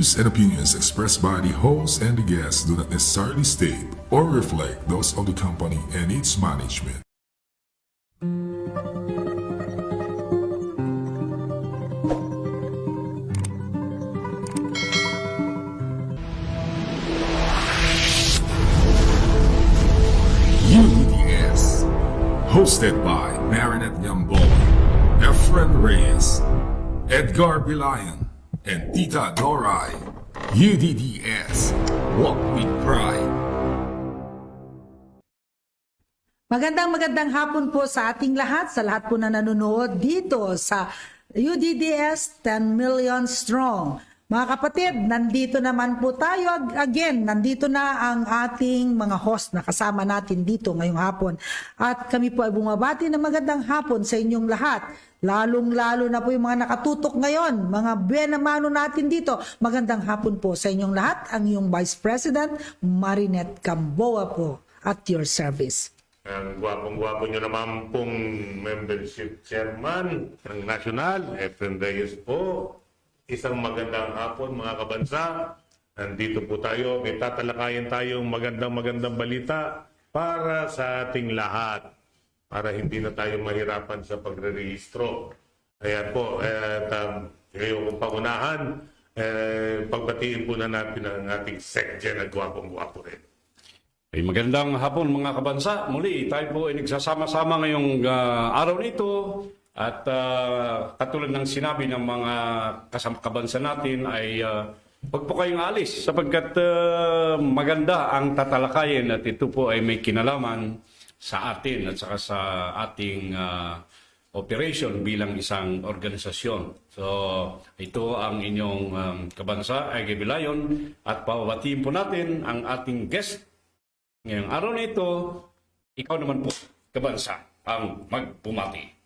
views and opinions expressed by the host and the guests do not necessarily state or reflect those of the company and its management. UDDS, hosted by Marinette Gamboa, Efren Reyes, Edgar Bilayan, and Tita Doray. UDDS, walk with pride. Magandang hapon po sa ating lahat, sa lahat po na nanonood dito sa UDDS 10 Million Strong. Mga kapatid, nandito naman po tayo again. Nandito na ang ating mga host na kasama natin dito ngayong hapon. At kami po ay bumabati ng magandang hapon sa inyong lahat. Lalong-lalo na po yung mga nakatutok ngayon, mga benamano natin dito. Magandang hapon po sa inyong lahat. Ang iyong Vice President, Marinette Gamboa po, at your service. Ang gwapong-gwapo nyo naman pong membership chairman ng National, Efren Reyes po. Isang magandang hapon mga kabansa. Nandito po tayo, may tatalakayin tayong magandang balita para sa ating lahat. Para hindi na tayo mahirapan sa pagre-rehistro. Ayan po, ngayong pangunahan, pagbatiin po na natin ang ating SecGen na gwapong-gwapo rin. Ay, magandang hapon mga kabansa. Muli, tayo po ay nagsasama-sama ngayong araw nito. At katulad ng sinabi ng mga kabansa natin ay huwag po kayong alis sapagkat maganda ang tatalakayin at ito po ay may kinalaman sa atin at saka sa ating operation bilang isang organisasyon. So ito ang inyong kabansa, Ege Bilayon, at pawabatiin po natin ang ating guest ngayong araw na ito. Ikaw naman po, kabansa, ang magpumati.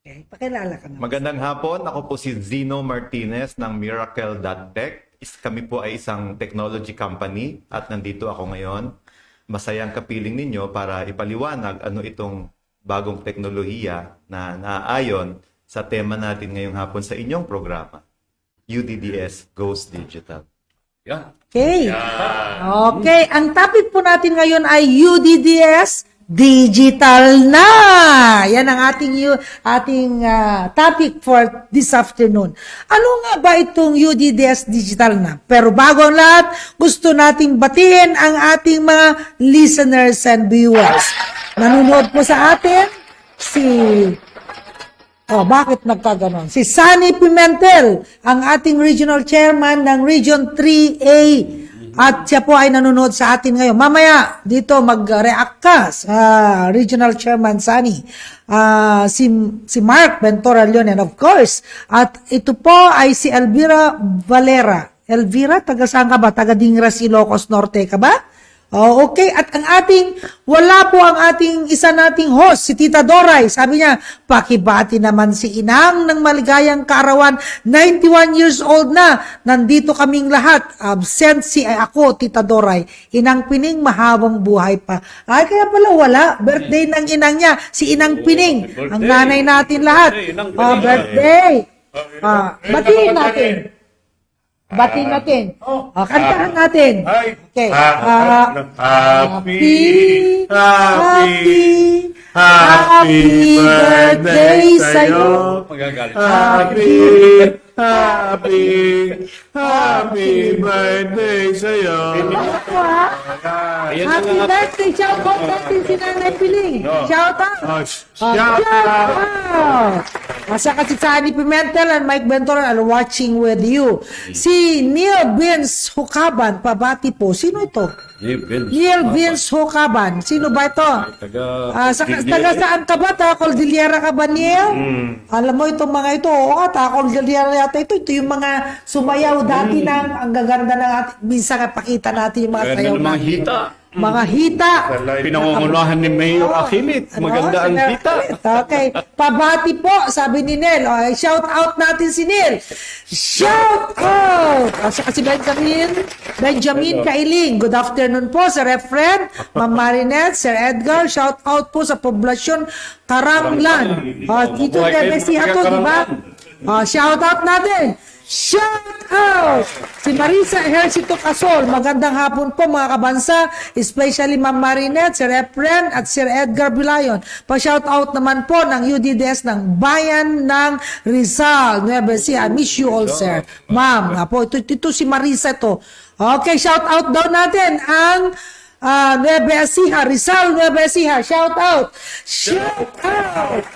Okay, pakilala ka na. Magandang hapon. Ako po si Zino Martinez ng Miracle.tech. Kami po ay isang technology company at nandito ako ngayon. Masayang kapiling ninyo para ipaliwanag ano itong bagong teknolohiya na naaayon sa tema natin ngayong hapon sa inyong programa. UDDS Goes Digital. Yeah. Okay. Okay, ang topic po natin ngayon ay UDDS Digital na! Yan ang ating topic for this afternoon. Ano nga ba itong UDDS Digital na? Pero bago ang lahat, gusto nating batiin ang ating mga listeners and viewers. Nanonood po sa atin bakit nagkaganon? Si Sunny Pimentel, ang ating regional chairman ng Region 3A. At siya po ay nanonood sa atin ngayon. Mamaya, dito mag-react ka sa Regional Chairman Sunny. Si Mark Ventura Leon, and of course. At ito po ay si Elvira Valera. Elvira, taga saan ka ba? Taga Dingras, Ilocos Norte ka ba? Oh, okay. At wala po ang ating isa nating host, si Tita Doray. Sabi niya, pakibati naman si Inang ng maligayang kaarawan. 91 years old na. Nandito kaming lahat. Absent ako, Tita Doray. Inang Pining, mahabang buhay pa. Ay, kaya pala wala. Birthday ng inang niya, si Inang Pining. Ang nanay natin lahat. Birthday. Batiin natin. Batiin natin. Kantahan natin. Okay. Happy birthday sa'yo. Happy birthday sa'yo. Happy birthday. Shout out natin si Nanay Piling. Shout out. Shout out. Masaka si Sunny Pimentel and Mike Ventura are watching with you. Si Neil Vince Hukaban, pabati po. Sino ito? Neil Vince Hukaban. Sino ba ito? Taga saan ka ba? Taga Cordillera ka ba, Neil? Alam mo itong mga ito. Oo nga, taga Cordillera yata ito. Ito yung mga sumayaw dati ng ang gaganda ng ating. Minsan pakita natin yung mga sayaw Mga natin. hita. Mga hita. Pinangungunahan ni Mayor Akimit. Maganda ang hita. Okay. Pabati po, sabi ni Nel. Shout out natin si Nel. Shout out! Si Benjamin Kailing. Good afternoon po, Sir Efren, Ma'am Marinette, Sir Edgar. Shout out po sa poblasyon Karanglan. Dito Nebesiha to, di ba? Shout out natin. Shout out! Si Marisa Ejercito Casol, magandang hapon po mga kabansa, especially Ma'am Marinette, Sir Efren at Sir Edgar Bilayon. Pa-shout out naman po ng UDDS ng Bayan ng Rizal, Nueva Ecija. I miss you all, sir. Ma'am, po, ito si Marisa to. Okay, shout out daw natin ang Nueva Ecija, Rizal, Nueva Ecija. Shout out! Shout out!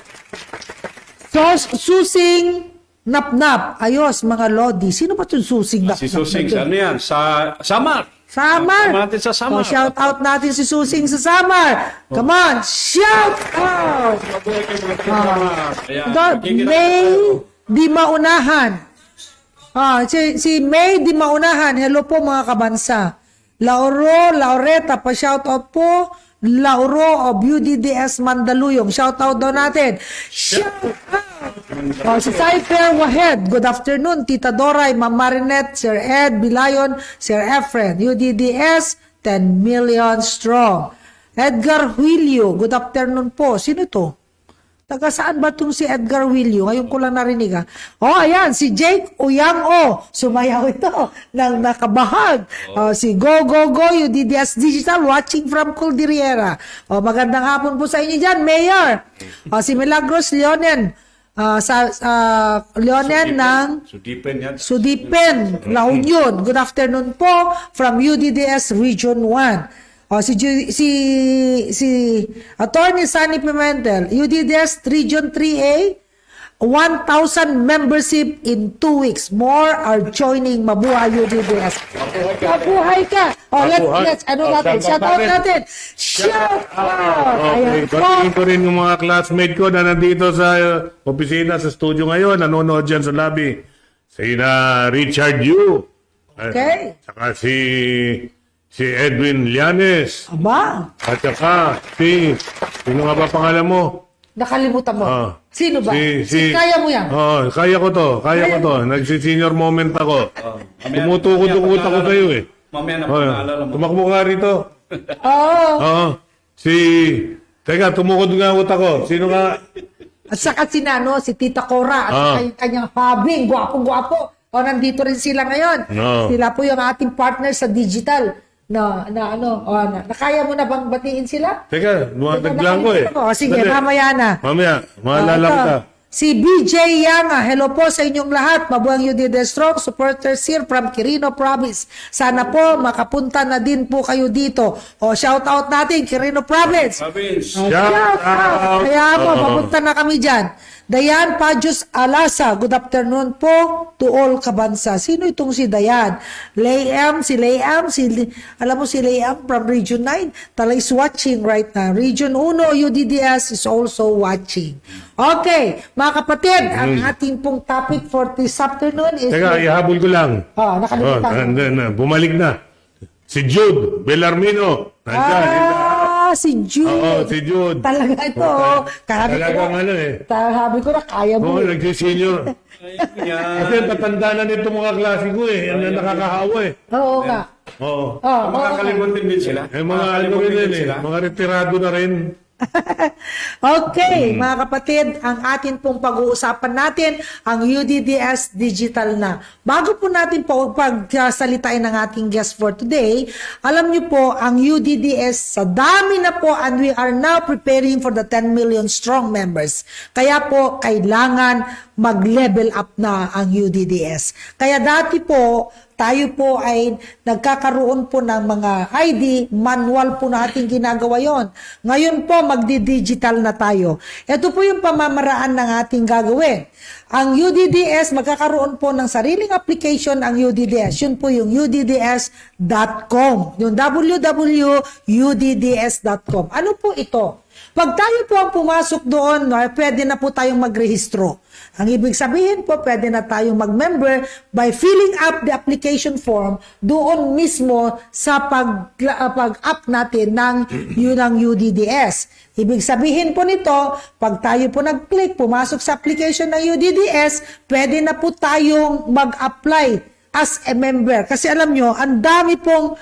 Susing Nap-nap. Ayos, mga Lodi. Sino ba itong susing Nap-nap? Si Susing, ano yan? Sa Samar. Samar. Sama natin sa Samar. Shout out natin si Susing sa Samar. Come on, shout out! May Di Maunahan. Si May Di Maunahan. Hello po mga kabansa. Laureta, pa-shout out po. Lauro of UDDS Mandaluyong. Shout out daw natin. Shout out! Si Cypher Wahed. Good afternoon, Tita Doray, Ma'am Marinette, Sir Ed Bilayon, Sir Efren. UDDS, 10 million strong. Edgar Huilio. Good afternoon po. Sino to? Taga saan ba itong si Edgar Willio? Ngayon ko lang narinig ha. Ayan, si Jake Uyang-o. Sumayaw ito ng nakabahag. Si Go UDDS Digital watching from Cordillera. Magandang hapon po sa inyo dyan, Mayor. Si Milagros Leonen. Leonen ng Sudipen yan. Sudipen, La Union. Good afternoon po from UDDS Region 1. Si Attorney Sunny Pimentel, UDDS Region 3A, 1,000 membership in 2 weeks. More are joining. Mabuhay UDDS. Mabuhay ka. Let's shout out natin. Shout out! Okay, Ayan po. batiin ko rin yung mga classmate ko na nandito sa opisina, sa studio ngayon, nanonood dyan sa lobby. Sina Richard Yu. Okay. Saka si Edwin Llanes. Aba, At saka sino nga ba pangalan mo? nakalimutan mo. Sino ba? Si Kaya mo yan. Kaya ko to. Nagsi-senior moment ako. Tumutukod-tukod ako sa'yo eh. Mamaya na pag-aalala mo. Tumakbo ka rito. Oo. Teka, tumukod nga ako. Sino nga? At saka si Tita Cora at saka yung kanyang hubing, gwapong-gwapo. Nandito rin sila ngayon. No. Sila po yung ating partner sa digital. Nakaya mo na bang batiin sila? Teka, naglang ko eh. Sige, Dali. mamaya na. Mamaya, maalala kita. Si BJ Yanga, hello po sa inyong lahat. Mabuang UDDS Strong, supporters here from Quirino Province. Sana po makapunta na din po kayo dito. Shout out natin, Quirino Province. Shout out. Kaya po, papunta na kami dyan. Dayan Pajos Alasa, good afternoon po to all kabansa. Sino itong si Dayan? Alam mo si Layam from Region 9, is watching right now. Region 1, UDDS is also watching. Okay, mga kapatid, ang ating pong topic for this afternoon is... Teka, ihabol ko lang. Nakalimutan. Bumalik na. Si Jude Bellarmino. Si Jude. Oo, si Jude. Talaga ito. Talagang ano eh. Sabi ko na, kaya mo. Oo, nagsi-senior. Kasi tatanda na nito mga klase ko eh. Ang nakakahawa eh. Oo nga. Oo. Makakalimutin din sila. Mga ano rin eh. Mga retirado na rin. Okay, mga kapatid, ang atin pong pag-uusapan natin, ang UDDS Digital na. Bago po natin po pagsalitain ng ating guest for today, alam niyo po, ang UDDS, sa dami na po, and we are now preparing for the 10 million strong members. Kaya po, kailangan mag-level up na ang UDDS. Kaya dati po, tayo po ay nagkakaroon po ng mga ID, manual po natin ginagawa yon. Ngayon po, magdi-digital na tayo. Ito po yung pamamaraan ng ating gagawin. Ang UDDS, magkakaroon po ng sariling application ang UDDS. Yun po yung udds.com. Yung www.udds.com. Ano po ito? Pag tayo po ang pumasok doon, pwede na po tayong magrehistro. Ang ibig sabihin po, pwede na tayong mag-member by filling up the application form doon mismo sa pag-up natin ng UDDS. Ibig sabihin po nito, pag tayo po nag-click, pumasok sa application ng UDDS, pwede na po tayong mag-apply as a member. Kasi alam nyo, ang dami pong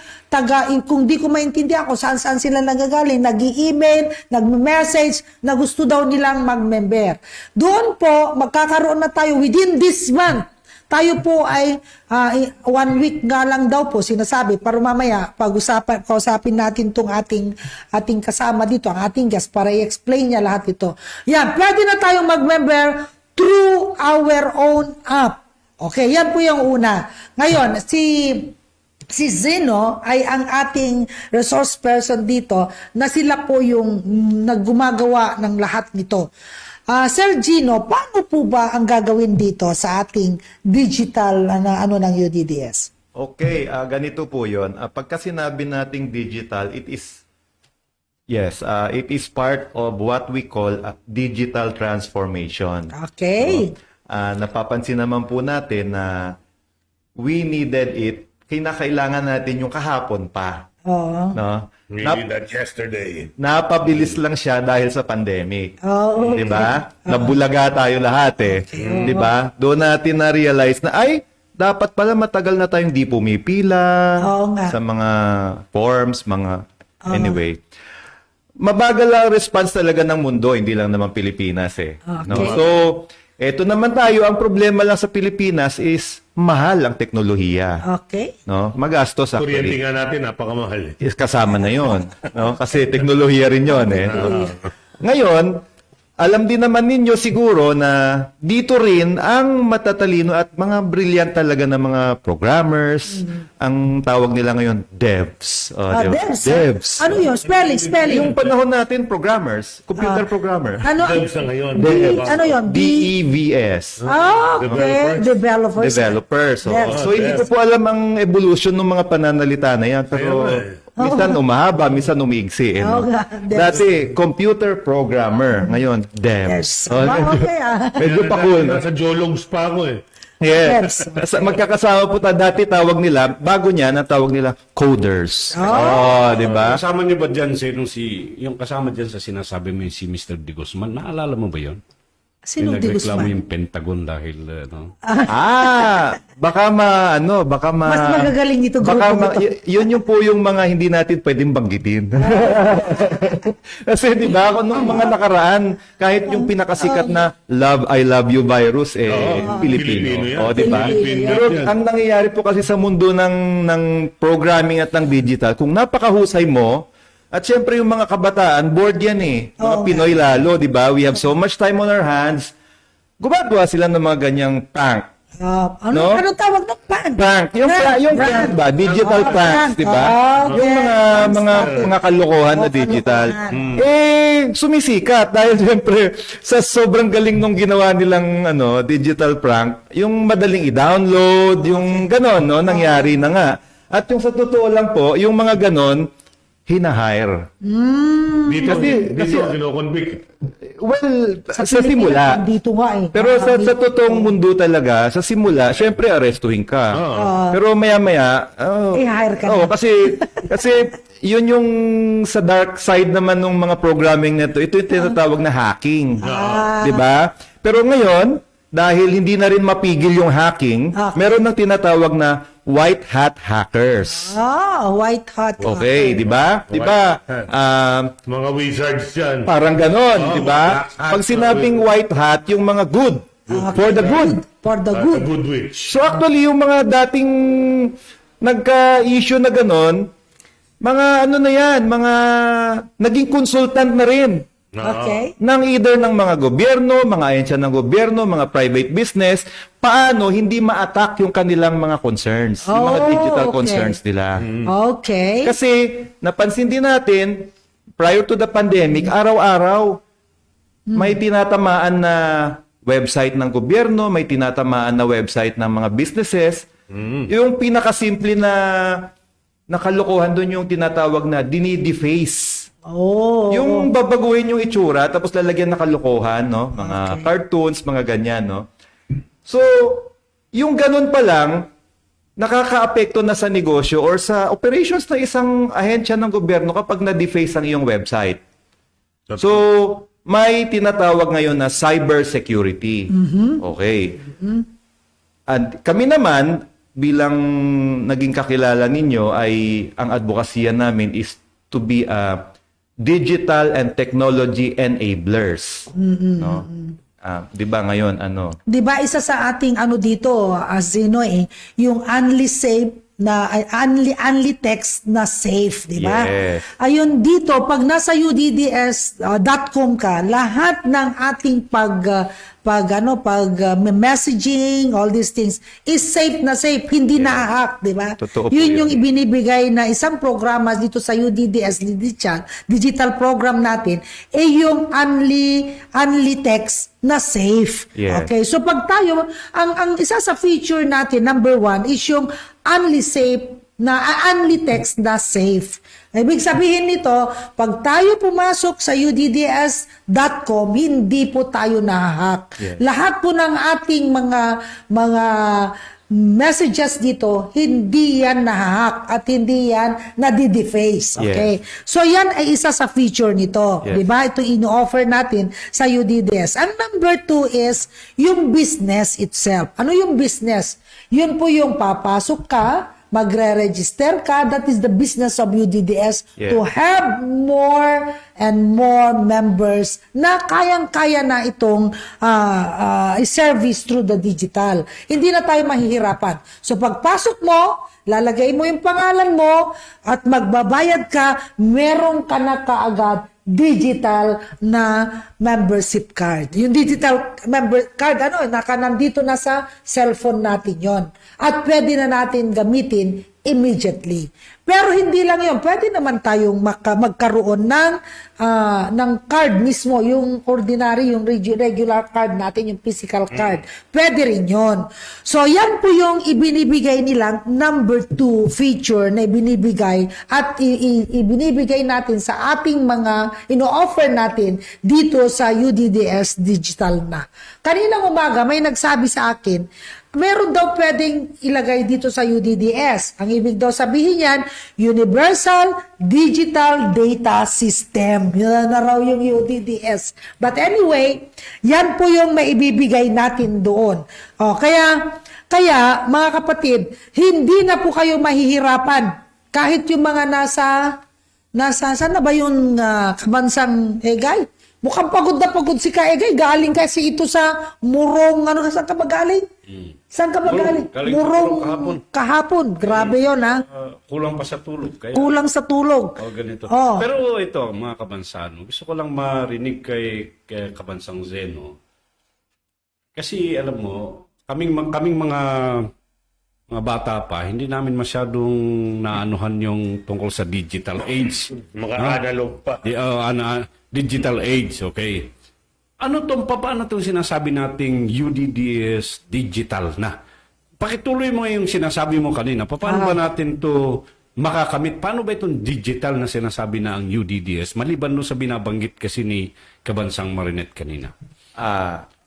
kung di ko maintindihan kung saan sila nagagaling, nag-i-email, nag-message, na gusto daw nilang mag-member. Doon po, magkakaroon na tayo within this month. Tayo po ay 1 week nga lang daw po sinasabi, para mamaya kausapin natin tong ating kasama dito, ang ating guest, para i-explain niya lahat ito. Yan, pwede na tayong mag-member through our own app. Okay, yan po yung una. Ngayon, si Zeno ay ang ating resource person dito na sila po yung naggumagawa ng lahat nito. Sir Gino, paano po ba ang gagawin dito sa ating digital ng UDDS? Okay, ganito po 'yon. Pagka sinabi nating digital, it is part of what we call digital transformation. Okay. Napapansin naman po natin na we needed it, kinakailangan natin yung kahapon pa. Oo. No? We did that yesterday. Napabilis lang siya dahil sa pandemic. Oo. 'Di ba? Nabulaga tayo lahat eh. 'Di ba? Doon natin na-realize na dapat pala matagal na tayong di pumipila Oo nga. sa mga forms, anyway. Mabagal ang response talaga ng mundo, hindi lang naman Pilipinas eh. Okay. No? So, eto naman tayo, ang problema lang sa Pilipinas is mahal ang teknolohiya. Okay. No? Magastos Kuryente actually. nga natin, napakamahal. Is kasama na 'yon, no? Kasi teknolohiya rin 'yon eh. Ngayon, alam din naman ninyo siguro na dito rin ang matatalino at mga brilliant talaga na mga programmers, ang tawag nila ngayon devs. Diba? Devs. Ano yun? Spelling. Yung panahon natin programmers, computer programmer. Ano? Devs na ngayon. Ano yun? DEVS. Okay. Developers. Devs. So hindi ko po alam ang evolution ng mga pananalita na yan. Pero minsan umahaba, minsan umiigsi. Oo nga, devs. Dati, computer programmer. Ngayon, devs. Okay Medyo pa cool. Nasa Jologs pa ako eh. Yes. Magkakasama po dati tawag nila, bago niya, ang tawag nila coders. Di ba? Kasama niyo ba dyan yung kasama dyan sa sinasabi mo yung si Mr. De Guzman? Naalala mo ba yun? Sino Di Pinagreklamo Guzman? yung Pentagon dahil Baka Mas magagaling ito grupo baka ito. yun yung po yung mga hindi natin pwedeng banggitin. Kasi di ba, kung nung mga nakaraan, kahit yung pinakasikat na I love you virus, Pilipino Pilipino. yan. Di ba? Pilipino Pero yan. ang nangyayari po kasi sa mundo ng programming at ng digital, kung napakahusay mo, at syempre yung mga kabataan, bored yan eh. Mga Pinoy lalo, di ba? We have so much time on our hands. Gumagawa sila ng mga ganyang prank. No? Ano tawag ng prank? Prank. Yung prank ba? Digital pranks, di ba? Yung mga kalokohan na digital. Sumisikat dahil siyempre sa sobrang galing nung ginawa nilang digital prank, yung madaling i-download, yung ganon, no, nangyari na nga. At yung sa totoo lang po, yung mga ganon, hinahire. Dito Kasi- kino-convict. Well, sa simula. Dito nga eh. Pero sa totoong mundo talaga, sa simula, syempre arestuhin ka. Pero maya-maya, I-hire ka na. kasi yun yung sa dark side naman ng mga programming nito. Ito yung tinatawag na hacking. 'Di ba? Pero ngayon, dahil hindi na rin mapigil yung hacking, meron ng tinatawag na white hat hackers. White hat. Okay, 'di ba? 'Di ba? Mga wizards yan. Parang ganon, 'di ba? black hat, Pag sinabing white hat, yung mga good, for the good. For the A good. good witch. So actually, yung mga dating nagka-issue na ganon, mga na yan, mga naging consultant na rin Okay. ng either ng mga gobyerno, mga ahensya ng gobyerno, mga private business, paano hindi ma-attack yung kanilang mga concerns, yung mga digital okay. concerns nila. Okay. Kasi napansin din natin, prior to the pandemic, araw-araw, may tinatamaan na website ng gobyerno, may tinatamaan na website ng mga businesses. Yung pinakasimple na nakalokohan doon yung tinatawag na dinideface. Yung babaguhin yung itsura, tapos lalagyan na kalokohan, no? Mga cartoons, mga ganyan, no? So, yung ganun pa lang, nakaka-apekto na sa negosyo or sa operations ng isang ahensya ng gobyerno kapag na-deface ang iyong website. So, may tinatawag ngayon na cyber security. Okay. At kami naman, bilang naging kakilala ninyo, ay ang advokasya namin is to be a digital and technology enablers. No? 'Di ba ngayon Di ba isa sa ating ano dito, Zeno, yung only safe na only text na safe, di ba? Yes. Ayun dito, pag nasa udds.com ka, lahat ng ating messaging, all these things is safe na safe, hindi na-hack, di ba? Totoo po Yun yun. yung ibinibigay na isang programa dito sa UDDS digital program natin, yung only text na safe. Yes. Okay? So pag tayo, ang isa sa feature natin, number 1, is yung only safe only text na safe. Ibig sabihin nito, pag tayo pumasok sa udds.com, hindi po tayo nahahack. Yes. Lahat po ng ating mga messages dito, hindi yan nahahack at hindi yan nadideface. Okay? So yan ay isa sa feature nito. Yes. Di ba? Ito ino-offer natin sa UDDS. Ang number 2 is yung business itself. Ano yung business? Yun po yung papasok ka, magre-register ka, that is the business of UDDS, Yeah. to have more and more members na kayang-kaya na itong service through the digital. Hindi na tayo mahihirapan. So pagpasok mo, lalagay mo yung pangalan mo at magbabayad ka, meron ka na kaagad digital na membership card. Yung digital member card, nandito na sa cellphone natin yon. At pwede na natin gamitin immediately. Pero hindi lang yun. Pwede naman tayong magkaroon ng card mismo, yung ordinary, yung regular card natin, yung physical card. Pwede rin yun. So, yan po yung ibinibigay nilang number 2 feature na ibinibigay at ibinibigay natin sa ating mga ino-offer natin dito sa UDDS Digital na. Kaninang umaga, may nagsabi sa akin, meron daw pwedeng ilagay dito sa UDDS. Ang ibig daw sabihin yan, Universal Digital Data System. Yun na raw yung UDDS. But anyway, yan po yung maibibigay natin doon. Kaya mga kapatid, hindi na po kayo mahihirapan. Kahit yung mga nasa saan na ba yung kabansang Egay? Mukhang pagod na pagod si Kaegay. Galing kasi ito sa Murong, saan ka ba galing? Saan ka ba galing? Galing Murong kahapon. kahapon. Grabe yun, ha? Kulang pa sa tulog. Kaya, Kulang sa tulog. ganito. Oh. Pero ito, mga kabansano, gusto ko lang marinig kay Kabansang Zeno. Kasi alam mo, kaming mga bata pa, hindi namin masyadong naanuhan yung tungkol sa digital age. Mga analog pa. Digital age, okay. Paano itong sinasabi nating UDDS digital na? Pakituloy mo yung sinasabi mo kanina. Paano ba natin to makakamit? Paano ba itong digital na sinasabi na ang UDDS? Maliban no sa binabanggit kasi ni Kabansang Marinet kanina.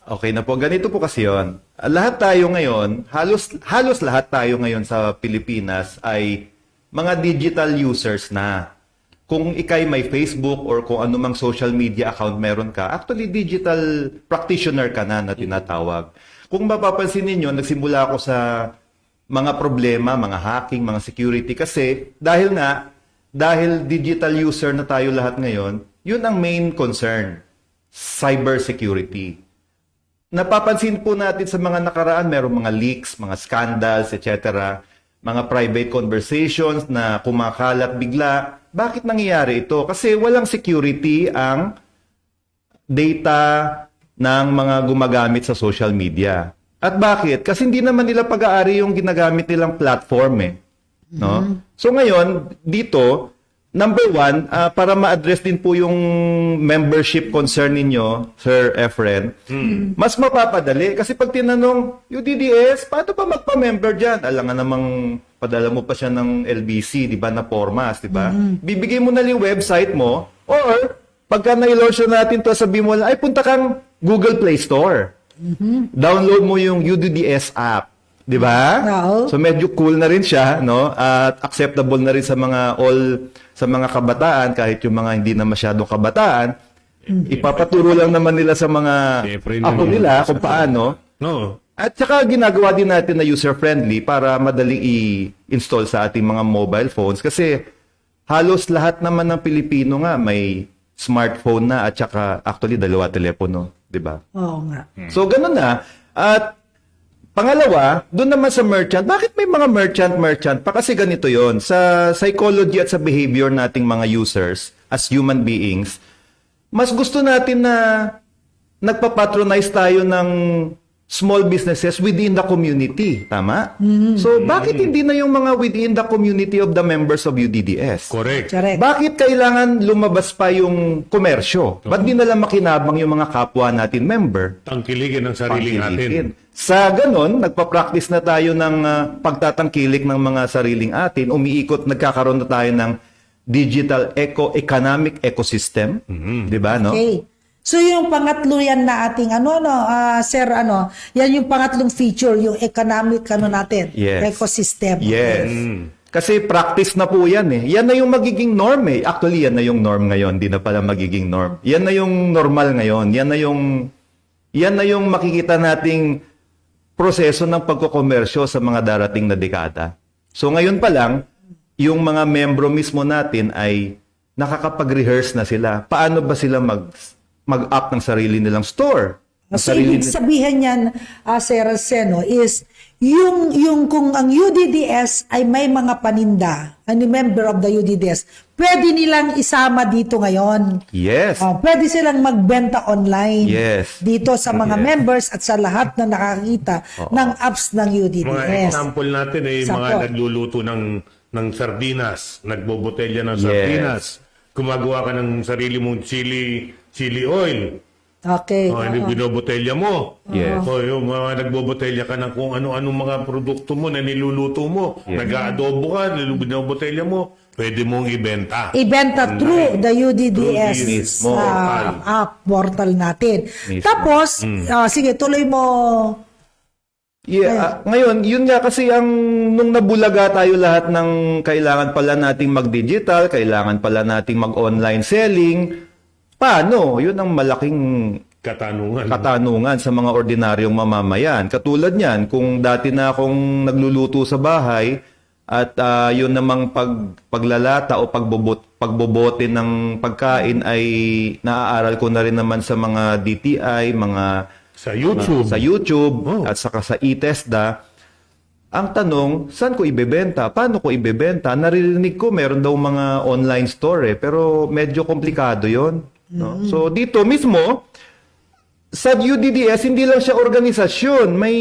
Okay na po. Ganito po kasi yun. Lahat tayo ngayon, halos lahat tayo ngayon sa Pilipinas ay mga digital users na. Kung ikay may Facebook or kung anumang social media account meron ka, actually digital practitioner ka na tinatawag. Kung mapapansin ninyo, nagsimula ako sa mga problema, mga hacking, mga security kasi dahil digital user na tayo lahat ngayon, yun ang main concern, cyber security. Napapansin po natin sa mga nakaraan, merong mga leaks, mga scandals, etc., mga private conversations na kumakalat bigla. Bakit nangyayari ito? Kasi walang security ang data ng mga gumagamit sa social media. At bakit? Kasi hindi naman nila pag-aari yung ginagamit nilang platform no? So ngayon, dito, number 1, para ma-address din po yung membership concern ninyo, Sir Efren, mas mapapadali. Kasi pag tinanong, UDDS, paano pa magpa-member dyan? Alam nga namang padala mo pa siya ng LBC, di ba, na formas, di ba? Bibigay mo na yung website mo, or pagka na-launch natin to, sabi mo lang, ay punta kang Google Play Store. Download mo yung UDDS app. Di ba? Oo. So medyo cool na rin siya, no? At acceptable na rin sa mga kabataan, kahit yung mga hindi na masyadong kabataan. Ipapaturo lang naman nila sa mga Siyempre apo naman. nila kung paano. No. At saka ginagawa din natin na user-friendly para madaling i-install sa ating mga mobile phones kasi halos lahat naman ng Pilipino nga may smartphone na at saka actually 2 telepono. 'di ba? Oo nga. So, ganun na. At pangalawa, doon naman sa merchant, bakit may mga merchant pa? Kasi ganito yon sa psychology at sa behavior nating mga users as human beings, mas gusto natin na nagpapatronize tayo ng small businesses within the community. Tama? So, bakit hindi na yung mga within the community of the members of UDDS? Correct. Correct. Bakit kailangan lumabas pa yung komersyo? Ba't di na lang makinabang yung mga kapwa natin member? Tangkiligin ang sariling atin. Pangkilikin. Sa ganon, nagpa-practice na tayo ng pagtatangkilik ng mga sariling atin. Umiikot, nagkakaroon na tayo ng digital economic ecosystem. Di ba, no? Okay. So yung pangatlo yan na ating sir, yan yung pangatlong feature, yung economic natin, Yes. ecosystem. Yes. Kasi practice na po yan eh. Yan na yung magiging norm eh. Actually, yan na yung norm ngayon. Di na pala magiging norm. Yan na yung normal ngayon. Yan na yung makikita nating proseso ng pagkokomersyo sa mga darating na dekada. So ngayon pa lang, yung mga membro mismo natin ay nakakapag-rehearse na sila. Paano ba sila mag-up ng sarili nilang store? Ng So, ibig sabihin yan, Sir Seno, is yung kung ang UDDS ay may mga paninda, any member of the UDDS, pwede nilang isama dito ngayon. Yes. Pwede silang magbenta online Yes. dito sa mga Yes. members at sa lahat na nakakita ng apps ng UDDS. Mga example natin ay mga Sampo. nagluluto ng sardinas, nagbobotelya ng Yes. sardinas, gumagawa ka ng sarili mong chili oil. Okay. Hindi binobotelya mo. Yes. O yung mga nagbobotelya ka ng kung ano-anong mga produkto mo na niluluto mo. Yes. Nag-aadobo ka, binobotelya mo, pwede mong ibenta. Ibenta through the UDDS Mismo. app portal natin. Mismo. Tapos, sige, tuloy mo. Yeah, ngayon, yun nga kasi nung nabulaga tayo lahat ng kailangan pala nating mag-digital, kailangan pala nating mag-online selling, paano? Yun ang malaking katanungan sa mga ordinaryong mamamayan. Katulad niyan, kung dati na akong nagluluto sa bahay at yun namang paglalata o pagbobote ng pagkain ay naaaral ko na rin naman sa mga DTI, mga Sa YouTube. sa YouTube Oh. at saka sa eTESDA. Ang tanong, saan ko ibebenta? Paano ko ibebenta? Naririnig ko meron daw mga online store pero medyo komplikado 'yon, no? So dito mismo sa UDDS hindi lang siya organisasyon, may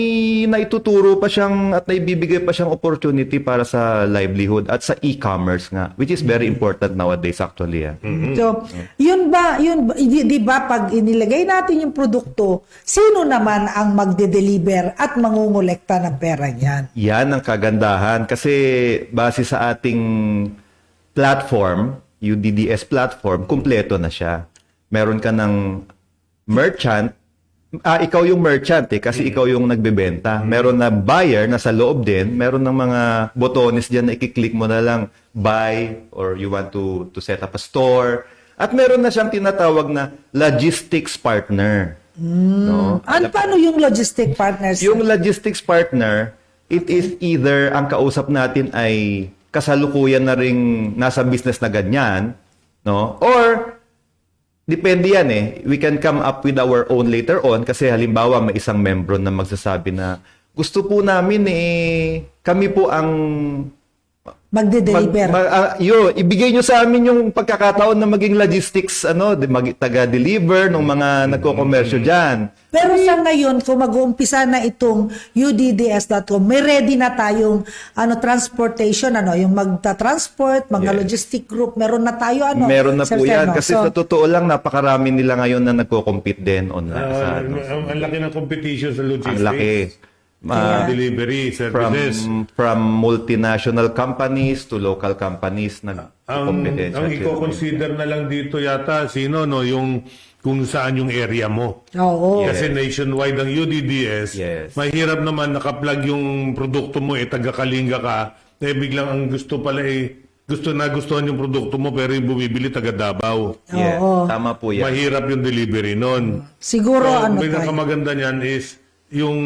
naituturo pa siyang at naibibigay pa siyang opportunity para sa livelihood at sa e-commerce nga, which is very important nowadays actually. So, yun ba, di ba pag inilagay natin yung produkto, sino naman ang magde-deliver at mangungulekta ng pera niyan? Yan ang kagandahan kasi base sa ating platform, UDDS platform, kumpleto na siya. Meron ka ng merchant, ikaw yung merchant kasi ikaw yung nagbebenta. Meron na buyer na sa loob din, meron ng mga botones diyan na i-click mo na lang buy or you want to set up a store. At meron na siyang tinatawag na logistics partner. No? Paano yung logistic partners? Yung logistics partner, it is either ang kausap natin ay kasalukuyan na ring nasa business na ganyan, no? Or depende yan we can come up with our own later on kasi halimbawa may isang membro na magsasabi na gusto po namin kami po ang magde-deliver. ibigay nyo sa amin yung pagkakataon na maging logistics, taga-deliver ng mga nagko-commercio dyan. Pero sa ngayon, kung mag-uumpisa na itong UDDS.com, may ready na tayong transportation, yung magta-transport, mga Yes. logistic group, meron na tayo, Meron na Sir po yan. Seno. Kasi So, sa totoo lang, napakarami nila ngayon na nagko-compete din online. Ang laki ng competition sa logistics. Ang laki. Delivery services. From multinational companies to local companies na Ang i-consider na lang dito yata yung kung saan yung area mo. oo. Kasi nationwide ang UDDS, Yes. mahirap naman nakaplug yung produkto mo, taga-Kalinga ka, biglang ang gusto pala gustuhan yung produkto mo pero yung bumibili taga Davao. Yeah, Oo. tama po yan. Mahirap yung delivery nun. Siguro, Ang tayo. pinakamaganda niyan is yung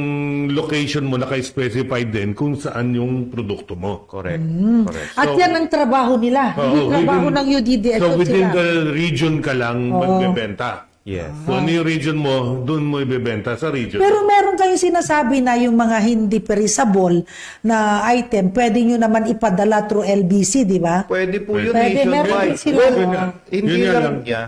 location mo naka-specify din kung saan yung produkto mo. Correct. Correct. At yan ang trabaho nila. Yung trabaho ng UDDS. So yun within sila. the region ka lang magbebenta. Yes. Kung ano yung region mo, doon mo ibebenta sa region. Pero meron kayong sinasabi na yung mga hindi perishable na item, pwede nyo naman ipadala through LBC, di ba? Pwede po yun Pwede, meron nationwide. sila. Yun nga. Hindi Yun nga lang lang. niya.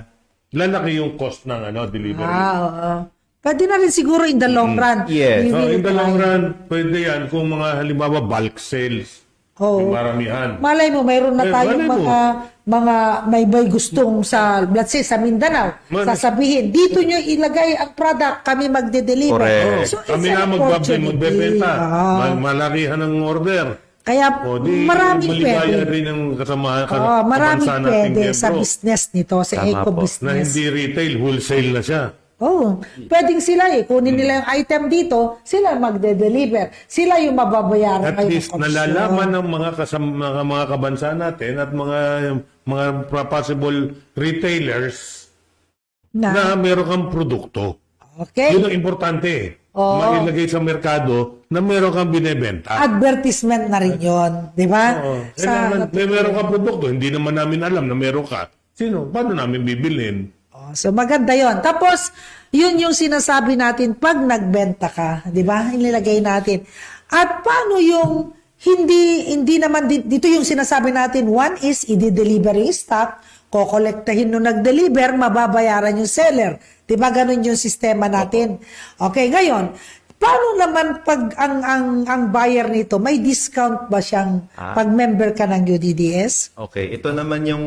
Lalaki yung cost ng delivery. Oo. Pwede na rin siguro in the long run. Yes. We So, will in the long try. run, pwede yan kung mga halimbawa bulk sales. Oo. Yung maramihan. Malay mo, mayroon na Eh, tayong malay mo. mga may gustong sa, let's say, sa Mindanao. Sasabihin, dito nyo ilagay ang product, kami magde-deliver. Correct. So, it's Kami an na opportunity. magbebenta. Ah. Malakihan ng order. Kaya O di, maraming maligaya pwede. rin ang kasama Maraming kabansa nating pwede sa miyembro business nito, sa Tama po. eco-business. na hindi retail, wholesale na siya. Oh, pwedeng sila kunin nila yung item dito, sila magde-deliver. Sila yung mababayaran At kayo ng least komisyon. nalalaman ng mga kabansa natin at mga possible retailers na meron kang produkto. Okay. Yun ang importante. Oo. Mailagay sa merkado na meron kang binebenta. Advertisement na rin yon, di ba? Oo. Kailangan, may meron kang produkto, hindi naman namin alam na meron ka. Sino? Paano namin bibilin? So maganda yon. Tapos, yun yung sinasabi natin pag nagbenta ka, di ba? Inilagay natin. At paano yung hindi naman dito yung sinasabi natin, one is i-deliver yung stock, kokolektahin nung nag-deliver, mababayaran yung seller. Di ba ganun yung sistema natin? Okay, ngayon, paano naman pag ang buyer nito, may discount ba siyang pag member ka ng UDDS? Okay, ito naman yung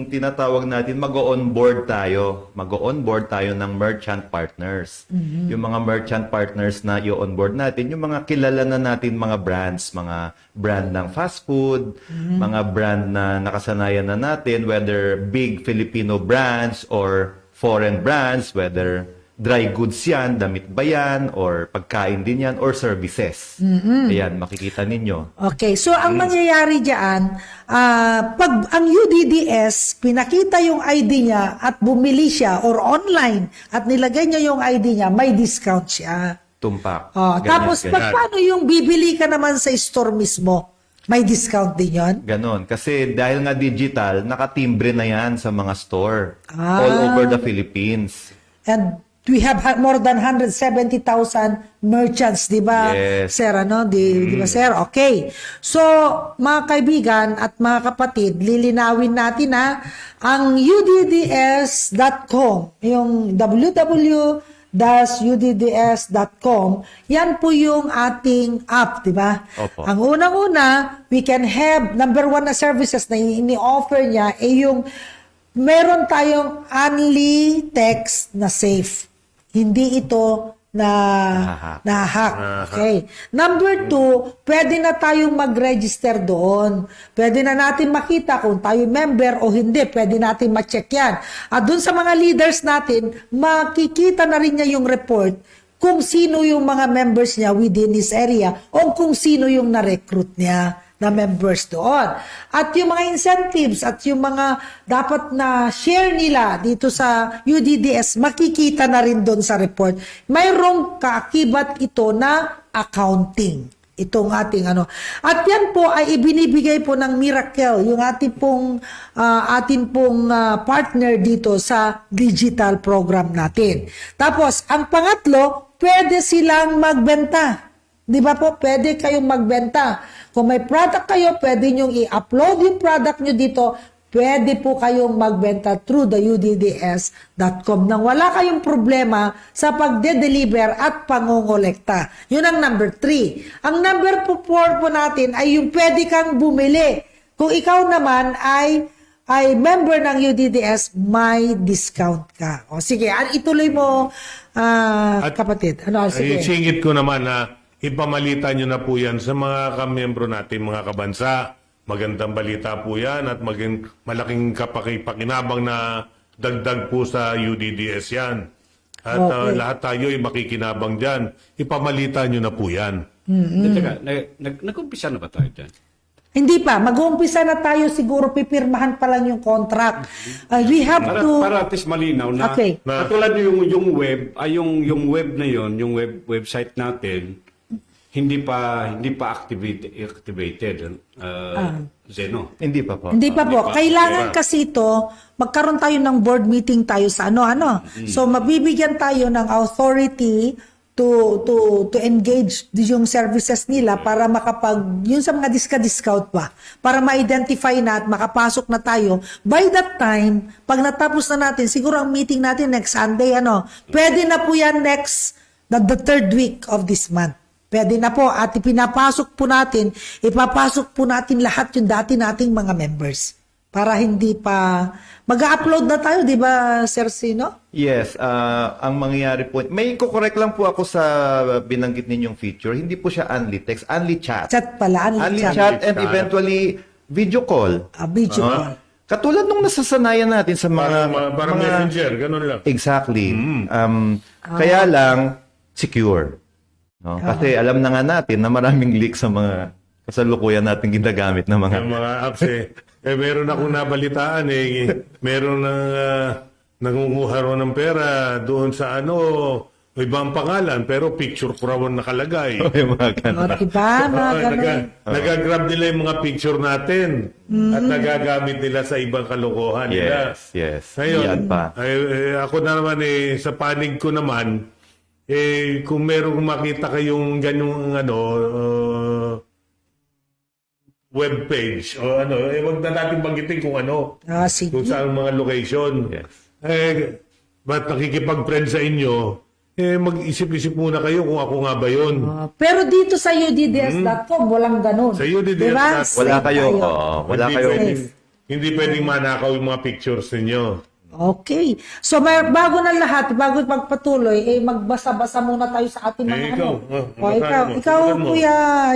tinatawag natin, mag-on-board tayo. Mag-on-board tayo ng merchant partners. Yung mga merchant partners na i-onboard natin, yung mga kilala na natin mga brands, mga brand ng fast food, mga brand na nakasanayan na natin, whether big Filipino brands or foreign brands, whether dry goods yan, damit ba yan, or pagkain din yan, or services. Ayan, makikita ninyo. Okay, so ang mangyayari diyan, pag ang UDDS, pinakita yung ID niya at bumili siya or online at nilagay niya yung ID niya, may discount siya. Tumpak. Oh, Ganyan, tapos ganyan. paano yung bibili ka naman sa store mismo? May discount din yon? Ganon. Kasi dahil nga digital, nakatimbre na yan sa mga store. Ah. All over the Philippines. And we have more than 170,000 merchants, di ba, Yes. sir? Di ba, sir? Okay. So, mga kaibigan at mga kapatid, lilinawin natin ang udds.com, yung www.udds.com, yan po yung ating app, di ba? Opo. Ang unang-una, we can have, number one na services na ini-offer niya, yung meron tayong only text na safe. Hindi ito na-hack. Okay. Number two, pwede na tayong mag-register doon. Pwede na natin makita kung tayo member o hindi. Pwede natin ma-check yan. At doon sa mga leaders natin, makikita na rin niya yung report kung sino yung mga members niya within his area o kung sino yung na-recruit niya na members doon. At yung mga incentives at yung mga dapat na share nila dito sa UDDS, makikita na rin doon sa report. Mayroong kaakibat ito na accounting. Itong ating At yan po ay ibinibigay po ng Miracle, yung ating pong partner dito sa digital program natin. Tapos, ang pangatlo, pwede silang magbenta. Di ba po? Pwede kayong magbenta. Kung may product kayo, pwede nyong i-upload yung product nyo dito. Pwede po kayong magbenta through the udds.com nang wala kayong problema sa pagde-deliver at pangongolekta. Yun ang number 3. Ang number 4 po natin ay yung pwede kang bumili. Kung ikaw naman ay member ng UDDS, may discount ka. O sige, ituloy mo, kapatid. Sige. Singit ko naman na ipamalita nyo na po yan sa mga kamiyembro natin, mga kabansa. Magandang balita po yan at maging malaking kapakipakinabang na dagdag po sa UDDS yan. At Okay. lahat tayo ay makikinabang dyan. Ipamalita nyo na po yan. Teka, nag-umpisa na ba tayo dyan? Hindi pa. Mag-uumpisa na tayo siguro. Pipirmahan pa lang yung contract. We have to... Para at least malinaw na, Okay. katulad yung web, yung web na yon, yung website natin, hindi pa activated, Zeno. Hindi pa po. Hindi pa po. pa. Kailangan kasi ito, magkaroon tayo ng board meeting tayo sa ano-ano. So, mabibigyan tayo ng authority to engage yung services nila para yung sa mga discount pa, para ma-identify na at makapasok na tayo. By that time, pag natapos na natin, siguro ang meeting natin next Sunday, pwede na po yan the third week of this month. Pwede na po at ipapasok po natin lahat yung dati nating mga members para hindi pa mag-upload na tayo, di ba, Sir Sino? Yes, ang mangyayari po, may kukorek lang po ako sa binanggit ninyong feature. Hindi po siya only text, only chat. Chat pala, Only chat. chat and eventually video call. Video call. Katulad nung nasasanayan natin sa mga... Para messenger, ganun lang. Exactly. Kaya lang, secure. No? Kasi alam na nga natin na maraming leak sa mga kasalukuyan natin ginagamit na mga... Yung mga apps meron akong nabalitaan meron nangunguha raw ng pera doon sa ibang pangalan pero picture ko raw ang nakalagay. Yung mga ganun. Diba, mga ganun. Nagagrab nila yung mga picture natin at nagagamit nila sa ibang kalokohan nila. Yes. Ngayon, Yan pa. ako na naman sa panig ko naman, kung merong makita kayong ganyong web page o wag na natin banggitin kung Sige. kung saan mga location. Yes. Ba't nakikipag-friend sa inyo, mag-isip-isip muna kayo kung ako nga ba yun. Pero dito sa udds.com, walang ganun. Sa udds.com, diba? Wala Safe kayo. tayo. Wala hindi kayo. hindi pwedeng manakaw yung mga pictures ninyo. Okay. So, bago na lahat, bago magpatuloy, magbasa-basa muna tayo sa ating mga ikaw. ikaw, Basahin mo. kuya,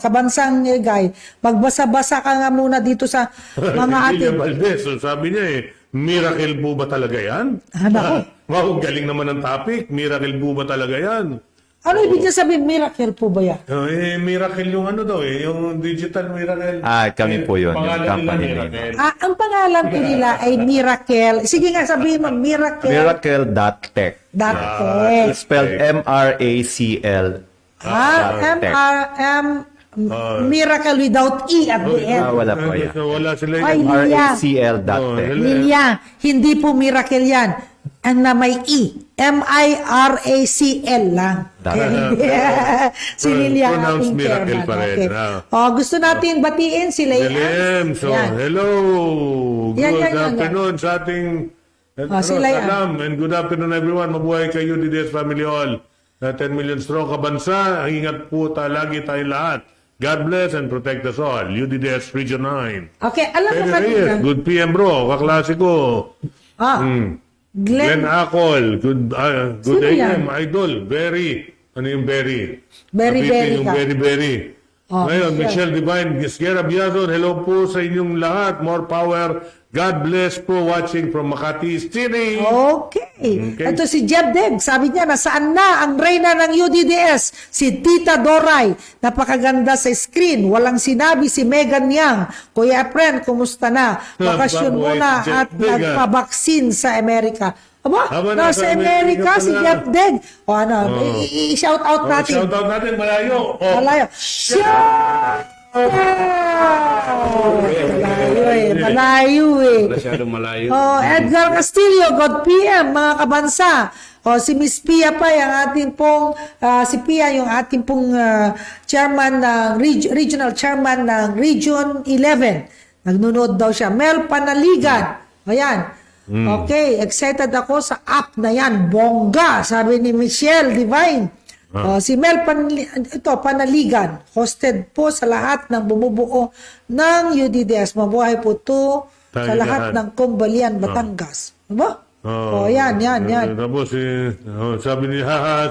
kabansang guy, magbasa-basa ka nga muna dito sa mga Lilia ating... Valdez, so sabi niya miracle po ba talaga yan? Nako. Wow, galing naman ang topic. Miracle po ba talaga yan? Ano ibig niya sabihin, miracle po ba yan? Miracle yung yung digital miracle. Kami po yun, yung Pangalan company nila, name. Miracle. Ang pangalan po nila ay Miracle. Sige nga, sabihin mo, Miracle. Miracle.tech. Tech. Spelled M-R-A-C-L. M-R-M, Miracle without E at the end. Wala po yan. Wala sila Ay, yung... R-A-C-L.tech. Lilia, hindi po miracle yan. Ang na may E. M-I-R-A-C-L lang. Kaya hindi. Si Lilia ang Pronounced ating miracle chairman. pa rin. Okay. Gusto natin batiin si Liam. Liam, so Yan. hello. Yan, Good yan. afternoon sa ating... sila yan. salam and good afternoon everyone. Mabuhay kayo UDDS Family Hall. 10 million strong kabansa. Ingat po lagi tayong lahat. God bless and protect us all. UDDS Region 9. Okay, alam mo Terry kanina. Reyes, good PM bro. Kaklase ko. Glenn Glenn. Acol, good Sino AM, yan? idol, very, ano yung very? Very, Abitin very yung ka. very. Ngayon, Michelle. Michelle Divine, Gisquera Biazon, hello po sa inyong lahat, more power, God bless po watching from Makati City. Okay. Ito si Jeb Deg. Sabi niya, nasaan na ang reyna ng UDDS? Si Tita Doray. Napakaganda sa screen. Walang sinabi si Megan Yang. Kuya Efren, kumusta na? Bakasyon Baboy, muna Jeb at Deg, nagpabaksin sa Amerika. Aba, Nasa nasa Amerika Amerika si pala. Jeb Deg. I-shout out natin. Shout out natin, malayo. Malayo. Malayo eh. Masyadong malayo. Edgar Castillo, God PM, mga kabansa. Si Miss Pia pa, yung ating pong, si Pia, yung ating pong chairman ng, regional chairman ng Region 11. Nagnunood daw siya. Mel Panaligan. Ayan. Okay, excited ako sa app na yan. Bongga, sabi ni Michelle Divine. Si Mel Panaligan, hosted po sa lahat ng bumubuo ng UDDS. Mabuhay po to sa lahat ng Kumbalian, Batangas. Diba? Yan. Tapos, sabi ni,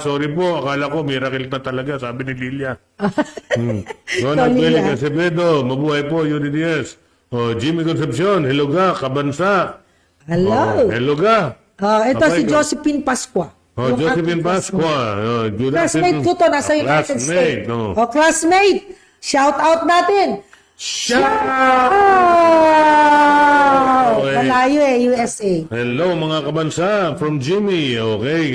sorry po, akala ko miracle na talaga, sabi ni Lilia. Ronald Belling Acevedo, mabuhay po, UDDS. Jimmy Concepcion, hello ga, kabansa. Hello. Hello ga. Ito si Josephine Pascua. Yung Josephine aking Pascua. Good classmate ko to, nasa United States. No. Classmate. Shout out natin. Malayo USA. Hello mga kabansa from Jimmy. Okay,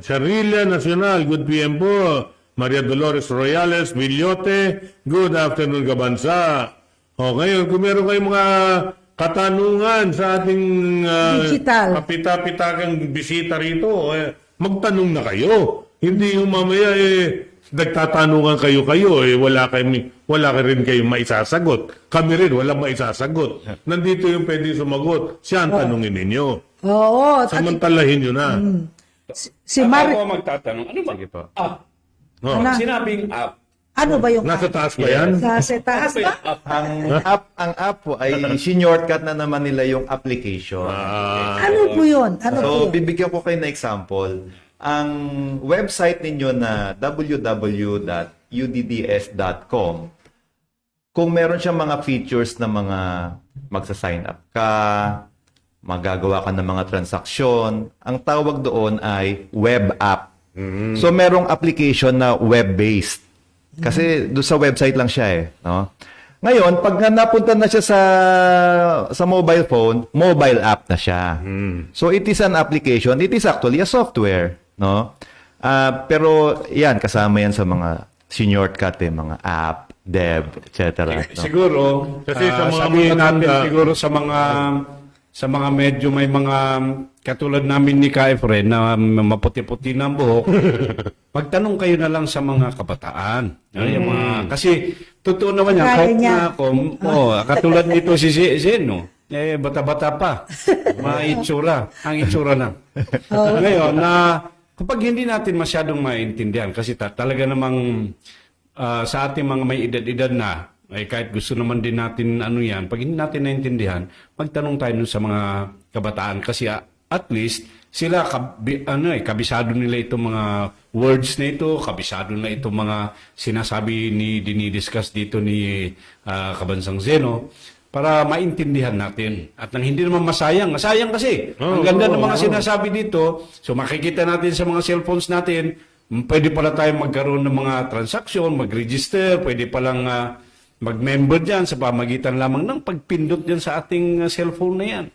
Charilla Nacional, good PM po. Maria Dolores Royales, Villote. Good afternoon, kabansa. O, ngayon, kung meron kayong mga katanungan sa ating Digital. kapita-pitakang bisita rito, magtanong na kayo. Hindi yung mamaya nagtatanungan kayo, wala rin kayong maisasagot. Kami rin, walang maisasagot. Nandito yung pwede sumagot. Siya ang tanungin ninyo. Oo. At Samantalahin nyo na. si At Mari... ako magtatanong, ano ba? Sige po. App. Oh. Ano? Sinabing app. Ano ba yung Nasa taas ba yan? Nasa taas Ano ba ba? yung app? Ang app po ay shortcut na naman nila yung application. Ano po yun? Ano po So, yun? bibigyan ko kayo na example. Ang website ninyo na www.udds.com, kung meron siyang mga features na mga magsa-sign up ka, magagawa ka ng mga transaksyon, ang tawag doon ay web app. So, merong application na web-based. Kasi doon sa website lang siya eh. No? Ngayon, pag napunta na siya sa mobile phone, mobile app na siya. So, it is an application. It is actually a software. No? Pero, yan, kasama yan sa mga shortcut mga app, dev, etc. No? Siguro, Kasi sa mga sabihin natin matatanda- siguro sa mga medyo may mga katulad namin ni Ka Efren na maputi-puti na ang buhok, magtanong kayo na lang sa mga kabataan. Yung mga, kasi totoo naman yan, Kaya kahit niya. na ako, katulad nito si Zeno, bata-bata pa, ang itsura lang. Ngayon, kapag hindi natin masyadong maintindihan, kasi talaga namang sa ating mga may edad-edad na, ay kahit gusto naman din natin pag hindi natin naintindihan, magtanong tayo nun sa mga kabataan kasi at least sila kabisado nila itong mga words na ito, kabisado na itong mga sinasabi dinidiscuss dito ni Kabansang Zeno para maintindihan natin. At nang hindi naman masayang kasi ang ganda ng mga sinasabi dito, so makikita natin sa mga cellphones natin, pwede pala tayo magkaroon ng mga transaksyon, mag-register, pwede palang mag-member dyan sa pamagitan lamang ng pagpindot dyan sa ating cellphone na yan.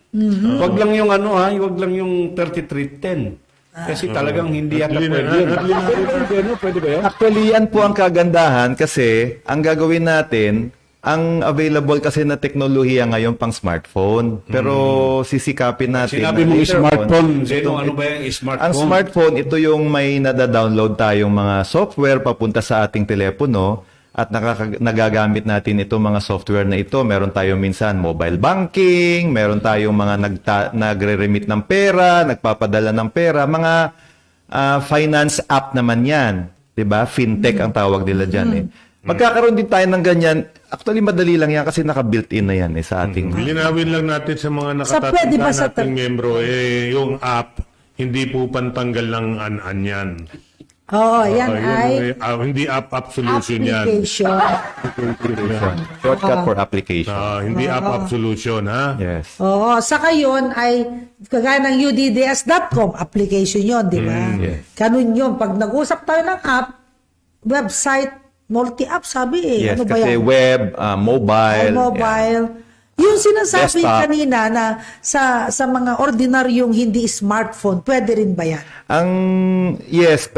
Huwag lang yung huwag lang yung 3310. Kasi talagang hindi yata pwede yun. Pwede ba yun? Actually, yan po ang kagandahan kasi ang gagawin natin, ang available kasi na teknolohiya ngayon pang smartphone. Pero sisikapin natin. Sinabi na mo later smartphone. on, Zeno, ano ba yung smartphone? Ang smartphone, ito yung may nada-download tayong mga software papunta sa ating telepono at nagagamit natin itong mga software na ito. Meron tayong minsan mobile banking, meron tayong mga nagre-remit ng pera, nagpapadala ng pera, mga finance app naman yan. 'Di ba? Fintech ang tawag nila diyan eh. Magkakaroon din tayo ng ganyan. Actually, madali lang yan kasi naka-built-in na yan sa ating... Linawin lang natin sa mga pwede ba nakatatanda sa nating membro, yung app, hindi po pantanggal ng an-an yan. Oo, yan Yun ay hindi app solution yan. application. Shortcut for application. Hindi app solution, ha? Yes. Oo, saka yun ay kagaya ng udds.com, application yun, di ba? yes. Ganun yun. Pag nag-usap tayo ng app, website, multi-app, sabi Yes, ano ba kasi yan? web, mobile. Mobile. Yung sinasabi Desktop. kanina na sa mga ordinaryong hindi smartphone, pwede rin ba yan? Yes,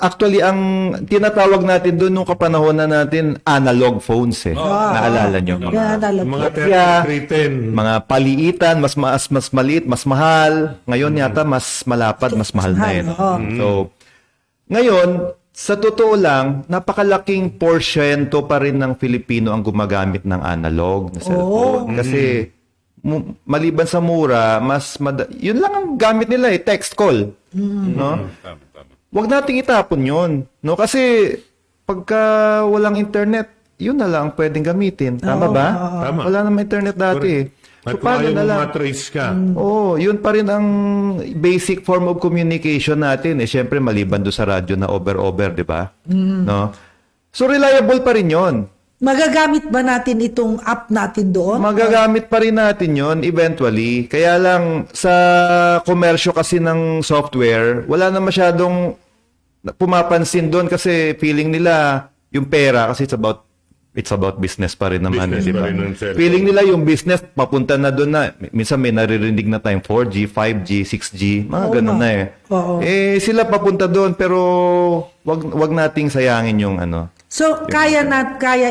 actually ang tinatawag natin doon nung kapanahonan natin analog phones Naalala nyo? Yan, alam ko. Mga Kaya, 3310. mga paliitan, mas maliit, mas mahal. Ngayon yata mas malapad, mas mahal na yun. Oo. So, ngayon, sa totoo lang, napakalaking porsyento pa rin ng Filipino ang gumagamit ng analog na cellphone. Kasi maliban sa mura, yun lang ang gamit nila text call. No? Huwag nating itapon yun. No? Kasi pagka walang internet, yun na lang ang pwedeng gamitin. Tama ba? Tama. Wala namang internet dati. At So, kung paano ayaw na mo lang? matrace ka. Oo, yun pa rin ang basic form of communication natin. Siyempre, maliban doon sa radyo na over, di ba? No? So, reliable pa rin yun. Magagamit ba natin itong app natin doon? Magagamit pa rin natin yon eventually. Kaya lang, sa komersyo kasi ng software, wala na masyadong pumapansin doon kasi feeling nila yung pera kasi it's about it's about business pa rin naman. Business di ba? pa rin nun, sir. Feeling nila yung business, papunta na doon na. Minsan may naririnig na tayong 4G, 5G, 6G, mga Oo ganun nga. na eh. Oo. Sila papunta doon, pero wag nating sayangin yung ano. So, kaya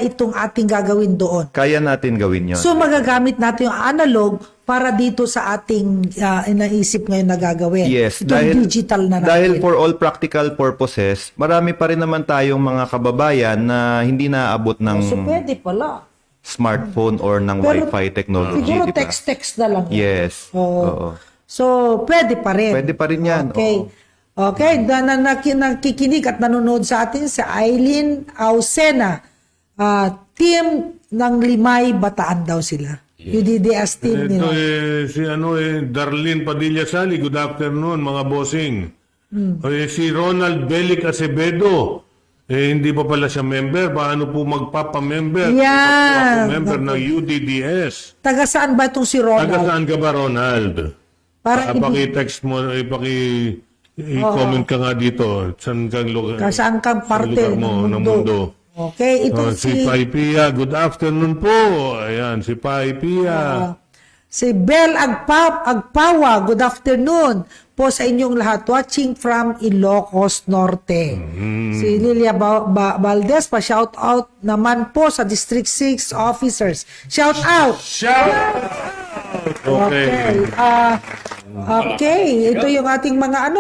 itong ating gagawin doon. Kaya natin gawin yun. So, magagamit natin yung analog para dito sa ating inaisip ngayon na gagawin. Yes, Itong digital na natin. dahil for all practical purposes, marami pa rin naman tayong mga kababayan na hindi naaabot ng So, pwede pala. smartphone or ng Pero, Wi-Fi technology. Siguro di ba? text-text na lang. Yes. Oo. Oo. So, pwede pa rin. Pwede pa rin yan. Okay. Oo. Okay, nakikinig at nanonood sa atin si Eileen Ausena. Team ng Limay, Bataan daw sila. UDDS team Ito nila. si Darlene Padilla Sali, good afternoon mga bossing. Si Ronald Belic Acevedo, hindi pa pala siya member. Paano po magpapa-member? Yan. Member ng UDDS. Taga saan ba itong si Ronald? Taga saan ka ba, Ronald? Para Paki-text mo, i-comment ka nga dito. Saan kang lugar? Saan kang parte ng mundo. Okay, ito Si Pai Pia, good afternoon po. Ayan, si Pai Pia. si Bel Agpawa, good afternoon po sa inyong lahat. Watching from Ilocos Norte. Si Lilia Valdez, pa-shout out naman po sa District 6 officers. Shout out! Okay. Okay, ito yung ating mga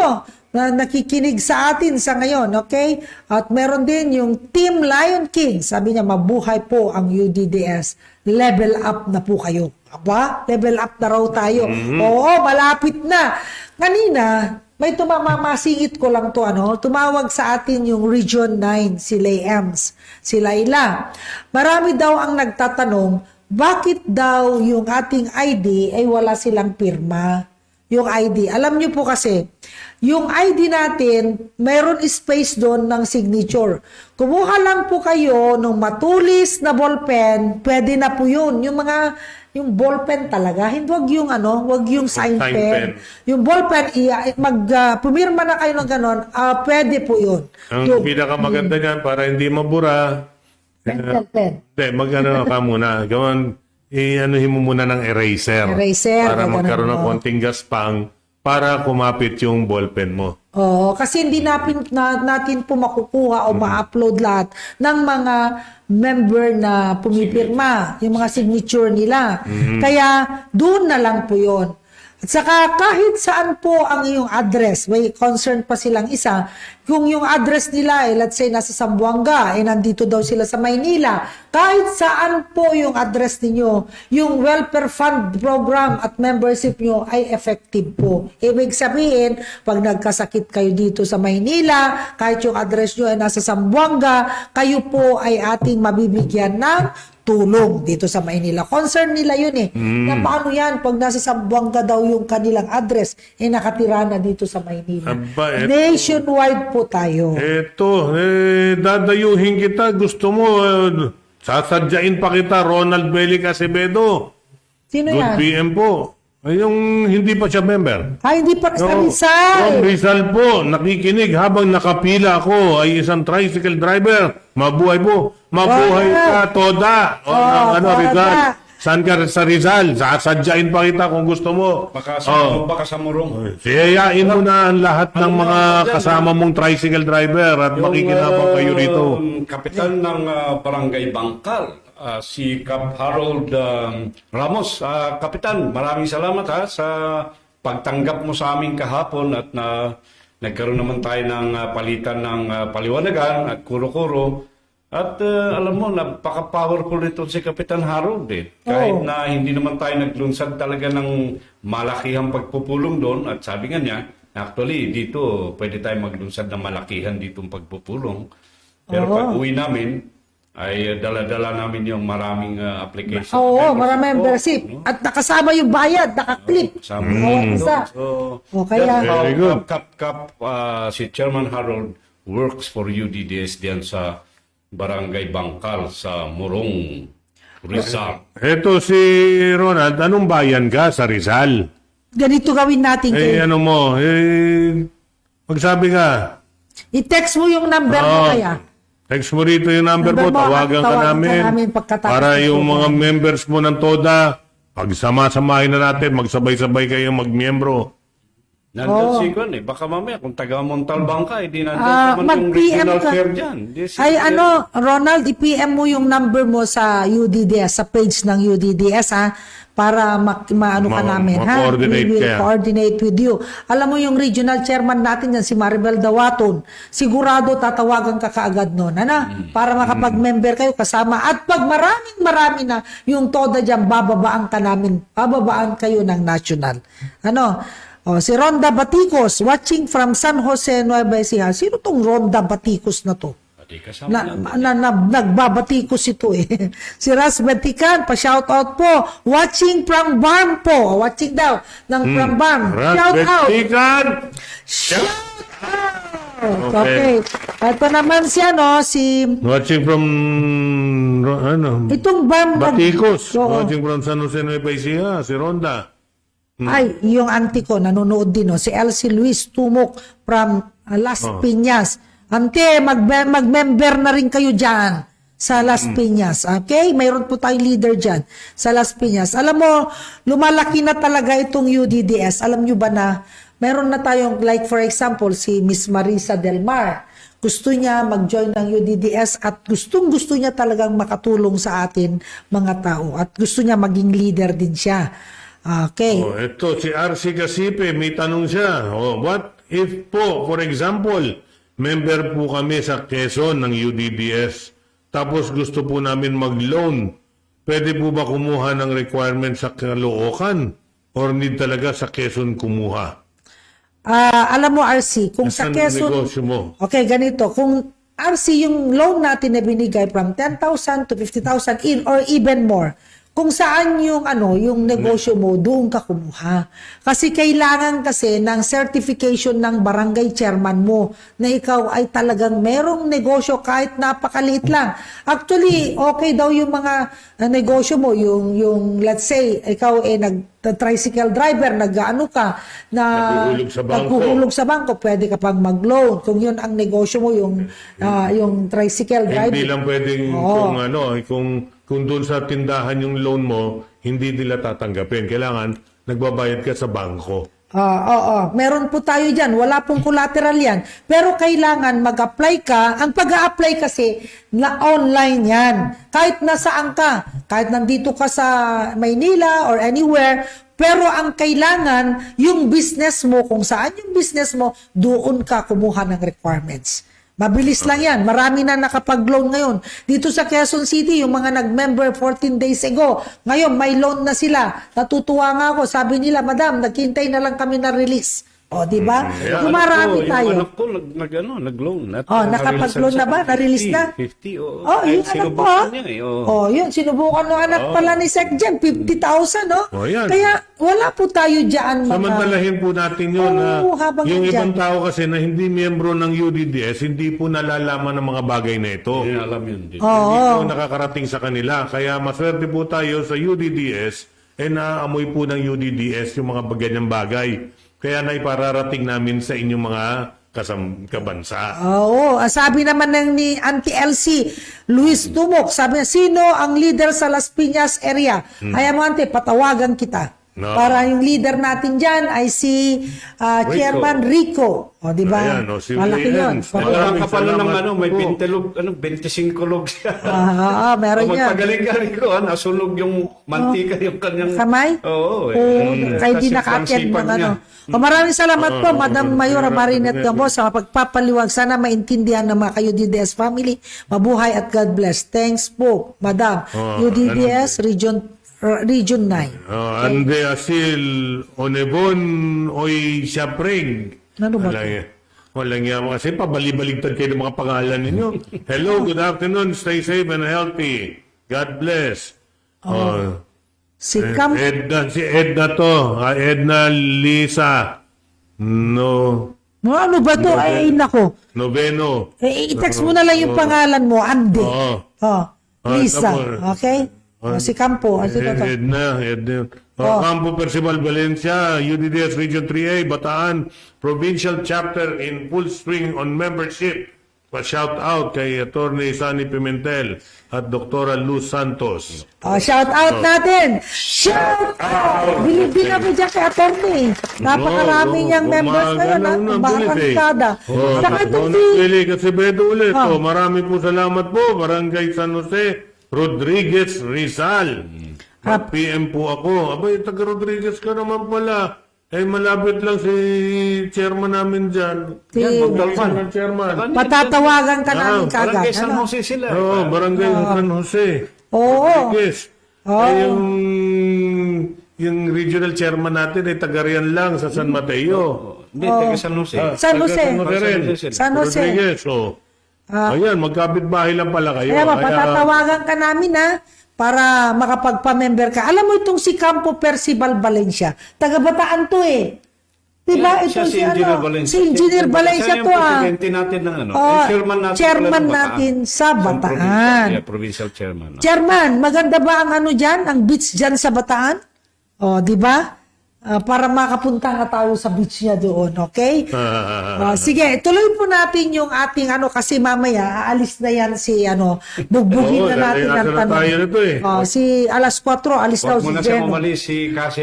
na nakikinig sa atin sa ngayon, okay? At meron din yung Team Lion King. Sabi niya, mabuhay po ang UDDS. Level up na po kayo. Aba? Level up na raw tayo. Oo, malapit na. Kanina, may mamasingit ko lang to, tumawag sa atin yung Region 9, si Ems, si Laila. Marami daw ang nagtatanong, bakit daw yung ating ID ay wala silang pirma? Yung ID. Alam nyo po kasi, yung ID natin, mayroon space doon ng signature. Kumuha lang po kayo ng matulis na ballpen, pwede na po yun. Yung ballpen talaga, hindi wag yung wag yung sign pen. Yung ballpen, pumirma na kayo ng ganon, pwede po yun. Ang pinakamaganda niyan para hindi mabura. Pencil pen. Hindi, mag-ano ka muna. Gawin, i-anuhin mo muna ng eraser. Para ganun, magkaroon ng konting gaspang para kumapit yung ballpen mo. Oo, kasi hindi natin po makukuha o ma-upload lahat ng mga member na pumipirma, yung mga signature nila. Kaya doon na lang po yun. At saka kahit saan po ang iyong address, may concern pa silang isa, kung yung address nila let's say nasa Zamboanga, nandito daw sila sa Maynila, kahit saan po yung address ninyo, yung welfare fund program at membership nyo ay effective po. Ibig sabihin, pag nagkasakit kayo dito sa Maynila, kahit yung address nyo ay nasa Zamboanga, kayo po ay ating mabibigyan ng tulong dito sa Maynila. Concern nila yun na paano yan pag nasa Zamboanga daw yung kanilang address, nakatira na dito sa Maynila. Aba, Nationwide po tayo. Eto, dadayuhin kita. Gusto mo, sasadyain pa kita, Ronald Belic Acevedo. Sino Good yan? PM po. Ay, yung hindi pa siya member. Ay, hindi pa sa From Rizal. Rizal po, nakikinig habang nakapila ako ay isang tricycle driver. Mabuhay po. Mabuhay ka, Toda. Toda. Rizal. Saan ka sa Rizal? Sasadyain pa kita kung gusto mo. Baka sa murong. Siyayain mo na ang lahat ng mga kasama mong tricycle driver at makikinabang kayo rito. Kapitan ng Barangay Bangkal, si Cap Harold Ramos. Kapitan, maraming salamat sa pagtanggap mo sa amin kahapon at nagkaroon naman tayo ng palitan ng paliwanagan at kuro-kuro. At alam mo, napaka-powerful nito si Kapitan Harold Kahit na hindi naman tayo naglunsad talaga ng malakihang pagpupulong doon. At sabi nga niya, actually, dito pwede tayo maglunsad ng malakihan ditong pagpupulong. Pero pag uwi namin, ay dala-dala namin yung maraming application. Oo, maraming membership. At nakasama yung bayad, nakaklip. Isa. Kaya, Very good. Si Chairman Harold works for UDDS diyan sa Barangay Bangkal sa Morong, Rizal. Eto si Ronald, anong bayan ka sa Rizal? ganito gawin natin. Ano mo, magsabi ka. I-text mo yung number mo kaya. Text mo rito yung number mo, Number mo, tawagan ka tawagan ka namin. namin pagkatapos Para ng yung mga program. members mo ng TODA, pagsama-samahin na natin, magsabay-sabay kayong magmiyembro. Nandun si Kwan baka mamaya kung taga Montalbán ka, hindi nandun naman yung mag-PM regional ka. chair dyan. Di, si- Ay Ronald, i-PM mo yung number mo sa UDDS, sa page ng UDDS ha, para maano ka namin ha. ma-coordinate We will kaya. coordinate with you. Alam mo yung regional chairman natin yan, si Maribel Dawaton, sigurado tatawagan ka kaagad nun, ano? Para makapag-member kayo kasama. At pag marami na yung TODA dyan, bababaan kayo ng national. Ano? Oh, si Ronda Baticos, watching from San Jose, Nueva Ecija. Sino tong Ronda Baticos na to? Di kasama Nagbabatikos ito eh. Si Ras Batikan, pa-shoutout po. Watching from Barm po. Watching daw ng from Barm. Shoutout. Betikan! Okay. Ito naman siya, no? Si... Watching from, Itong Barm... Baticos. Oo. Watching from San Jose Nueva Ecija, si Ronda. Ay, yung auntie ko, nanonood din, no? Si Elsie Luis Tumok from Las Piñas. Ante, mag-member na rin kayo dyan sa Las Piñas. Okay? Mayroon po tayong leader dyan sa Las Piñas. Alam mo, lumalaki na talaga itong UDDS. Alam nyo ba na meron na tayong, like for example, si Miss Marisa Del Mar. Gusto niya mag-join ng UDDS at gustong-gusto niya talagang makatulong sa atin mga tao. At gusto niya maging leader din siya. Okay. Oh, ito, si RC Casipe, may tanong siya. Oh, what if po, for example, member po kami sa Quezon ng UDDS, tapos gusto po namin mag-loan, pwede po ba kumuha ng requirement sa Caloocan? Or need talaga sa Quezon kumuha? Alam mo, RC, kung sa Saan Quezon... negosyo mo? Okay, ganito. Kung RC, yung loan natin na binigay from 10,000 to 50,000 or even more, kung saan yung yung negosyo mo, doon ka kumuha. Kasi kailangan kasi ng certification ng barangay chairman mo na ikaw ay talagang merong negosyo kahit napakaliit lang. Actually, okay daw yung mga negosyo mo, yung let's say, ikaw tricycle driver, nag-ano ka, na Naghuhulog sa bangko. naghuhulog sa bangko, pwede ka pang mag-loan. Kung yun ang negosyo mo, yung tricycle driver. Hindi lang pwedeng kung doon sa tindahan yung loan mo, hindi nila tatanggapin. Kailangan nagbabayad ka sa bangko. Oo. Meron po tayo dyan. Wala pong collateral yan. Pero kailangan mag-apply ka. Ang pag-a-apply kasi, na online yan. Kahit nasaan ka. Kahit nandito ka sa Maynila or anywhere. Pero ang kailangan, yung business mo, kung saan yung business mo, doon ka kumuha ng requirements. Mabilis lang yan. Marami na nakapag-loan ngayon. Dito sa Quezon City, yung mga nag-member 14 days ago, ngayon may loan na sila. Natutuwa nga ako. Sabi nila, Madam, naghintay na lang kami na release. O, di ba? Marami tayo. Yung anak ko, nag-loan. Nakapag-loan na ba? Na-release na? 50, oo. Oh, Ay, yun anak ko. sinubukan niya eh. Oo. Oh, yun. Sinubukan ng anak pala ni Sec Jen. 50,000, no? Oh, yan. Kaya wala po tayo dyan. Samantalahin po natin yun na Oo, habang yung nandyan. ibang tao kasi na hindi miyembro ng UDDS, hindi po nalalaman ng mga bagay na ito. Hindi alam yun. Hindi po nakakarating sa kanila. Kaya maswerte po tayo sa UDDS naaamoy po ng UDDS yung mga ganyang bagay. Kaya na ipararating namin sa inyong mga kabansa. Oo. Sabi naman ni Auntie Elsie, Luis Tumok, sabi niya, sino ang leader sa Las Piñas area? Ayaw mo, Auntie, patawagan kita. No. Para yung leader natin dyan ay si Chairman Rico. O, di ba? Ayan, si Malaki yun. Williams. Wala ka pala ng Salamat may po. 20 log, 25 log siya. Meron yan. Magpagaling-galing ko, nasunog yung mantika yung kanyang... Kamay? Oo. Kaya di nakaakyat ng ano. Maraming salamat po, Madam Mayora Marinette Gambo, sa pagpapaliwag. Sana maintindihan ng mga UDDS family. Mabuhay at God bless. Thanks po, Madam. UDDS Region 9. Ande Asil Onebon Oy Siapring. Ano ba? Walang yaman kasi pabali-baligtad kayo ng mga pangalan ninyo. Hello, good afternoon. Stay safe and healthy. God bless. Si Cam... Si Edna to. Edna Lisa. Ano ba to? Ay, nako. Noveno. I-text mo na lang yung pangalan mo, Andy. Oo. Lisa. Tapos, Okay? Si Campo. Edna. Campo Percival Valencia, UDDS Region 3A, Bataan, Provincial Chapter in full swing on membership. pa-shout out kay Attorney Sunny Pimentel at Dr. Luz Santos. Shout out natin! Shout out! Bilib din kami dyan kay attorney. Napakarami niyang members ngayon. Barangkada. Saka itong si... Lili Casebedo ulit. Marami po salamat po. Barangay San Jose, Rodriguez Rizal. Mag-PM po ako. Abay, taga Rodriguez ka naman pala. Eh, malapit lang si chairman namin dyan. Si- Magdalpan ng chairman. Patatawagan ka namin kagad. Barangay San Ano? Jose sila. Oo, Barangay San Jose. Oo. Rodriguez. Eh, yung regional chairman natin ay taga riyan lang sa San Mateo. Hindi, taga San Jose. San Jose. Taga San Jose rin. San Jose. Rodriguez, ayan, magkapit-bahay lang pala kayo. Kaya patatawagan ka namin para makapagpa-member ka. Alam mo itong si Campo Percival Valencia. Taga-Bataan to eh. Diba? Ito Siya si Engineer Valencia. Si Engineer Valencia Siya to yung presidente natin ng ano. Chairman natin sa Bataan. Yeah, provincial chairman. Chairman, maganda ba ang ano dyan? Ang beach dyan sa Bataan? Di ba? Para makapunta nga tayo sa beach niya doon, okay? Sige, tuloy po natin yung ating kasi mamaya aalis na yan si bugbugin na natin ang tanong. tayo nito eh. Si alas 4 alis daw Huwag si mo na siya Jeno. umalis si Kasi.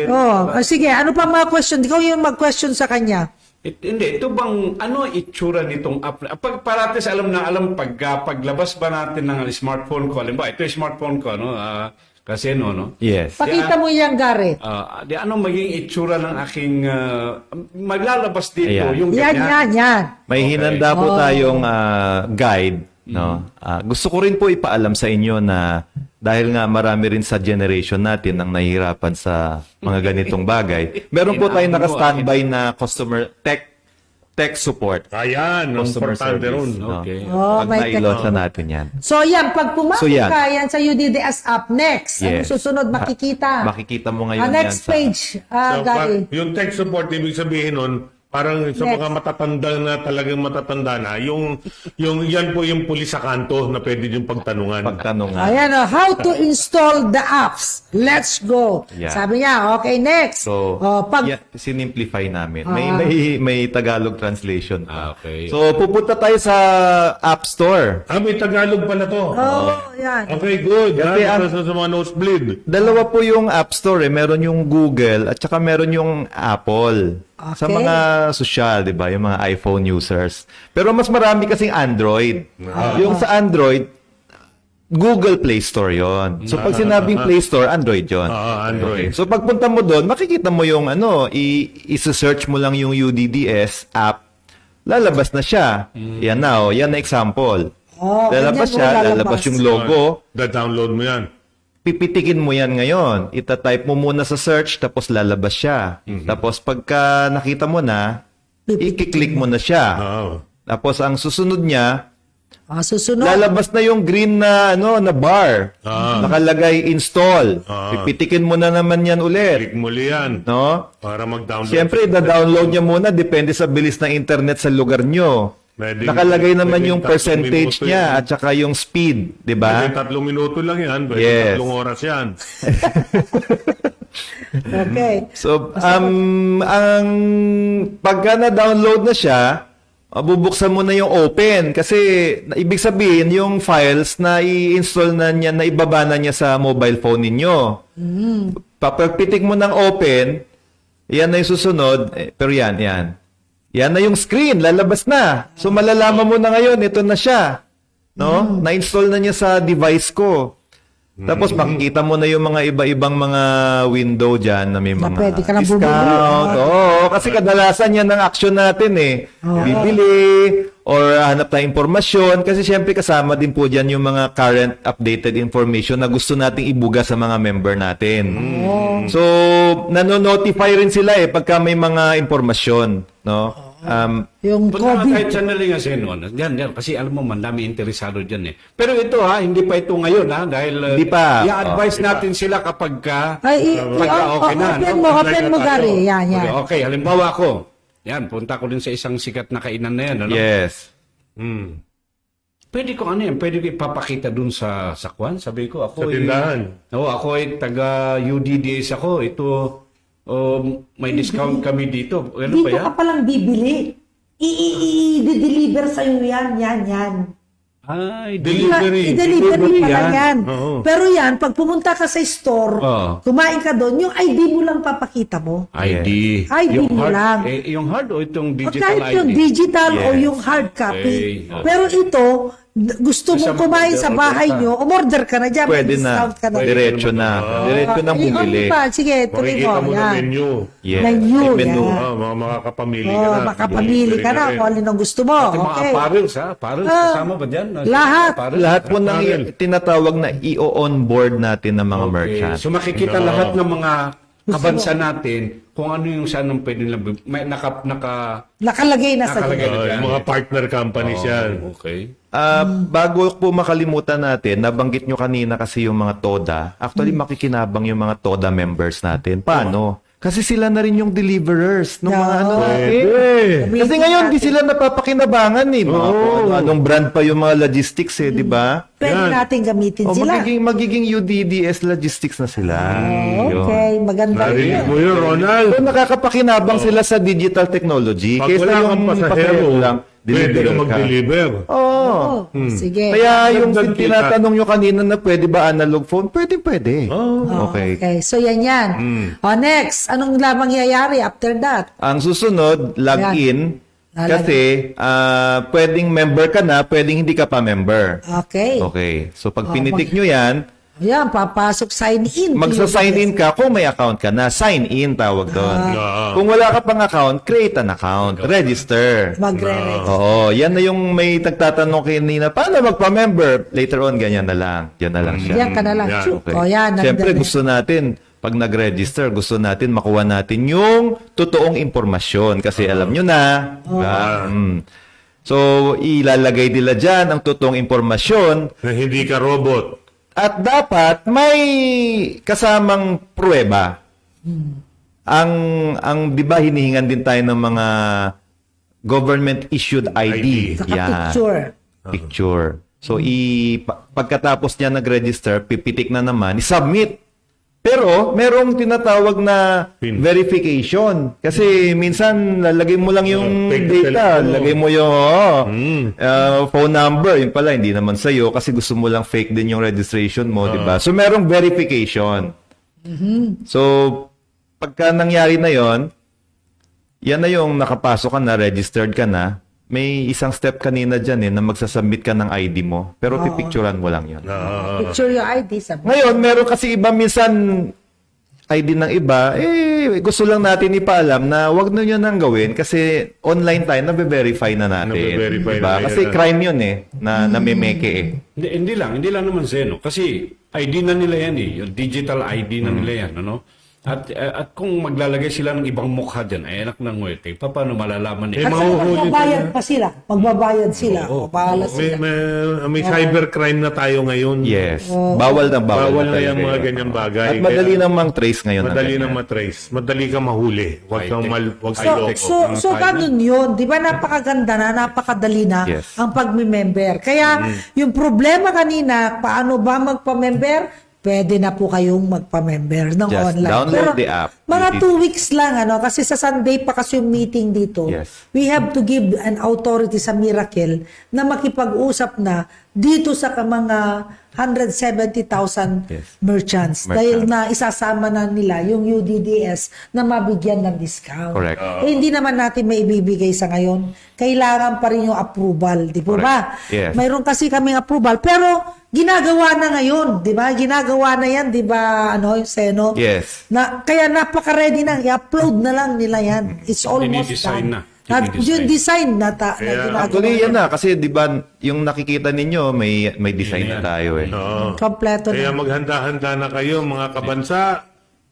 Sige, ano pa mga question? Ikaw yung mag-question sa kanya. Hindi, ito bang ano itsura nitong app? Pag parates alam paglabas ba natin ng smartphone ko, alam ba, ito yung smartphone ko, kasi no? Yes. Pakita mo yan, Gary. Di ano maging itsura ng aking maglalabas dito Ayan. yung ganyan. Yan. May hinanda po tayong guide. No? Gusto ko rin po ipaalam sa inyo na dahil nga marami rin sa generation natin ang nahihirapan sa mga ganitong bagay, meron po tayong naka-standby na customer tech support. Ayan, ang Customer importante service. ron. No? Okay. Oh, Pag may na-launch na natin yan. So yan, pag pumasok So, yan. ka yan sa UDDS app, next. Ano Yes. susunod, makikita. Makikita mo ngayon Next yan sa... page, So, Gary. yung tech support, ibig sabihin nun, parang sa Next. mga matatanda na, talagang matatanda na, yung yan po yung pulis sa kanto na pwede yung pagtanungan. Pagtanungan. Ayan, how to install the apps. Let's go. Yeah. Sabi niya, okay, next. So, pag sinimplify namin. May Tagalog translation pa. Okay. So, pupunta tayo sa App Store. May Tagalog pala to. yan. Okay, good. Kasi Para sa mga nosebleed. Dalawa po yung App Store. Meron yung Google at saka meron yung Apple. Sa Okay. mga social, di ba? Yung mga iPhone users. Pero mas marami kasing Android. Yung sa Android, Google Play Store yon. So, pag sinabing Play Store, Android yon. Android. So, pagpunta mo doon, makikita mo yung i-search mo lang yung UDDS app, lalabas na siya. Yan na, yan na example. Lalabas ganyan mo siya, lalabas. lalabas yung logo, Da-download mo yan. pipitikin mo yan ngayon. Itatype mo muna sa search, tapos lalabas siya. Tapos pagka nakita mo na, i-click mo na siya. Oo. Tapos ang susunod niya, Susunod. lalabas na yung green na na bar. Nakalagay install. Pipitikin mo na naman yan ulit. Click muli yan. No? Para mag-download. Siyempre, da-download niya muna. Depende sa bilis ng internet sa lugar nyo. Pwedeng- Nakalagay naman pwedeng yung 3 percentage minuto niya yan. at saka yung speed. Di Pwede ba? 3 minuto lang yan. Pwede Yes. 3 oras yan. Okay. So, ang pagka na-download na siya, bubuksan mo na yung open. Kasi, ibig sabihin, yung files na i-install na niya, na ibaba na niya sa mobile phone ninyo. Pagpitik mo ng open, yan na yung susunod. Pero yan. Yan na yung screen, lalabas na. So, malalaman mo na ngayon, ito na siya. No? Na-install na niya sa device ko. Tapos makikita mo na yung mga iba-ibang mga window dyan na may Na mga pwede ka na discount. bumili. Oo, kasi kadalasan yan ang action natin eh. Bibili or hanap tayong impormasyon. Kasi syempre kasama din po dyan yung mga current updated information na gusto nating ibuga sa mga member natin. So, nano-notify rin sila pagka may mga impormasyon. No? Yung Punta COVID. kahit sandali nga sino. Yan. Kasi alam mo, mandami interesado dyan eh. Pero ito hindi pa ito ngayon dahil Hindi pa. i-advise natin sila kapag Ay, okay na. open mo, Gary. Yan. Okay, halimbawa ako. Yan, punta ko din sa isang sikat na kainan na yan. Ano? Yes. Pwede ko pwede ko ipapakita dun sa kwan. Sabi ko, ako Sa tindahan. ako ay taga UDDS ako. Ito, may discount kami dito. Ano ba Dito yan? ka palang bibili. i-deliver sa'yo yan. Ay, Delivery. I-delivery pa lang yan. Oo. Pero yan, pag pumunta ka sa store, Oo. kumain ka doon, yung ID mo lang papakita mo. ID. ID mo hard, lang. yung hard o itong O digital kahit ID? yung digital o Yes. yung hard copy. Okay. Pero ito, gusto Isa mong kumain sa mag-order bahay ka. nyo, umorder ka na dyan, may Pwede na. discount ka na. Diretso na. Diretso na Eh, bumili. ano pa? Sige, tuloy mo. Makikita mo na Yan. menu. Yes. Menu, May menu. yan. Makakapamili ka Oh, na. makapamili ka na kung alin ang gusto mo. Pati mga Okay. apparels, ha? Apparels, Ah, kasama ba dyan? lahat. Apparels? Lahat po ng Apparel. tinatawag na i-onboard natin ng mga merchant. So makikita lahat ng mga kabansa natin kung ano yung saan ang pwede nila. May Nakalagay na sa Nakalagay. gilid. Yung mga partner companies yan. Okay. Bago po makalimutan natin, nabanggit nyo kanina kasi yung mga TODA. Actually, makikinabang yung mga TODA members natin. Paano? Kasi sila na rin yung deliverers ng mga ano natin. Kasi ngayon, di sila napapakinabangan eh. Mga kung anong brand pa yung mga logistics eh, di ba? Pwede natin gamitin O sila. magiging UDDS logistics na sila. Yun. Okay, maganda rin Narinig yun. mo yun, Ronald? So, nakakapakinabang sila sa digital technology. Pag wala kang pasahero, pwede ka mag-deliver. Oo. Oh, sige. Kaya yung Dagdag kita. tinatanong nyo kanina na pwede ba analog phone? Pwede. Oh, Okay. okay. So, yan yan. O, next. Anong mangyayari after that? Ang susunod, login. Kasi pwedeng member ka na, pwedeng hindi ka pa member. Okay. Okay. So pag pinitik nyo yan, Ayan, papasok, sign in. magsa-sign in ka kung may account ka na. Sign in tawag doon. Kung wala ka pang account, create an account. Register. Magre-register. Oo, yan na yung may nagtatanong kanina, paano magpa-member? Later on, ganyan na lang. Yan na lang siya. Yan ka na lang. Yan, Shoot. Okay. O, yan. Siyempre, nandun. gusto natin, pag nag-register, gusto natin makuha natin yung totoong impormasyon. Kasi alam nyo na. diba? So, ilalagay nila dyan ang totoong impormasyon. Na hindi ka robot. At dapat may kasamang pruweba. Ang 'di ba hinihingan din tayo ng mga government issued ID. Saka Yan. Picture. So pagkatapos niya nag-register, pipitik na naman, i-submit. Pero merong tinatawag na PIN. verification. Kasi minsan lalagay mo lang yung Fake data, telepono. lagay mo yung phone number, yung pala hindi naman sa'yo kasi gusto mo lang fake din yung registration mo, di ba? So merong verification. So pagka nangyari na yon, yan na yung nakapasok ka na, registered ka na, may isang step kanina dyan na magsasubmit ka ng ID mo. Pero pipicturan mo lang yun. Picture your ID. Sabi. Ngayon, meron kasi iba minsan ID ng iba, gusto lang natin ipaalam na wag na nyo nang gawin kasi online tayo, nabe-verify na natin. Nabe-verify Diba? na Kasi yan. crime yun na namemeke Hindi lang naman Zeno. Kasi ID na nila yan yung digital ID na nila yan, ano? At kung maglalagay sila ng ibang mukha dyan, ay anak ng ngwete, paano malalaman nila? Kasi magbabayad pa sila. Magbabayad sila. O, bahala sila. May cybercrime na tayo ngayon. Yes. Bawal na Bawal na talaga yung mga yun. ganyang bagay. At madali Kaya namang trace ngayon. na madali ganyan. nang matrace. Madali kang mahuli. Huwag kang So ganun yun. Di ba napakaganda na, napakadali na Yes. ang pagmimember. Kaya yung problema kanina, paano ba magpa-member? Pwede na po kayong magpa-member ng Just online. download the app. Mga 2 weeks lang, kasi sa Sunday pa kasi yung meeting dito. Yes. We have to give an authority sa Miracle na makipag-usap na dito sa mga 170,000 Yes. merchants. Dahil na isasama na nila yung UDDS na mabigyan ng discount. Correct. Hindi naman natin may ibibigay sa ngayon. Kailangan pa rin yung approval, di po ba? Yes. Mayroon kasi kaming approval, pero ginagawa na ngayon, di ba? Ginagawa na yan, di ba, yung Seno? Yes. Kaya napaka-ready na, i-upload na lang nila yan. It's almost Dinidesign done. na. Yung design na ginagawa. Actually, yan na. Kasi di ba yung nakikita ninyo, may design na tayo eh. Kompleto Kaya na. maghanda-handa na kayo mga kabansa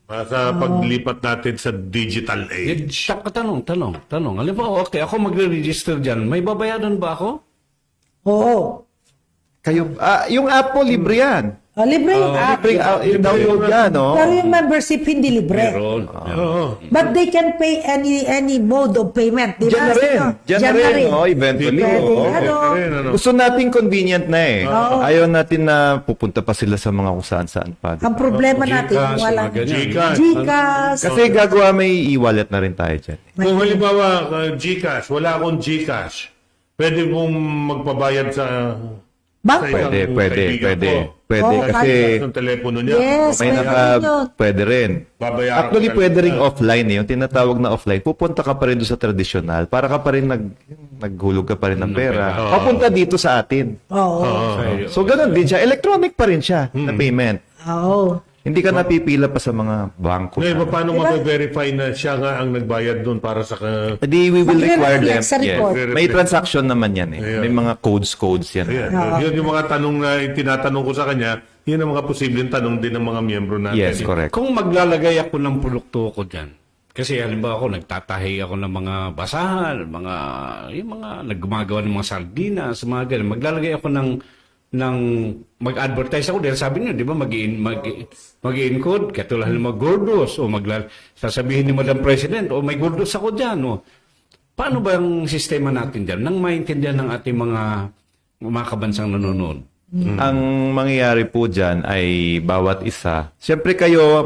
sa paglipat natin sa digital age. Tanong. Alam mo, okay, ako magre-register dyan. May babayaran ba ako? Oo. Kayo, yung app mo, libre yan. Libre yung app. Bring out, download yan, no? Pero yung membership hindi libre. Meron. Oo. But they can pay any mode of payment. Di Diyan ba? na rin. Diyan na rin, no? Eventually. Pwede. oo. Ano? Ano? Gusto natin convenient na eh. Ayaw natin na pupunta pa sila sa mga kung saan-saan pa. Ang problema natin, Gcash, wala. mga ganyan. Gcash. Gcash. Kasi gagawa may e-wallet na rin tayo dyan. Kung halimbawa, Gcash, wala akong Gcash, pwede mong magpabayad sa Bank. isang Pwede. kaibigan ko. Pwede. Oo, Kasi Yung telepono niya. Yes, may pwede yun. pwede rin. Babayaran Actually, ka pwede lang. rin offline eh. Yung tinatawag na offline, pupunta ka pa rin doon sa traditional para ka pa rin naghulog ka pa rin ng pera. Papunta dito sa atin. Oo. So, ganun din siya. Electronic pa rin siya na payment. Oo. Hindi ka napipila pa sa mga bangko. Ngayon, paano mape-verify na siya nga ang nagbayad doon para sa... Di, we will require them. Magre-reflect sa report. Yes. May transaction naman yan eh. May mga codes yan. Ayan. Yun yung mga tanong na tinatanong ko sa kanya, yun ang mga posibleng tanong din ng mga miyembro natin. Yes, correct. Kung maglalagay ako ng produkto ko dyan, kasi halimbawa ako, nagtatahi ako ng mga basahan, yung mga naggumagawa ng mga sardinas, mga ganun. Maglalagay ako ng mag-advertise ako dahil sabi niyo, di ba, mag-i-encode, katulad ng mga gordos, o sasabihin ni Madam President, o may gordos ako dyan, o. Paano ba ang sistema natin dyan? Nang maintindihan ng ating mga kabansang nanonood? Ang mangyayari po dyan ay bawat isa. Siyempre kayo,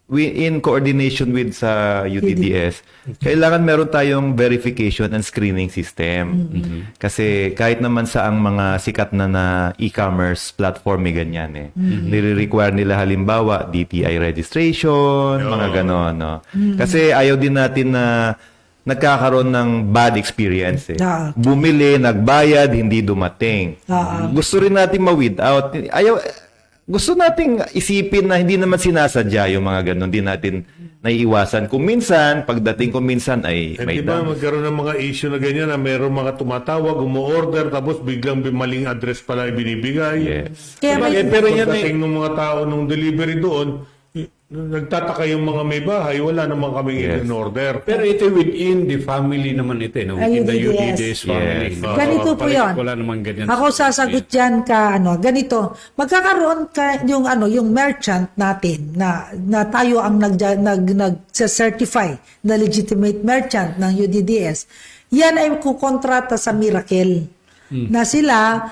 in coordination with sa UTDS, kailangan meron tayong verification and screening system. Kasi kahit naman sa ang mga sikat na e-commerce platform, may ganyan eh. Nire-require nila halimbawa DTI registration, mga ganon. No? Kasi ayaw din natin na nagkakaroon ng bad experience eh. Bumili, nagbayad, hindi dumating. Gusto rin natin ma-weed out. Gusto nating isipin na hindi naman sinasadya yung mga ganun. Hindi natin naiiwasan. Kung minsan, pagdating ko minsan ay may Di ba magkaroon ng mga issue na ganyan na mayroong mga tumatawag, umu-order, tapos biglang maling address pala ibinibigay. Yes. Kaya may, Pero pagdating ng mga tao nung delivery doon, nagtataka yung mga may bahay, wala naman kaming in-order. Pero ito within the family naman ito, no? Within the UDDS. UDDS family. Yes. No? Ganito po yun. Wala naman ganyan. Ako sasagot dyan ganito. Magkakaroon ka yung merchant natin na tayo ang nag-certify na legitimate merchant ng UDDS. Yan ay kukontrata sa Miracle. Na sila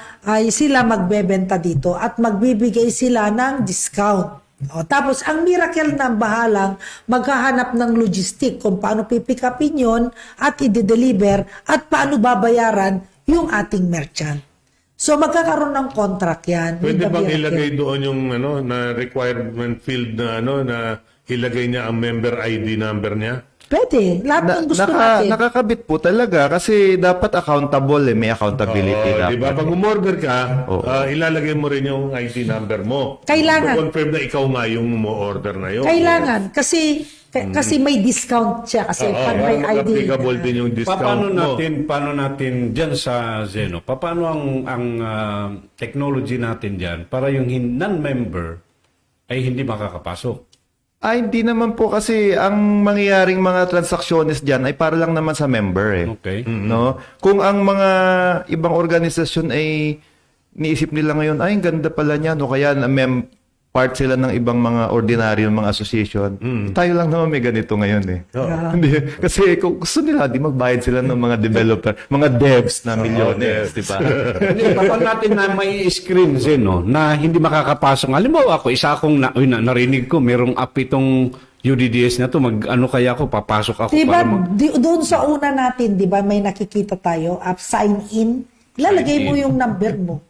magbebenta dito at magbibigay sila ng discount. Tapos, ang Miracle na bahalang maghahanap ng logistic kung paano pipick upin yun at i-deliver at paano babayaran yung ating merchant. So, magkakaroon ng contract yan. with Pwede the bang Miracle. ilagay doon yung na requirement field na ilagay niya ang member ID number niya? Pwede. Lahat ng gusto natin. Nakakabit po talaga kasi dapat accountable eh. May accountability dapat. Di ba? Pag umorder ka, ilalagay mo rin yung ID number mo. Kailangan. confirm na ikaw nga yung mo-order na yun. Kailangan. Kasi may discount siya. Kasi pag may ID. Applicable din yung discount mo. Paano natin diyan sa Zeno? Paano ang technology natin diyan para yung non-member ay hindi makakapasok? Hindi naman po kasi ang mangyayaring mga transactions diyan ay para lang naman sa member eh. Okay. No? Kung ang mga ibang organisasyon ay niisip nila ngayon, ay ang ganda pala niya, no? Kaya part sila ng ibang mga ordinaryo mga association. Tayo lang naman may ganito ngayon eh. Hindi, kasi kung gusto nila, di magbayad sila ng mga developer, mga devs na milyones, di ba? Hindi, paano natin na may screen Zeno na hindi makakapasok? Halimbawa ako, isa akong narinig ko, merong app itong UDDS na to, kaya ako, papasok ako. Diba, para doon sa una natin, di ba, may nakikita tayo, sign in, lalagay mo yung number mo.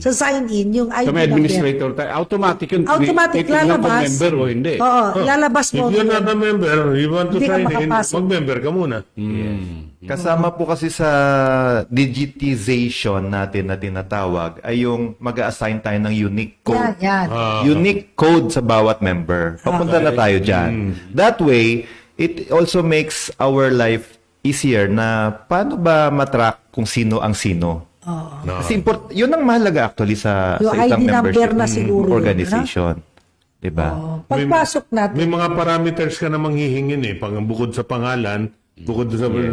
Sa sign in, yung ID kami number. administrator tayo, automatic yun. Automatic titignan kung lalabas. member o hindi. Oo, lalabas mo. If you're not a member, you want to Hindi ka sign in, makapasok. mag-member ka muna. Kasama po kasi sa digitization natin na tinatawag ay yung mag-assign tayo ng unique code. Yan. Unique code sa bawat member. Papunta na tayo dyan. That way, it also makes our life easier na paano ba matrack kung sino ang sino. Kasi yun ang mahalaga actually sa Yung isang ID number membership na siguro yun, organization. Diba? Pagpasok natin, May mga parameters ka namang hihingin eh. Bukod sa pangalan, bukod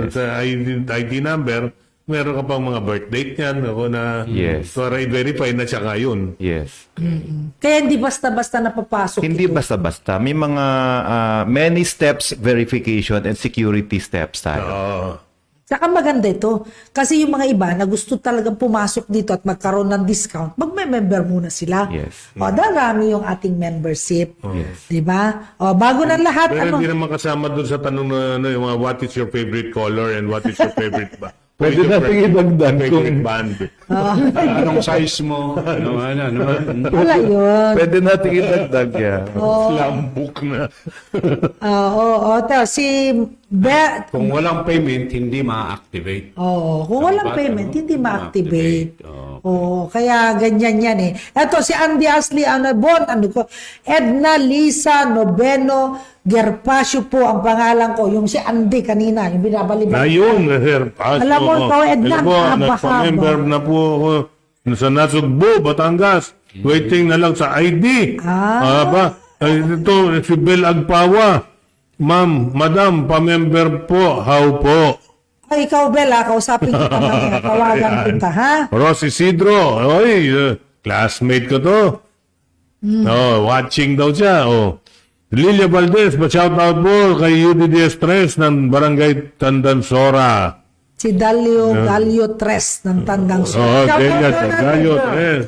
sa ID number, meron ka pang mga birth date niyan, ako na Yes. para i-verify na siya ngayon. Yes. Kaya hindi basta-basta napapasok Hindi ito. basta-basta. May mga many steps verification and security steps tayo. Oo. Saka maganda ito. Kasi yung mga iba na gusto talagang pumasok dito at magkaroon ng discount, magme-member muna sila. Yes. O, darami yung ating membership. Yes. Di ba? O, bago ng lahat, Pero ano? hindi naman kasama doon sa tanong na ano, yung mga what is your favorite color and what is your favorite Pwede natin idagdag favorite kung- band. Anong size mo? Ano? Wala yun. Pwede natin idagdag yan. Lambuk na. Oo. Si Kung walang payment, hindi ma-activate. kung walang Dapat, payment, ano? hindi ma-activate. Ma-activate. Kaya ganyan yan eh. Ito, si Andy Ashley, Edna Lisa Noveno Gerpasio po ang pangalan ko. Yung si Andy kanina, yung binabalibag. Na yun, sir. Alam mo, ikaw, Edna, Alam mo, haba-haba. nagpa-member na po ako sa Nasugbo, Batangas. Waiting na lang sa ID. Ba? Ito, si Bel Agpawa. Ma'am, madam, pa-member po. How po? Ay, ikaw, Bella, kausapin kita mamaya. Tawagan kita, ha? Ross Isidro. Oy, classmate ko to. Watching daw siya. Lilia Valdez, pa-shout out po kay UDDS 3 ng Barangay Tandansora. Si Galio Tres ng Tandang Sur. Delia Galio 3.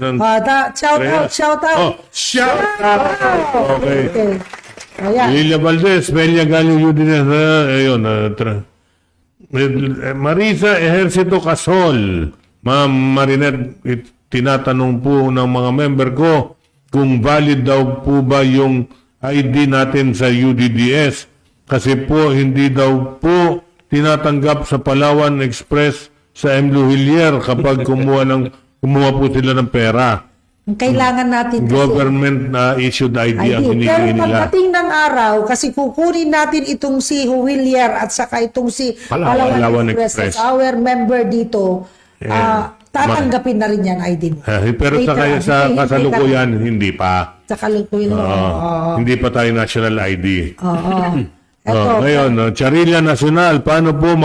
Shout out. Shout out! Okay. Okay. Ayan. Lilia Valdez, Belia Galio UDDS. Ayun. Marisa Ejercito Casol. Ma'am Marinette, tinatanong po ng mga member ko kung valid daw po ba yung ID natin sa UDDS. Kasi po, hindi daw po tinatanggap sa Palawan Express sa M. Luhilier kapag kumuha po sila ng pera. Ang kailangan natin kasi Government na issued ID ang Pero hinihingi nila. pagdating ng araw, kasi kukunin natin itong si Huwilier at saka itong si Palawan Palawan Express. Express as our member dito, tatanggapin na rin yan ID mo. Pero sa kasalukuyan, hindi pa. Sa kalukuyan mo. Hindi pa tayo national ID. Oo. Eto, Ngayon, Charilla Nacional, paano po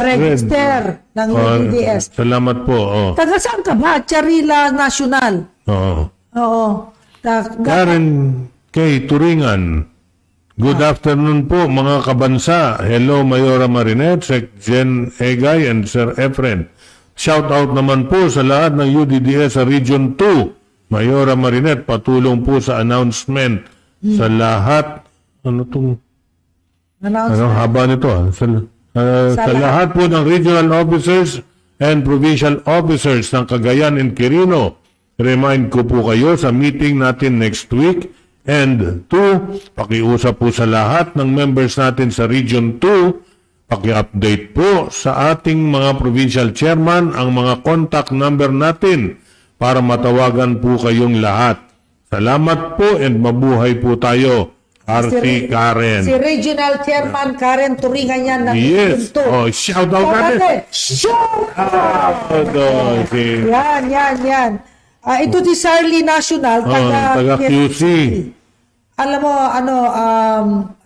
register ng UDDS. Salamat po. Taga saan ka ba? Charila National. Oo. Karen K. Turingan. Good afternoon po mga kabansa. Hello Mayora Marinette, Sec Jen Egay and Sir Efren. Shout out naman po sa lahat ng UDDS sa Region 2. Mayora Marinette, patulong po sa announcement sa lahat. Ano haba nito? Sa lahat po ng regional officers and provincial officers ng Cagayan and Quirino. Remind ko po kayo sa meeting natin next week. And 2, pakiusap po sa lahat ng members natin sa Region 2, paki-update po sa ating mga provincial chairman ang mga contact number natin para matawagan po kayong lahat. Salamat po and mabuhay po tayo. RC Karen. Si Regional Chairman Karen Turingan yan ng Yes. Region 2. Shout out natin. Shout out! Yan. Ito si Charlie National, taga QC. Alam mo,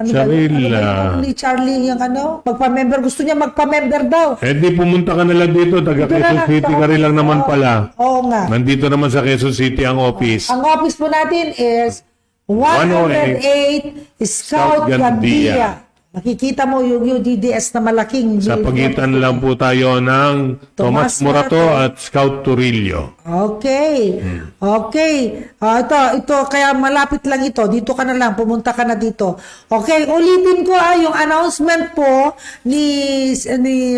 Charilla. Ni Charlie yung magpa-member. Gusto niya magpa-member daw. Di pumunta ka na lang dito. Taga Quezon City ka rin lang naman pala. Oo nga. Nandito naman sa Quezon City ang office. Ang office po natin is 108 Scout Gandia. Makikita mo yung UDDS na malaking Sa building. pagitan lang po tayo ng Tomas Morato at Scout Turillo. Okay. Okay. Ito, kaya malapit lang ito. Dito ka na lang, pumunta ka na dito. Okay, ulitin ko yung announcement po ni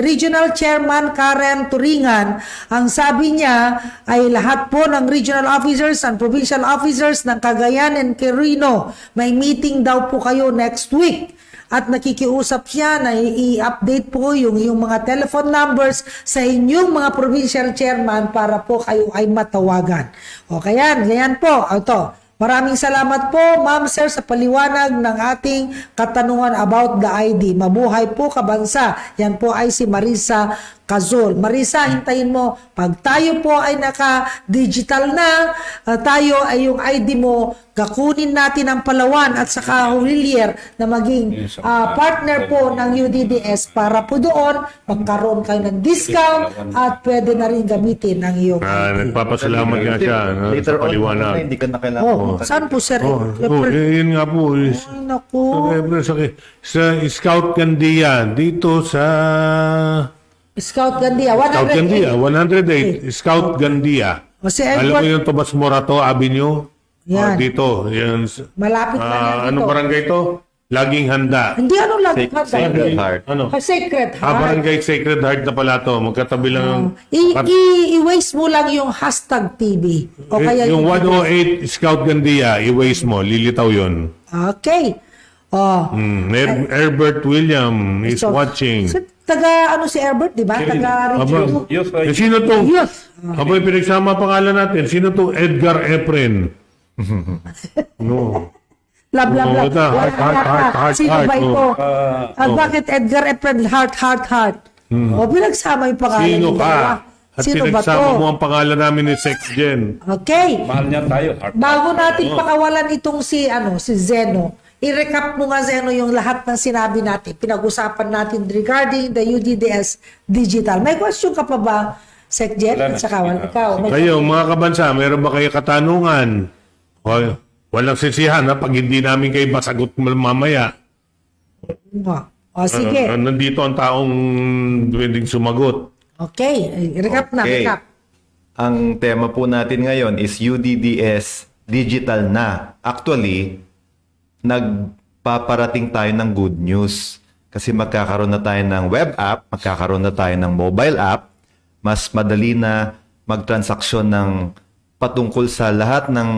Regional Chairman Karen Turingan. Ang sabi niya ay lahat po ng regional officers and provincial officers ng Cagayan and Quirino, may meeting daw po kayo next week. At nakikiusap siya na i-update po yung mga telephone numbers sa inyong mga provincial chairman para po kayo ay matawagan. O ganyan po. Ito. Maraming salamat po, Ma'am Sir, sa paliwanag ng ating katanungan about the ID. Mabuhay po kabansa. Yan po ay si Marisa Kazol. Marisa, hintayin mo. Pag tayo po ay naka-digital na, tayo ay yung ID mo, kakunin natin ang Palawan at saka Hillier na maging partner po ng UDDS para po doon magkaroon kayo ng discount at pwede na rin gamitin ang iyong ID. Nagpapasalamat nga siya Later sa on, paliwanag. hindi ka na kailangan. Oh, saan po, sir? Yun nga po. Ay, naku. Sa Scout Gandia, dito sa Scout Gandia, Scout Gandia, 108. 108, Scout Gandia. O si Alam mo Edward, yung Tomas Morato Avenue? Yan. Dito. Yan. malapit na yan dito. Anong barangay to? Laging handa. Hindi, ano lang. Sacred Heart. Ano? Sacred Heart. Barangay Sacred Heart na pala to. Magkatabi lang yung... I-waste mo lang yung hashtag TV. O kaya yung 108 Scout Gandia, i-waste mo. Lilitaw yun. Okay. Oh. Herbert William is So, watching. So, taga ano si Herbert, di ba? Taga Region. Yes, Sino to? Yes. Aboy, pinagsama pangalan natin. Sino to? Edgar Efren. No. Love, love, love. ito. Heart. Sino ba Oh. ito? Bakit Edgar Efren? Heart. O, pinagsama yung pangalan. Sino ng ka? dalawa. At Sino ba pinagsama mo to? ang pangalan namin ni Sexgen. Okay. Mahal niya tayo. Bago natin pakawalan itong si Zeno, i-recap mo nga Zeno yung lahat ng sinabi natin. Pinag-usapan natin regarding the UDDS digital. May question ka pa ba, Secjen? Wala na. At saka ikaw. May Kayo, mga kabansa, meron ba kayo katanungan? O, walang sisihan ha, pag hindi namin kayo masagot mamaya. O, sige. Nandito ang taong pwedeng sumagot. Okay. Recap na, Okay. recap. Ang tema po natin ngayon is UDDS digital na. Actually, nagpaparating tayo ng good news. Kasi magkakaroon na tayo ng web app, magkakaroon na tayo ng mobile app, mas madali na magtransaksyon ng patungkol sa lahat ng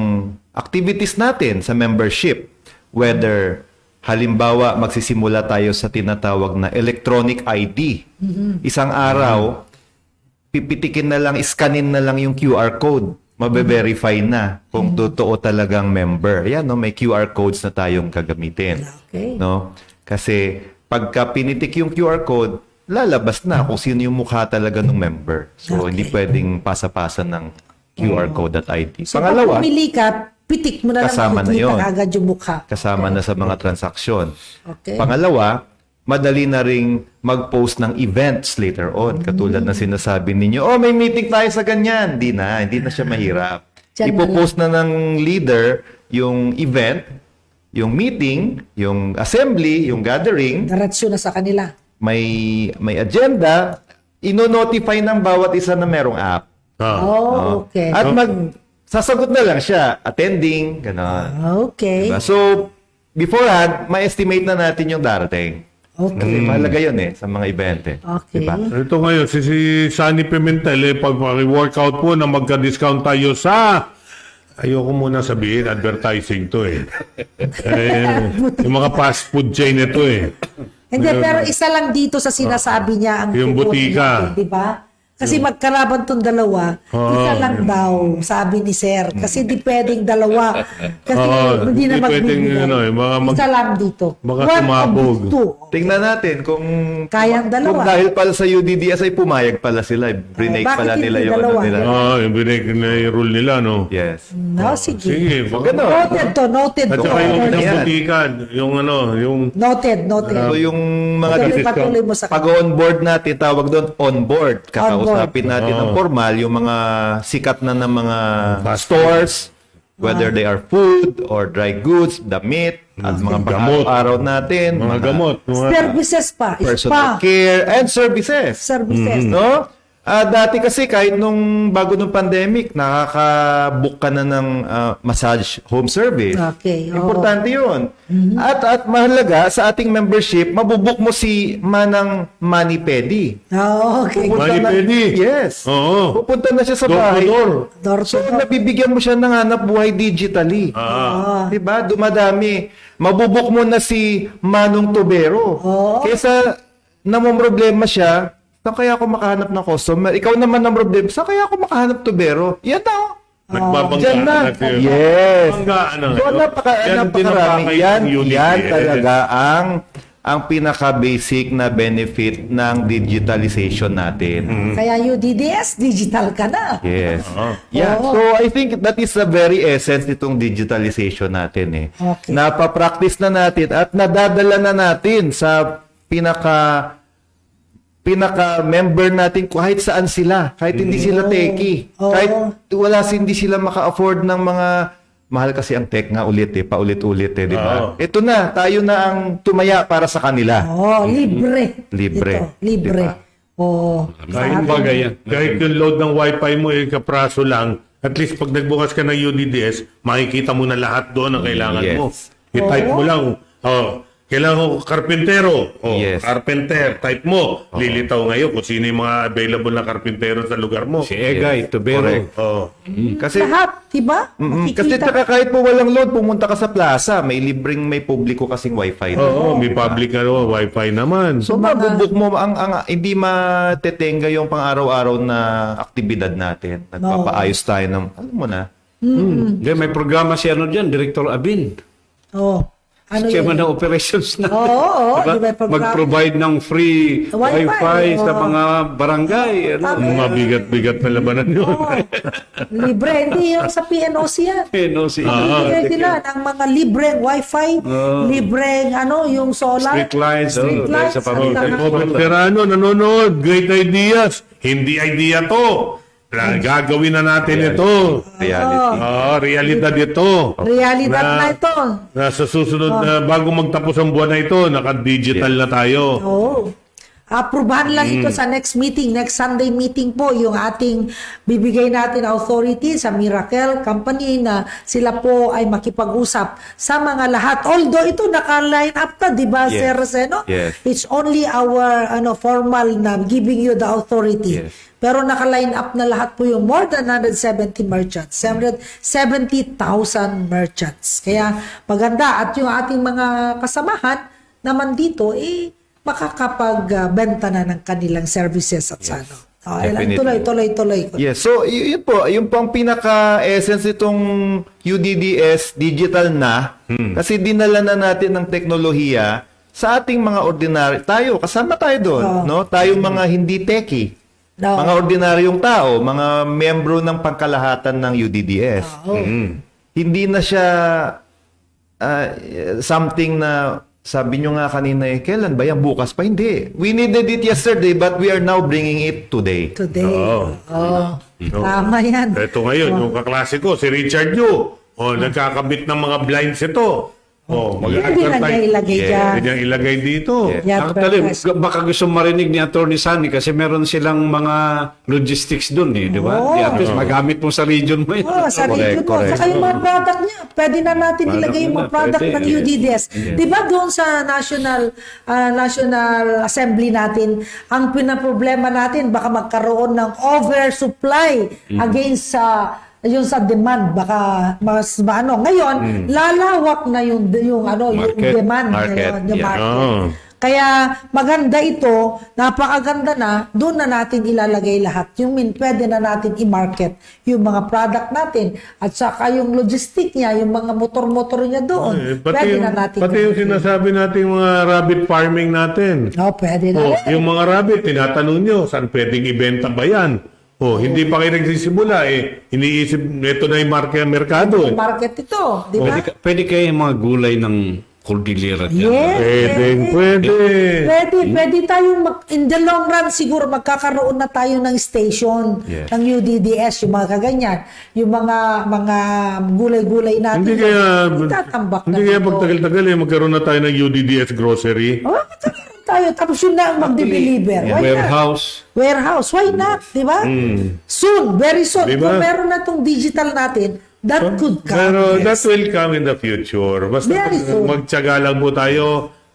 activities natin sa membership. Whether halimbawa magsisimula tayo sa tinatawag na electronic ID. Isang araw, pipitikin na lang, iskanin na lang yung QR code. Mabe-verify na kung totoo talagang member. Ayan, no, may QR codes na tayong gagamitin. Okay. No? Kasi pagka pinitik yung QR code, lalabas na kung sino yung mukha talaga ng member. So, hindi pwedeng pasa-pasa ng QR code at ID. So, Pangalawa, pag pumili ka, pitik mo na lang kasama na makikita yun. agad yung mukha. kasama na sa mga transaksyon. Okay. Pangalawa, madali na ring mag-post ng events later on. Katulad na sinasabi ninyo, oh, may meeting tayo sa ganyan. Hindi na siya mahirap. Diyan na Ipopost na ng leader yung event, yung meeting, yung assembly, yung gathering, Diretso na sa kanila. may agenda, ino-notify ng bawat isa na merong app. Oh, okay. At sasagot na lang siya, attending, gano'n. Okay. Diba? So, beforehand, ma-estimate na natin yung darating. Okay. Kasi mahalaga yun sa mga event Okay. Diba? Ito ngayon, si Sunny Pimentel, pag workout po na magka-discount tayo sa... Ayoko muna sabihin, advertising to yung mga fast food chain ito Hindi, pero isa lang dito sa sinasabi niya ang Yung tutusin butika. natin, di ba? Kasi magkaraban tong dalawa, isa lang daw, sabi ni Sir. Kasi di pwedeng dalawa. Kasi hindi na hindi pwedeng, magbibigay. Isa lang dito. baka One of sumabog. these two. Tingnan natin kung Kayang dalawa. Kung dahil pala sa UDDS ay pumayag pala sila. Brinake bakit pala nila hindi yung dalawa? nila. Yung binake na yung rule nila, no? Yes. No, sige. Sige, Ganun. Noted to, noted At to. saka yung Yan. butikan, yung Noted. So yung mga Patuloy mo sa pag-onboard natin, tawag doon onboard. Kakausapin natin ng formal yung mga sikat na ng mga stores, whether they are food or dry goods, damit, at mga Gamot. pang-araw natin, mga gamot. services pa. personal Spa. care, and services. Services. No? Dati kasi kahit bago nung pandemic, nakaka-book ka na ng massage home service. Okay, oo. Importante yun. At mahalaga sa ating membership, mabubook mo si Manang Manipedi. Oh, okay. Manipedi? Yes. Oo. Pupunta na siya sa Door to bahay. door. Door to So, door. nabibigyan mo siya ng hanap buhay digitally. Diba? Dumadami. Mabubuk mo na si Manong Tubero. Kesa namomroblema siya, saan kaya ako makahanap ng customer? Ikaw naman ang problema, saan kaya ako makahanap tubero? Yan na. Nagbabangga. Diyan na. Nag- Yes. Banggaan na So, ngayon. Yan ang napakarami. tinapakay Yan ng UDDS. talaga ang ang pinaka-basic na benefit ng digitalization natin. Kaya UDDS, digital ka na. Yes. Oo. Yeah. Oo. So I think that is the very essence nitong digitalization natin eh. Okay. Napapractice na natin at nadadala na natin sa pinaka-member natin kahit saan sila. Kahit hindi sila techie. Oo. Kahit hindi sila maka-afford ng mga mahal kasi ang tech nga ulit paulit-ulit di ba? Oo. Ito na, tayo na ang tumaya para sa kanila. Oh, libre. Libre. Ito, libre. Diba? Oh. Kahit, bagay yan. kahit yung load ng wifi mo kapraso lang, at least pag nagbukas ka ng UDDS, makikita mo na lahat doon ang kailangan Yes. mo. I-type mo lang, kailangan ko karpentero. Yes. Carpenter, type mo. Lilitaw ngayon kung sino yung mga available na karpentero sa lugar mo. Si Egay, Tubero. Correct. Oh. Kasi Lahat, diba? Kasi tsaka kahit po walang load, pumunta ka sa plaza, may publiko kasing wifi. Oo, may public wifi naman. So mabubuk mo ang hindi matetenga yung pang-araw-araw na aktibidad natin. Nagpapaayos tayo ng alam mo na. Hindi, may programa si Director Abin. Oh. Ano Chairman yun? ng operations na. Oo, Diba? di ba, program- Mag-provide ng free Wi-Fi, wifi sa oo. mga barangay. Ano? Tama. Mabigat-bigat na labanan yun. Oo. Libre. Hindi yung sa PNOC yan. No, si Bibigyan nila ng mga libreng wifi, libreng yung solar. Street lights, Street lights, sa at pamilya. lahat. Robert Serrano, nanonood. Great ideas. Hindi idea to. Gagawin na natin ito. Reality. Realidad ito. Realidad na ito. Na sa susunod na bago magtapos ang buwan na ito, naka-digital na tayo. Oo. Aprubahan lang ito sa next meeting, next Sunday meeting po, yung ating bibigay natin authority sa Miracle Company na sila po ay makipag-usap sa mga lahat. Although ito naka-line up na, di ba, Yes. Sir Roseno? Yes. It's only our formal na giving you the authority. Yes. Pero naka-line up na lahat po yung more than 170 merchants, 770,000 merchants. Kaya maganda. At yung ating mga kasamahan naman dito, makakapagbenta na ng kanilang services at sa ano. Definitely. Tuloy. Yes. So, yun po, yung pang pinaka-essence itong UDDS digital na, kasi dinala na natin ng teknolohiya sa ating mga ordinary, kasama tayo doon, no? Tayong mga hindi techie. No. Mga ordinaryong tao, mga membro ng pangkalahatan ng UDDS. Hindi na siya something na sabi nyo nga kanina, kailan ba yan? Bukas pa? Hindi. We needed it yesterday but we are now bringing it today. Today. Oo. Tama yan. Ito ngayon, yung kaklase ko, si Richard Yu. Nagkakabit ng mga blinds ito. Pwede na niya ilagay Yes. dyan. Pwede niyang ilagay dito. Yes. Yan, Actually, perfect. baka gusto marinig ni Attorney Sunny kasi meron silang mga logistics doon di ba? Oo. At least magamit mo sa region mo yun. Sa region mo. correct. Saka yung mga product niya, pwede na natin ilagay yung mga product ng UDDS. Di ba doon sa National Assembly natin, ang pinaproblema natin, baka magkaroon ng oversupply against yung sa demand, baka mas ngayon lalawak na yung Market. demand Market, ngayon, yung yeah. market. Kaya maganda ito, napakaganda na, doon na natin ilalagay lahat. Pwede na natin i-market yung mga product natin at saka yung logistic niya, yung mga motor-motor niya doon. Pwede na natin. Pati yung sinasabi natin mga rabbit farming natin. Pwede na. Yung mga rabbit, tinatanong nyo, saan pwedeng ibenta ba yan? Hindi pa kayo nagsisimula iniisip, ito na yung merkado. Market ito, di ba? Pwede kayo yung mga gulay ng Cordillera dyan. Yes. Pwede. Pwede tayong in the long run siguro magkakaroon na tayo ng station Yes. ng UDDS, yung mga kaganyan, yung mga gulay-gulay natin. Hindi kaya, Itatambak hindi na kaya dito. pagtagal-tagal magkaroon na tayo ng UDDS grocery. Magkakaroon tayo, tapos yun na ang mag-deliver. Why not? Warehouse. Why not? Di ba? Soon, very soon. Diba? Kung meron na itong digital natin, that could come. Pero Yes. that will come in the future. Basta Very soon. magtyaga lang po tayo,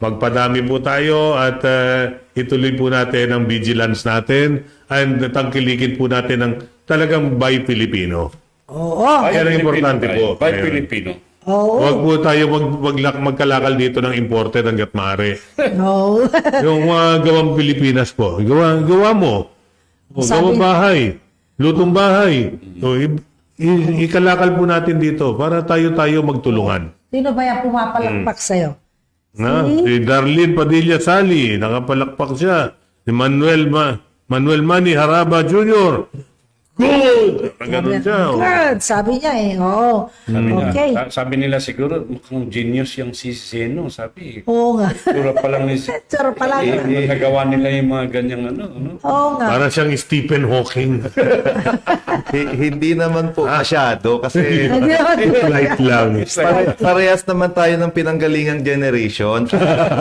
magpadami po tayo, at ituloy po natin ang vigilance natin and tangkilikin po natin ng talagang by Filipino. Oo. Yan ang importante po. By Ayun. Filipino. Oo. Huwag po tayo magkalakal dito ng imported hanggat maaari. No. Yung mga gawang Pilipinas po, gawa mo. Gawa Sabi- bahay, lutong bahay. Ikalakal po natin dito para tayo magtulungan. Sino ba yung pumapalakpak sa'yo? Si Darlene Padilla Sali, nakapalakpak siya. Si Manuel Manny Haraba Jr. Good! Ganun siya. oh. Good, sabi niya eh. Oo. Okay. Sabi nila siguro, mukhang genius yung si Zeno. Sabi, Oo nga. siguro pa lang ni Sure pala. nagawa nila yung mga ganyang ano. Oo nga. Para siyang Stephen Hawking. Hindi naman po masyado kasi Light lang. parehas naman tayo ng pinanggalingang generation.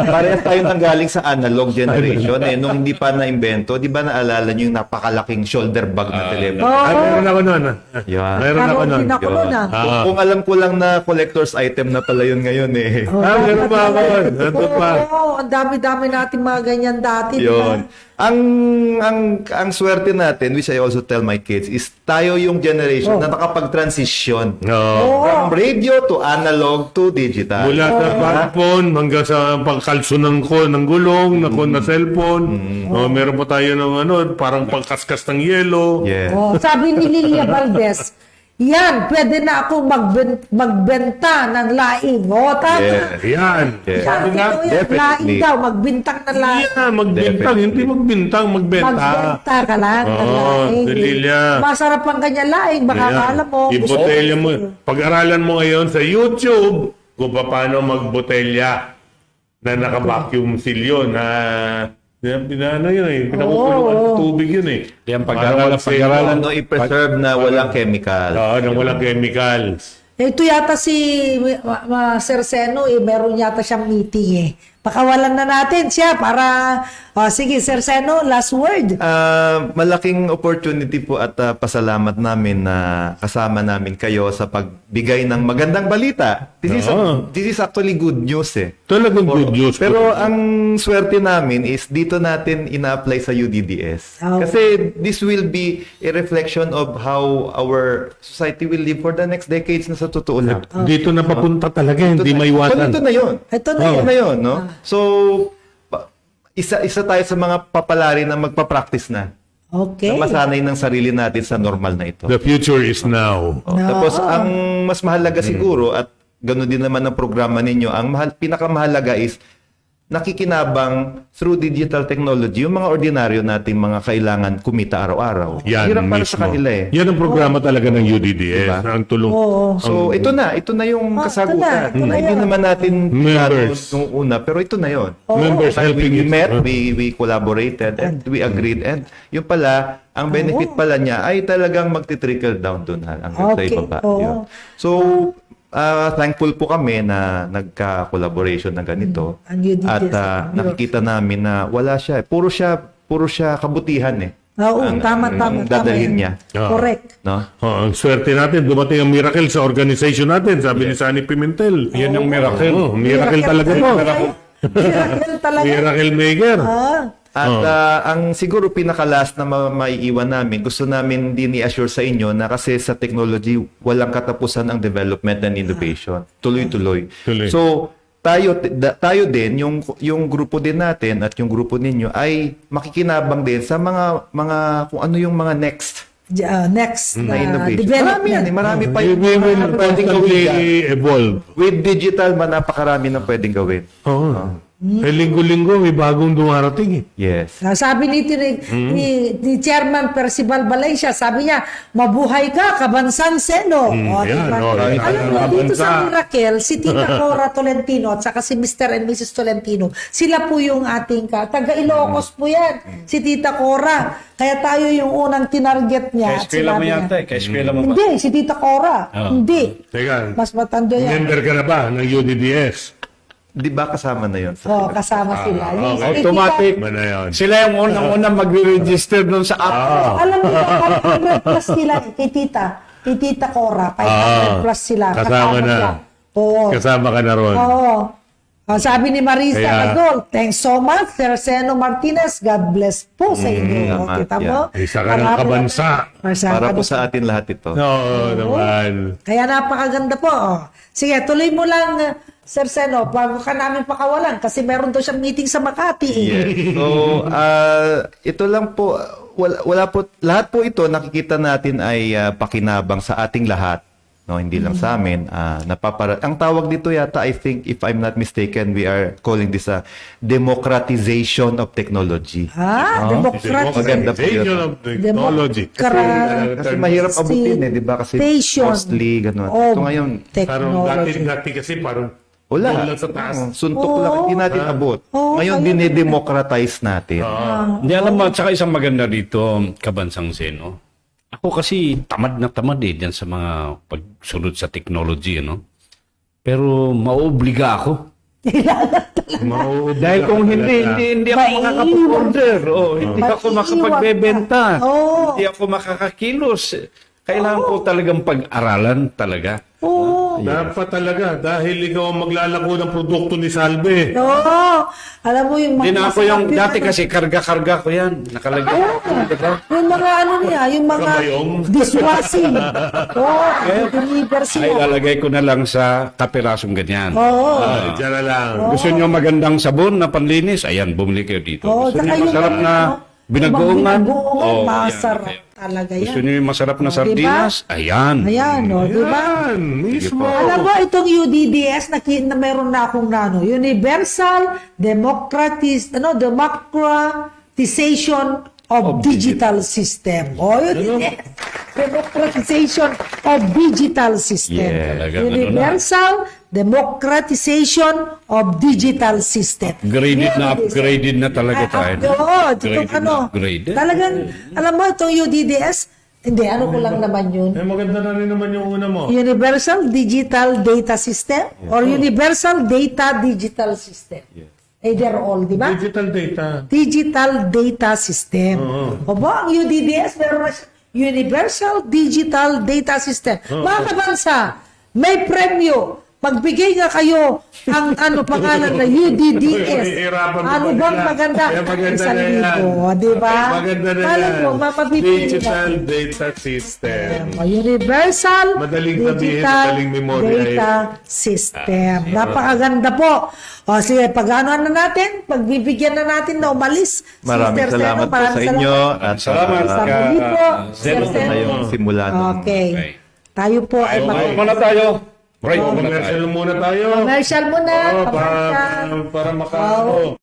Parehas tayo nanggaling sa analog generation. Nung hindi pa na-invento, di ba naalala niyo yung napakalaking shoulder bag na telepono? Meron ako nun. Yan. Meron ako Naroon nun. din ako nun ah. Kung alam ko lang na collector's item na pala yun ngayon eh. Meron pa ako. Ito pa. Oo, ang dami-dami natin mga ganyan dati. di ba? Yun. Ang swerte natin, which I also tell my kids, is tayo yung generation na nakapag-transition Oo. from radio to analog to digital. Mula sa smartphone hanggang sa pagkalsunan ko ng gulong, na cellphone. Meron pa tayo ng parang pangkaskas ng yelo. Yeah. Oh, sabi ni Lilia Valdez, yan, pwede na akong magbenta ng laing. O, tama. Yeah. Yan. Yeah. Sabi nga, Ito yan, definitely. laing daw, magbintang ng laing. yeah, magbintang. Hindi magbintang, magbenta. Magbenta ka lang ng Oo, laing. si Lilia. Masarap ang kanya laing. Baka akala mo. Ibotelya mo. Pag-aralan mo ngayon sa YouTube kung paano magbotelya na naka-vacuum seal yun. Ano yun eh. Pinakukulungan ng tubig yun eh. Yan, Para pag-aralan Ano i-preserve na walang chemical. Oo, nang walang chemicals. Ito yata si Sir Seno, meron yata siyang meeting eh. Pakawalan na natin siya para, sige Sir Seno, last word. Malaking opportunity po at pasalamat namin na kasama namin kayo sa pagbigay ng magandang balita. This is actually good news eh. Talagang good news. Pero ang swerte namin is dito natin ina-apply sa UDDS. Oh. Kasi this will be a reflection of how our society will live for the next decades na sa totoo lang. Dito na papunta talaga, hindi maiwasan. Ito na yun. Ito na Ito yun. na yun, no? So, isa tayo sa mga papalari na magpa-practice na. Okay. Na masanay ng sarili natin sa normal na ito. The future is now. Oh, tapos, ang mas mahalaga siguro, at gano'n din naman ang programa ninyo, ang pinakamahalaga is nakikinabang through digital technology yung mga ordinaryo nating mga kailangan kumita araw-araw. Yan Hirap para mismo. sa kanila eh. Yan ang programa talaga ng UDDS. Diba? Ang tulong. So, ito na yung kasagutan. ito na Hindi yun. naman natin Members. nung una, pero ito na yon. Members helping We it. met, we collaborated, and we agreed. And yung pala, ang benefit pala niya ay talagang magti-trickle down doon hanggang sa Okay. ibaba. Oo. Yun. So, thankful po kami na nagka-collaboration na ganito. Ang UDDS. At nakikita namin na wala siya. Puro siya kabutihan eh. Oo, Ang tama. dadalhin niya. Correct. No? Ang swerte natin, dumating ang miracle sa organization natin, sabi ni Sunny Pimentel. Yan ang miracle. Miracle talaga to. Miracle talaga. Miracle maker. At ang siguro pinakalas na maiiwan namin, gusto namin din i-assure sa inyo na kasi sa technology, walang katapusan ang development and innovation. Tuloy-tuloy. Tuloy. So, tayo din, yung grupo din natin at yung grupo ninyo ay makikinabang din sa mga kung ano yung mga next Next na innovation. development. Marami pa We yung will pwedeng constantly gawin. evolve. With digital, napakarami na pwedeng gawin. Oo. Linggo-linggo, may bagong dumarating eh. Yes. Sabi ni Chairman Percival Valencia, sabi niya, mabuhay ka, Kabansan Seno. yan, Diba? yan. Alam mo, dito Kabansa. sa Miracle, si Tita Cora Tolentino at saka si Mr. and Mrs. Tolentino, sila po yung ating taga Ilocos po yan. Si Tita Cora. Kaya tayo yung unang tinarget niya. At Kaya-eskwela mo sinabi yata niya, eh. Kaya-eskwela mo ba? Hindi, si Tita Cora. Hindi. Teka, Mas matanda yan. member ka na ba ng UDDS? Di ba kasama na yon sa Kasama sila. Yung si Automatic. Tita- Ba na yun? Sila yung unang-unang magre-register doon sa app. Alam mo ba, 500 plus sila kay Tita Cora. 500 plus sila. Kasama na. siya. Oo. Kasama ka na ron. Oo. Sabi ni Marisa Kaya- Agol, thanks so much, Sir Seno Martinez. God bless po sa inyo. tama. Kita mo? Isa ka ng kabansa. Para po sa atin lahat ito. Oo naman. Kaya napakaganda po. Sige, tuloy mo lang, Sir Seno, bago ka namin pakawalan kasi meron daw siyang meeting sa Makati. Yes. So, ito lang po, wala po, lahat po ito nakikita natin ay pakinabang sa ating lahat. no, hindi lang sa amin, ang tawag dito yata, I think, if I'm not mistaken, we are calling this a democratization of technology. Maganda po yun. Democratization of technology. Kasi mahirap abutin di ba? Kasi Station costly, gano'n. of So ngayon, Parang technology. dati kasi parang wala. doon lang sa taas. Suntok lang, hindi natin abot. Ngayon, dinidemocratize natin. Hindi alam mo, at saka isang maganda dito, Kabansang Seno. Ako kasi tamad na tamad diyan sa mga pagsunod sa technology, Pero mauobliga ako. Dahil kung hindi ako makakapag-order, hindi ako makapagbebenta, hindi ako makakakilos. Kailangan ko talagang pag-aralan talaga. Dapat talaga, dahil ikaw ang maglalako ng produkto ni Salve. Oo. Alam mo yung Hindi na ako yung masarap dati kasi karga-karga ko yan. Nakalagay. Diba? yung mga niya, yung mga Kabayong. dishwashing. Oo, deliver Ay, sila. lalagay ko na lang sa kapirasong ganyan. Oo. Diyan na lang. Gusto nyo magandang sabon na panlinis? Ayan, bumili kayo dito. Oo, Gusto saka nyo yung masarap na binagoongan, binagoongan? masarap Ayan. talaga yan. Gusto nyo yung masarap na Diba? sardinas? Ayan. Ayan, di ba? Yan, mismo. Alam mo, itong UDDS na meron na akong Universal Democratization of Digital System. UDDS. Democratization of Digital System. Yeah, talaga, Universal Democratization of Digital System. Upgraded na talaga tayo. Oo, Upgraded itong na upgraded. Talagang, alam mo, itong UDDS, hindi, ko lang naman yun. Maganda na rin naman yung una mo. Universal Digital Data System or Universal Data Digital System. Either all, di ba? Digital data. Digital Data System. O ba, ang UDDS, meron na siya, Universal Digital Data System. Mga kabansa, may premyo. Magbigay nga kayo ang pangalan na UDDS. Mahihirapan pa Ano ba bang nila? maganda? Kaya maganda Isang na yan. libo, di ba? Maganda na Alam yan. mo, mapapipili Digital na. data system. Universal Madaling sabihin, Digital madaling memorya Data System. Napakaganda po. O sige, pag-anoan na natin, pagbibigyan na natin na umalis. Maraming Sister salamat Zeno, po sa inyo. At Salamat. Sa muli po, Sister Zeno. Zeno. tayong simula ng Okay. Tayo po ay Muna tayo. Break muna tayo. Commercial muna tayo. commercial muna. Oo, Commercial. para makaano.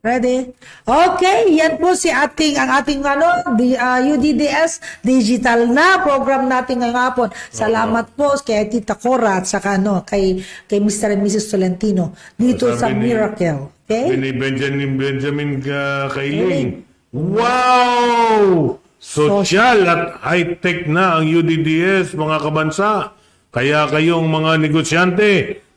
Ready? Okay, yan po ang ating UDDS digital na program natin ngayong hapon. Salamat po kay Tita Cora at saka kay Mr. and Mrs. Tolentino dito sa Sabi ni- Miracle. Okay? Ni Benjamin Kailing. Wow! Social at high-tech na ang UDDS, mga kabansa. Kaya kayong mga negosyante,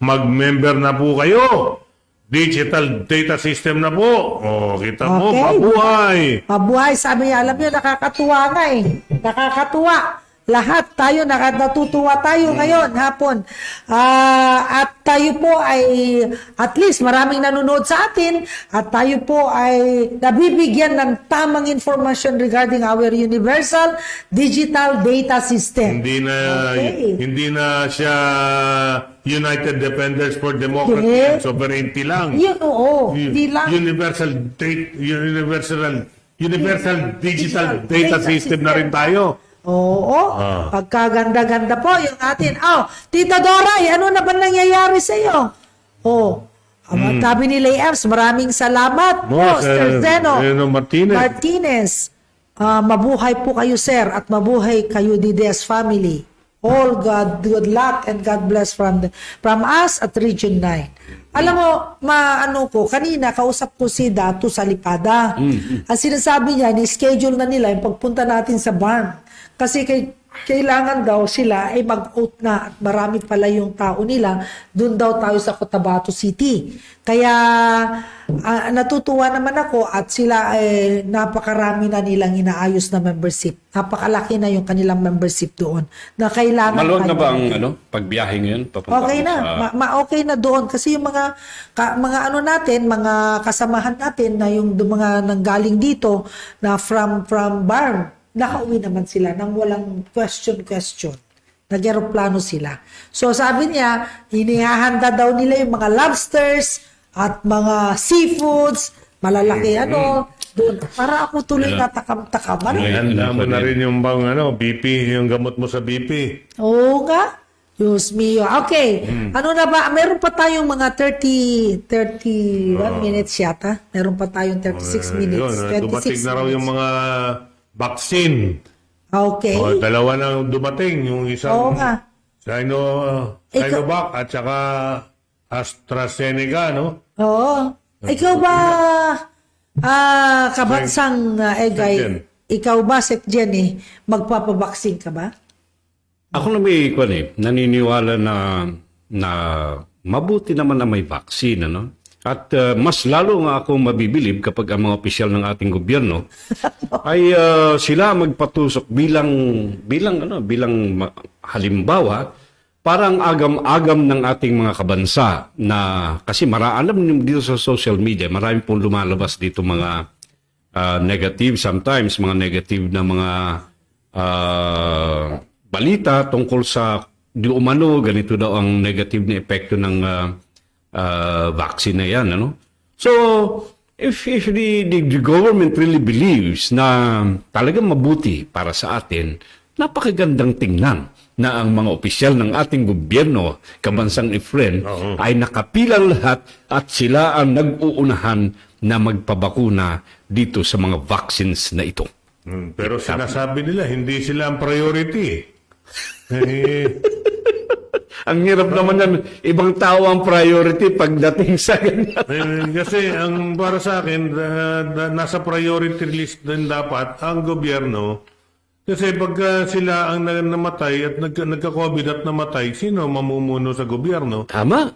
mag-member na po kayo. Digital data system na po. O, kita mo, Okay. mabuhay. Mabuhay, sabi niya, alam niyo, nakakatuwa nga eh. Nakakatuwa. Lahat tayo, natutuwa tayo ngayon, hapon. At tayo po ay, at least maraming nanonood sa atin, at tayo po ay nabibigyan ng tamang information regarding our Universal Digital Data System. Okay. Hindi na siya United Defenders for Democracy Hindi. and Sovereignty lang. Yun, oo. Hindi lang. Universal Digital Data System na rin tayo. Oo. Pagkaganda-ganda po yung atin. Tita Doray, ano na ba nangyayari sa iyo? Sabi ni Layers, maraming salamat po, Sir Zeno Martinez. Mabuhay po kayo, sir, at mabuhay kayo, DDS family. all good luck and God bless from us at Region 9. Alam mo, kanina kausap ko si Dato Salipada. Ang sinasabi niya, ni-schedule na nila yung pagpunta natin sa barn. Kasi kailangan daw sila ay mag-oath na at marami pala yung tao nila. Doon daw tayo sa Cotabato City. Kaya natutuwa naman ako at sila ay napakarami na nilang inaayos na membership. Napakalaki na yung kanilang membership doon. Na kailangan Maluwag na tayo- ba ang pagbiyahe ngayon? Papunta Okay mo na. sa- Okay na doon kasi yung mga mga kasamahan natin na yung mga nanggaling dito na from barn, nakauwi naman sila nang walang question. Nag-aeroplano sila. So sabi niya, hinihahanda daw nila yung mga lobsters at mga seafoods, malalaki doon. Para ako tuloy natakam-takam. Handa mo na rin yung BP, yung gamot mo sa BP. Oo nga. Diyos mio. Okay. Ano na ba? Meron pa tayong mga 31 minutes yata. Meron pa tayong 36 minutes. Yun, 26 dumating na raw minutes. yung mga vaccine. Okay. Dalawa na dumating. Yung Oo isang nga. Sinovac at saka AstraZeneca, no? Oo. Ikaw ba, kabansang Egay, Sekjen. ikaw ba, Sekjen, magpapabaksin ka ba? Ako na may naniniwala na mabuti naman na may vaccine, ano? At mas lalo nga ako mabibilib kapag ang mga opisyal ng ating gobyerno ay sila magpatusok bilang halimbawa parang agam-agam ng ating mga kabansa na kasi alam niyo dito sa social media, marami pong lumalabas dito mga negative sometimes, mga negative na mga balita tungkol sa di umano, ganito daw ang negative na epekto ng vaccine na yan. Ano? So, if the government really believes na talagang mabuti para sa atin, napakagandang tingnan na ang mga opisyal ng ating gobyerno, kabansang Efren, ay nakapilang lahat at sila ang nag-uunahan na magpabakuna dito sa mga vaccines na ito. Pero sinasabi nila, hindi sila ang priority. Ang hirap naman yan, ibang tao ang priority pagdating sa ganyan. Kasi ang para sa akin, nasa priority list din dapat ang gobyerno. Kasi pagka sila ang namatay at nagka-COVID at namatay, sino mamumuno sa gobyerno? Tama.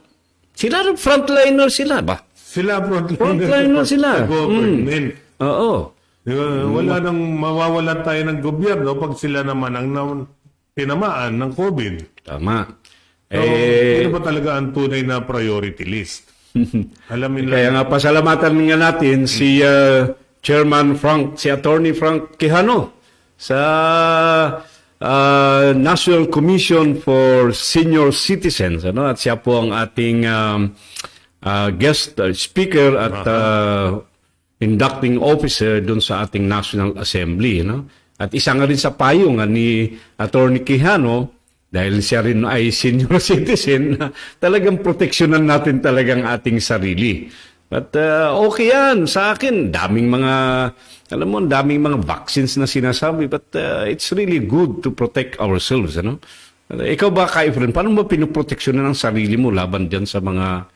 Sila rin frontliner sila ba? Sila Frontliner sila. Government. Oo. Wala nang mawawalan tayo ng gobyerno pag sila naman ang tinamaan ng COVID. Tama. So, ano ba talaga ang tunay na priority list? Alamin lang. Kaya nga pasalamatan nga natin si si Attorney Frank Quijano sa National Commission for Senior Citizens, ano? At siya po ang ating guest speaker at inducting officer doon sa ating National Assembly, no? At isa nga rin sa payong ni Attorney Quijano, dahil siya rin ay senior citizen, talagang proteksyonan natin talagang ating sarili. But okay yan sa akin. Daming mga vaccines na sinasabi. But it's really good to protect ourselves. Ano? Ikaw ba, Ka-Efren, paano mo pinoproteksyonan ang sarili mo laban dyan sa mga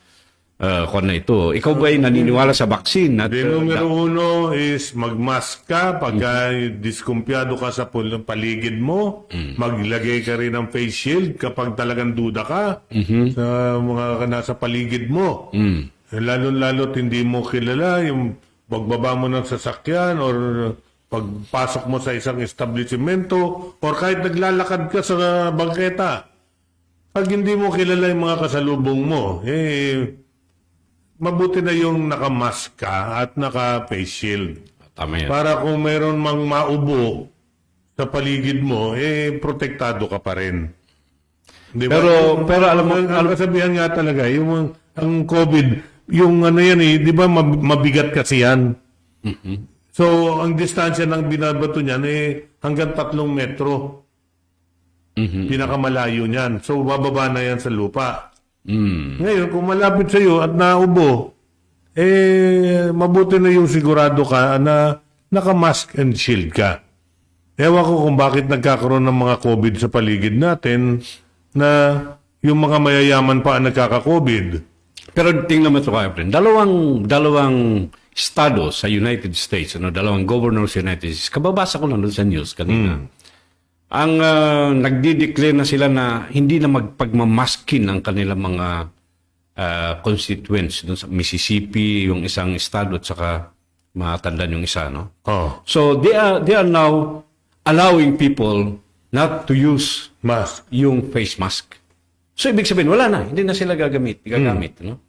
na ito? Ikaw ba ay naniniwala sa vaccine? At, Numero uno is magmask ka pagka diskumpiyado ka sa paligid mo. Maglagay ka rin ng face shield kapag talagang duda ka sa mga nasa paligid mo. Lalo-lalo hindi mo kilala yung pagbaba mo ng sasakyan or pagpasok mo sa isang establishmento or kahit naglalakad ka sa bangketa. Pag hindi mo kilala yung mga kasalubong mo, mabuti na yung nakamask ka at naka-face shield. Tama yan. Para kung mayroon mang maubo sa paligid mo, protektado ka pa rin. Di ba? Pero alam mo, ang kasabihan nga talaga, yung ang COVID, yung di ba mabigat kasi yan. So, ang distansya ng binabato niyan hanggang 3 metro. Pinakamalayo niyan. So, bababa na yan sa lupa. Ngayon, kung malapit sa iyo at naubo, mabuti na yung sigurado ka na naka-mask and shield ka. Ewan ko kung bakit nagkakaroon ng mga COVID sa paligid natin na yung mga mayayaman pa ang nagkaka-COVID. Pero tingnan mo ito kayo, friend. Dalawang estado sa United States, dalawang governors sa United States. Kababasa ko lang doon sa news kanina. Ang nagdi-declare na sila na hindi na magpagmamaskin ang kanilang mga constituents doon sa Mississippi, yung isang estado, at saka matandaan yung isa, no? Oh, So they are now allowing people not to use mask. yung face mask. So ibig sabihin wala na, hindi na sila gagamit, no?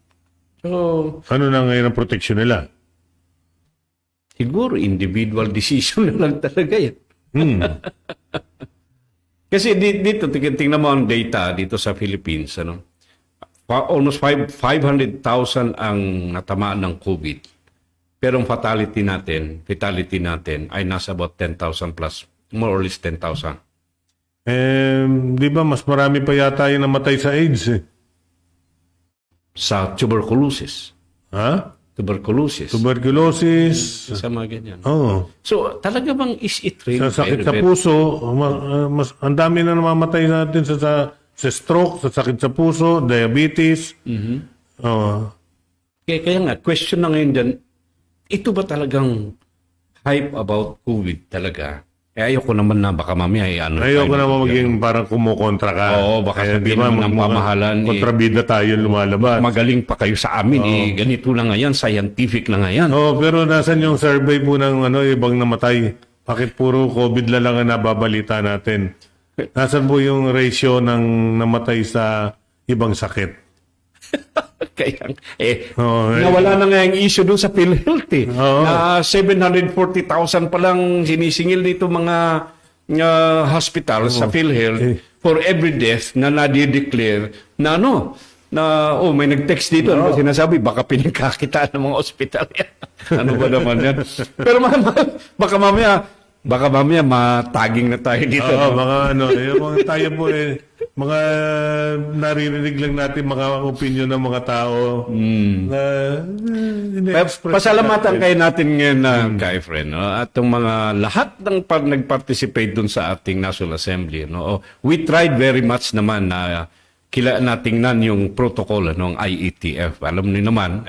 So Ano na ngayon ang protection nila? siguro individual decision na lang talaga yan. Kasi dito tingnan mo ang data dito sa Philippines, ano? Almost 500,000 ang natamaan ng COVID. Pero ang fatality natin ay nasa about 10,000 plus, more or less 10,000. Di ba mas marami pa yata yung namatay sa AIDS eh? Sa tuberculosis. Ha? Tuberculosis. Tuberculosis. Sa mga ganyan. Oh. So, talaga bang is it really Sa sakit sa puso, mas ang dami na namamatay natin sa stroke, sa sakit sa puso, diabetes. Oh. Kaya nga, question na ngayon dyan, ito ba talagang hype about COVID talaga? Ayoko naman na baka mamaya Ayoko naman maging parang kumukontra ka. Oo, baka Kaya, sabihin di ba, naman ng pamahalan, kontrabida tayo lumalabas. magaling pa kayo sa amin. Ganito na nga yan, scientific na nga yan. Oh, pero nasan yung survey po ng ibang namatay? Bakit puro COVID na lang ang nababalita natin? Nasan po yung ratio ng namatay sa ibang sakit? Kaya, Oo, nawala na nga yung issue doon sa PhilHealth eh. Oo. Na 740,000 pa lang sinisingil dito mga hospital sa PhilHealth for every death na nadideclare na may nag-text dito. Ano ba sinasabi? Baka pinagkakitaan ng mga ospital yan. Ano ba naman yan? Pero baka mamaya mataging na tayo dito. Oo, mga tayo po mga naririnig lang natin mga opinion ng mga tao na ine-express Pasalamatan natin. kayo natin ngayon na kay friend, no? At yung mga lahat ng nag-participate dun sa ating National Assembly, no? We tried very much naman na natingnan yung protocol ng IETF. Alam niyo naman,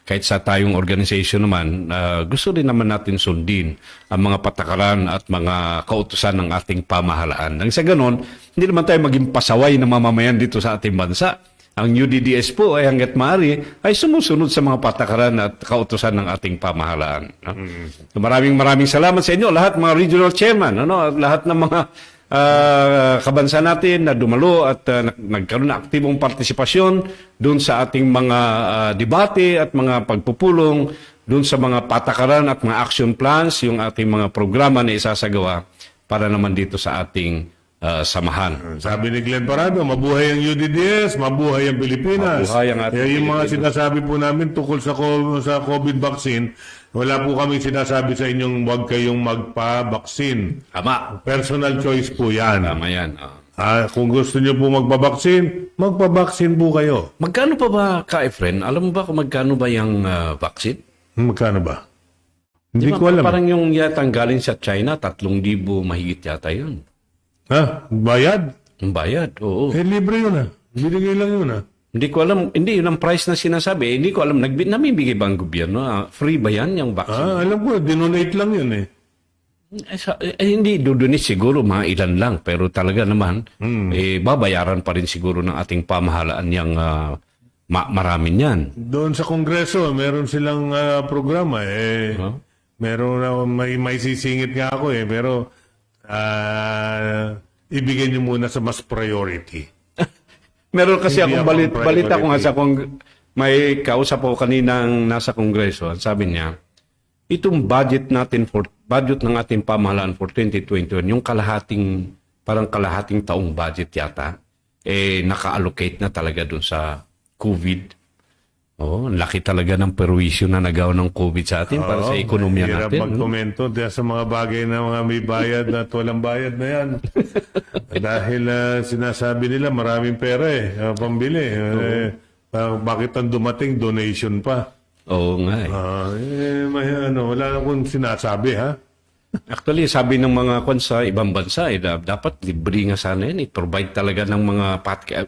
kahit sa tayong organization naman, gusto rin naman natin sundin ang mga patakaran at mga kautusan ng ating pamahalaan. Nang sa ganon, hindi naman tayo maging pasaway na mamamayan dito sa ating bansa. Ang UDDS po ay hanggat maaari ay sumusunod sa mga patakaran at kautusan ng ating pamahalaan. No? So, maraming salamat sa inyo, lahat mga regional chairman, at lahat ng mga kabansa natin na dumalo at nagkaroon ng aktibong partisipasyon doon sa ating mga debate at mga pagpupulong doon sa mga patakaran at mga action plans, yung ating mga programa na isasagawa para naman dito sa ating samahan. Sabi ni Glenn Parado, mabuhay ang UDDS, mabuhay ang Pilipinas. Mabuhay ang ating Kaya yung mga Pilipinas. sinasabi po namin tungkol sa COVID vaccine, wala po kami sinasabi sa inyong huwag kayong magpa-vaccine. Tama. Personal choice po yan. Tama yan. Kung gusto niyo po magpa-vaccine, magpa-vaccine po kayo. Magkano pa ba, ka-friend? Alam mo ba kung magkano ba yung vaccine? Magkano ba? Hindi Di ba, ko alam. Parang yung yatang galing sa China, 3,000 mahigit yata yun. Ha? Bayad? Ang bayad, oo. Libre yun Binigay lang yun Hindi ko alam, hindi yun ang price na sinasabi. Hindi ko alam, namimigay ba ang gobyerno? Free ba yan, yung vaccine? Alam ko, dinonate lang yun Hindi, dudunit siguro, mga ilan lang. Pero talaga naman, babayaran pa rin siguro ng ating pamahalaan yung marami niyan. Doon sa Kongreso, meron silang programa. Meron may sisingit nga ako pero ibigay niyo muna sa mas priority. Meron kasi Hindi akong ako balita ko nga priority. may kausap ko kaninang nasa Kongreso. Sabi niya, itong budget ng ating pamahalaan for 2021, yung parang kalahating taong budget yata, naka-allocate na talaga dun sa COVID. Laki talaga ng perwisyo na nagawa ng COVID sa atin para sa ekonomiya Hirap natin. magkomento sa mga bagay na mga may bayad at walang bayad na yan. Dahil sinasabi nila maraming pera pambili. Bakit ang dumating donation pa? Oo nga Wala akong sinasabi Actually, sabi ng mga sa ibang bansa, dapat libre nga sana yan. I-provide talaga ng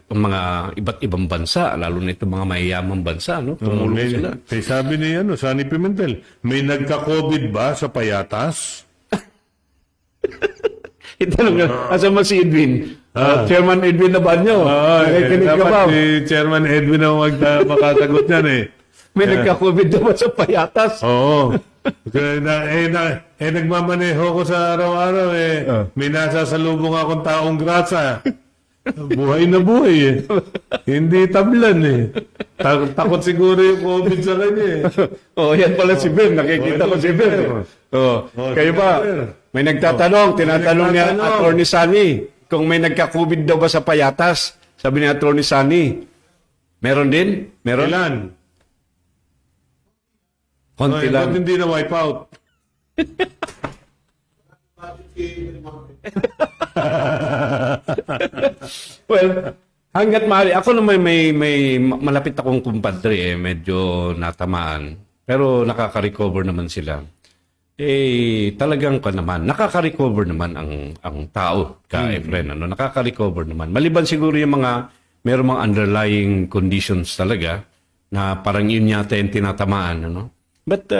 mga iba't ibang bansa, lalo na itong mga mayayamang bansa, no? Tumulong sila. Sabi ni Sunny Pimentel, may nagka-COVID ba sa payatas? Ito lang, asa mo si Edwin? Chairman Edwin Nabanyo. Nakikinig ka ba? Dapat si Chairman Edwin ang makasagot yan eh. May nagka-COVID daw ba sa payatas? Oo. Nagmamaneho ko sa araw-araw eh. May nasasalubong akong taong grasa. Buhay na buhay eh. Hindi tablan eh. Takot siguro yung COVID sa kanya eh. Yan pala si Ben. Nakikita ko si Ben. Kayo ba? May nagtatanong. Tinatanong niya Attorney Sunny kung may nagka-COVID daw ba sa payatas. Sabi ni Attorney Sunny, meron din? Meron? Ilan? Konti lang. Ba't hindi na wipe out? Well, hanggat maaari, ako naman may malapit akong kumpadre medyo natamaan. Pero nakaka-recover naman sila. Talagang naman, nakaka-recover naman ang tao, Efren, ano? Nakaka-recover naman. Maliban siguro yung meron mga underlying conditions talaga na parang yun yata yung tinatamaan, ano? But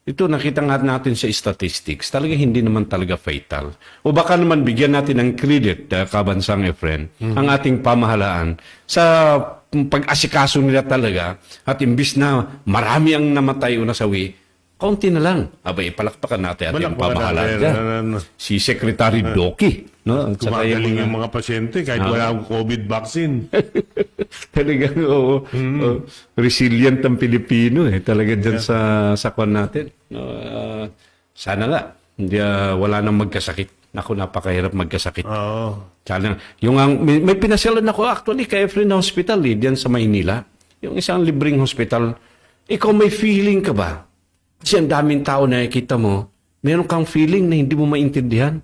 ito nakita nga natin sa statistics, talaga hindi naman talaga fatal. O baka naman bigyan natin ng credit, Kabansang Efren, ang ating pamahalaan sa pag-asikaso nila talaga at imbis na marami ang namatay o nasawi, kaunti na lang. Abay, palakpakan natin ating pamahalaan dyan. Si Secretary Doki. No? At saka Kumagaling yung mga pasyente kahit wala akong COVID vaccine. Talagang resilient ang Pilipino talaga dyan sa kwan natin. Sana nga hindi wala nang magkasakit. Naku, napakahirap magkasakit. Oo. Sana may pinasyalan ako actually kay Efren Hospital diyan sa Maynila. Yung isang libreng hospital. Ikaw may feeling ka ba? Kasi ang daming tao na nakikita mo, meron kang feeling na hindi mo maintindihan.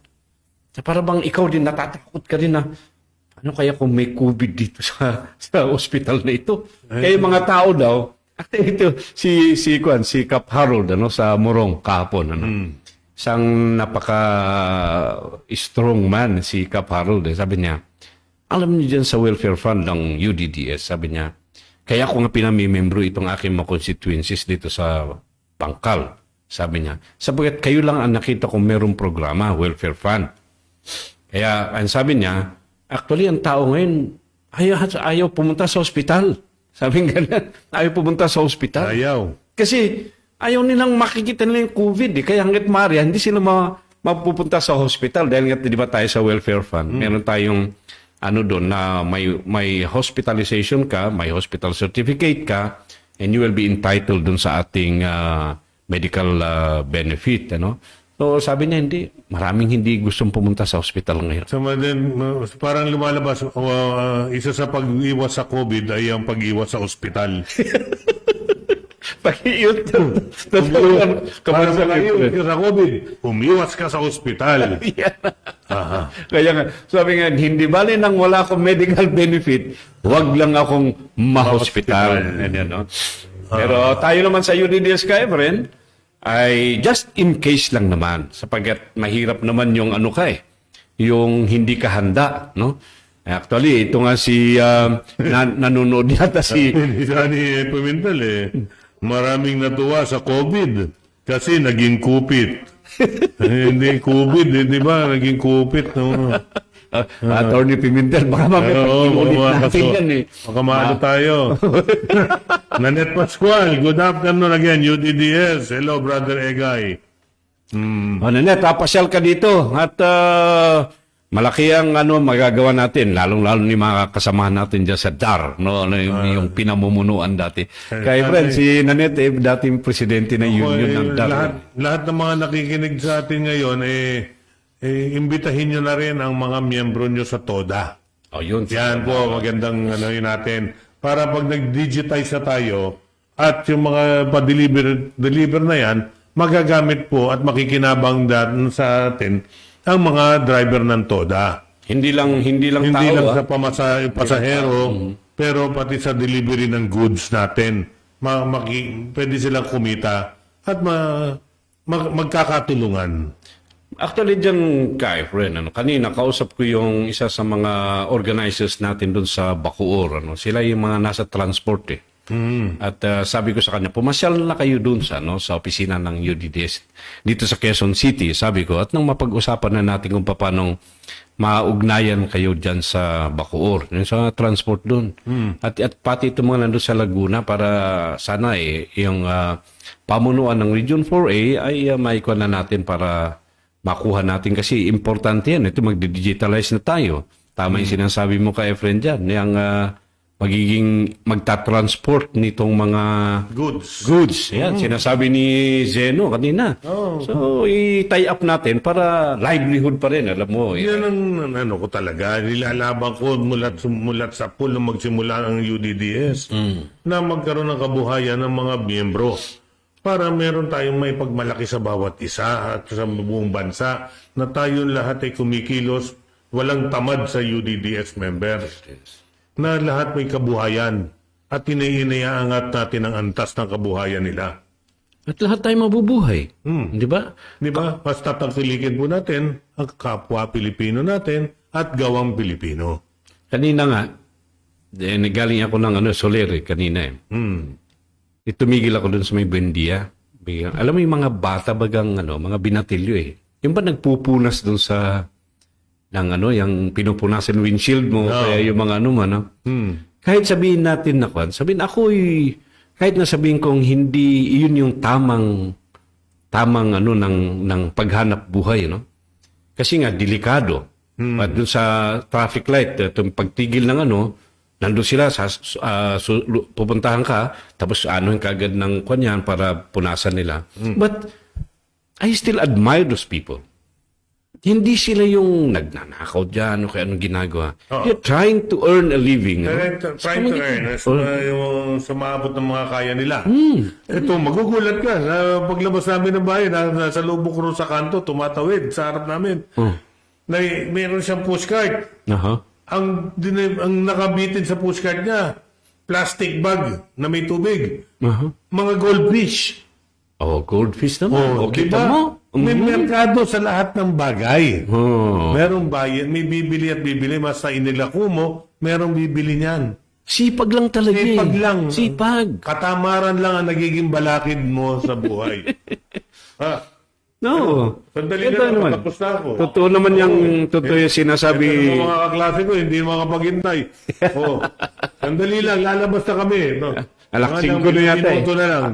Para bang ikaw din natatakot ka rin na ano kaya kung may COVID dito sa hospital na ito? Kaya yung mga tao daw, ito si Cap Harold sa Morong kahapon isang napaka-strong man si Cap Harold. Sabi niya, alam niyo dyan sa welfare fund ng UDDS, sabi niya, kaya ako nga pinamimembro itong aking mga constituencies dito sa Bangkal. Sabi niya, sabagat kayo lang ang nakita kong merong programa, welfare fund. Kaya, ang sabi niya, actually, ang tao ngayon, ayaw pumunta sa ospital. Sabi nga ganun, ayaw pumunta sa ospital. Ayaw. Kasi, ayaw nilang makikita nila yung COVID. Kaya hanggat maaari, hindi sila mapupunta sa hospital. Dahil nga, di ba tayo sa welfare fund, meron tayong doon na may hospitalization ka, may hospital certificate ka, and you will be entitled dun sa ating medical benefit, So, sabi niya, maraming hindi gustong pumunta sa hospital ngayon. So, parang lumalabas, isa sa pag-iwas sa COVID ay ang pag-iwas sa ospital. Pag-iot. Para sa COVID, umiwas ka sa ospital. Kaya nga, sabi nga, hindi bali nang wala akong medical benefit, wag lang akong ma-hospital. Pero tayo naman sa UDDS Efren, ay just in case lang naman, sapagkat mahirap naman yung yung hindi ka handa, no? Actually, ito nga si nanonood yata si Sunny Pimentel maraming natuwa sa COVID kasi naging kupit. Hindi COVID, di ba? Naging kupit. No? Attorney Pimentel, baka ulit natin yan Baka maano tayo. Nanette Pascual, good afternoon again, UDDS. Hello, Brother Egay. Nanette, pasyal ka dito at malaki ang magagawa natin, lalong-lalo ni mga kasamahan natin dyan sa DAR, yung pinamumunuan dati. Kaya friend, si Nanette, dating presidente ng union ng DAR. Lahat ng mga nakikinig sa atin ngayon, imbitahin nyo na rin ang mga miyembro nyo sa TODA. Yun. Yan po, magandang yun natin. Para pag nag-digitize na tayo at yung mga pa-deliver na yan, magagamit po at makikinabang sa atin ang mga driver ng TODA. Hindi lang Hindi tao. lang sa pasahero, pero pati sa delivery ng goods natin. Pwede silang kumita at magkakatulungan. Actually, dyan, friend, kanina kausap ko yung isa sa mga organizers natin doon sa Bacoor. Sila yung mga nasa transport eh. At sabi ko sa kanya, pumasyal na kayo doon sa opisina ng UDDS dito sa Quezon City, sabi ko, at nang mapag-usapan na natin kung paano maugnayan kayo dyan sa Bacoor, yung sa transport doon. At pati itong mga nandun sa Laguna para sana yung pamunuan ng Region 4A ay maikuha na natin para makuha natin kasi importante yan. Ito magdi-digitalize na tayo. Tama yung sinasabi mo kay friend dyan. Yung magiging magta-transport nitong mga goods. Yan, sinasabi ni Zeno kanina. So, i-tie up natin para livelihood pa rin. Alam mo. Yan ang ko talaga. Nilalaban ko mulat sa pool nung magsimula ang UDDS na magkaroon ng kabuhayan ng mga miyembro para meron tayong may pagmalaki sa bawat isa at sa buong bansa na tayong lahat ay kumikilos walang tamad sa UDDS members. Na lahat may kabuhayan at inaangat natin ang antas ng kabuhayan nila. At lahat tayo mabubuhay. Di ba? Di ba? Mas tatangkilikin po natin ang kapwa Pilipino natin at gawang Pilipino. Kanina nga, galing ako ng Soler kanina eh. Itumigil ako dun sa may Buendia. Alam mo yung mga bata bagang mga binatilyo eh. Yung ba nagpupunas dun sa yung pinupunasan windshield mo, kaya yung mga kahit sabihin natin sabihin kahit na sabihin kong hindi yun yung tamang ng paghanap buhay, Kasi nga delikado. At dun sa traffic light, itong pagtigil ng nandun sila pupuntahan ka, tapos yung kagad ng kanyan para punasan nila. But I still admire those people. Hindi sila yung nagnanakaw dyan o kaya anong ginagawa. They're trying to earn a living. Trying to earn. Yung sumabot ng mga kaya nila. Ito, magugulat ka. Paglabas namin ng bahay, nasa lubok ro sa kanto, tumatawid sa harap namin. Meron siyang pushcart. Ang nakabitin sa pushcart niya, plastic bag na may tubig. Mga goldfish. Goldfish naman. Diba? May merkado sa lahat ng bagay. Merong bayan, may bibili at bibili. Basta inilako mo, merong bibili niyan. Sipag lang talaga. Sipag lang. Sipag. Katamaran lang ang nagiging balakid mo sa buhay. Sandali na, tapos na ako. Totoo naman totoo yung sinasabi. Ito mga kaklase ko, hindi makapaghintay. Sandali lang, lalabas na kami. Alak 5 na yata eh.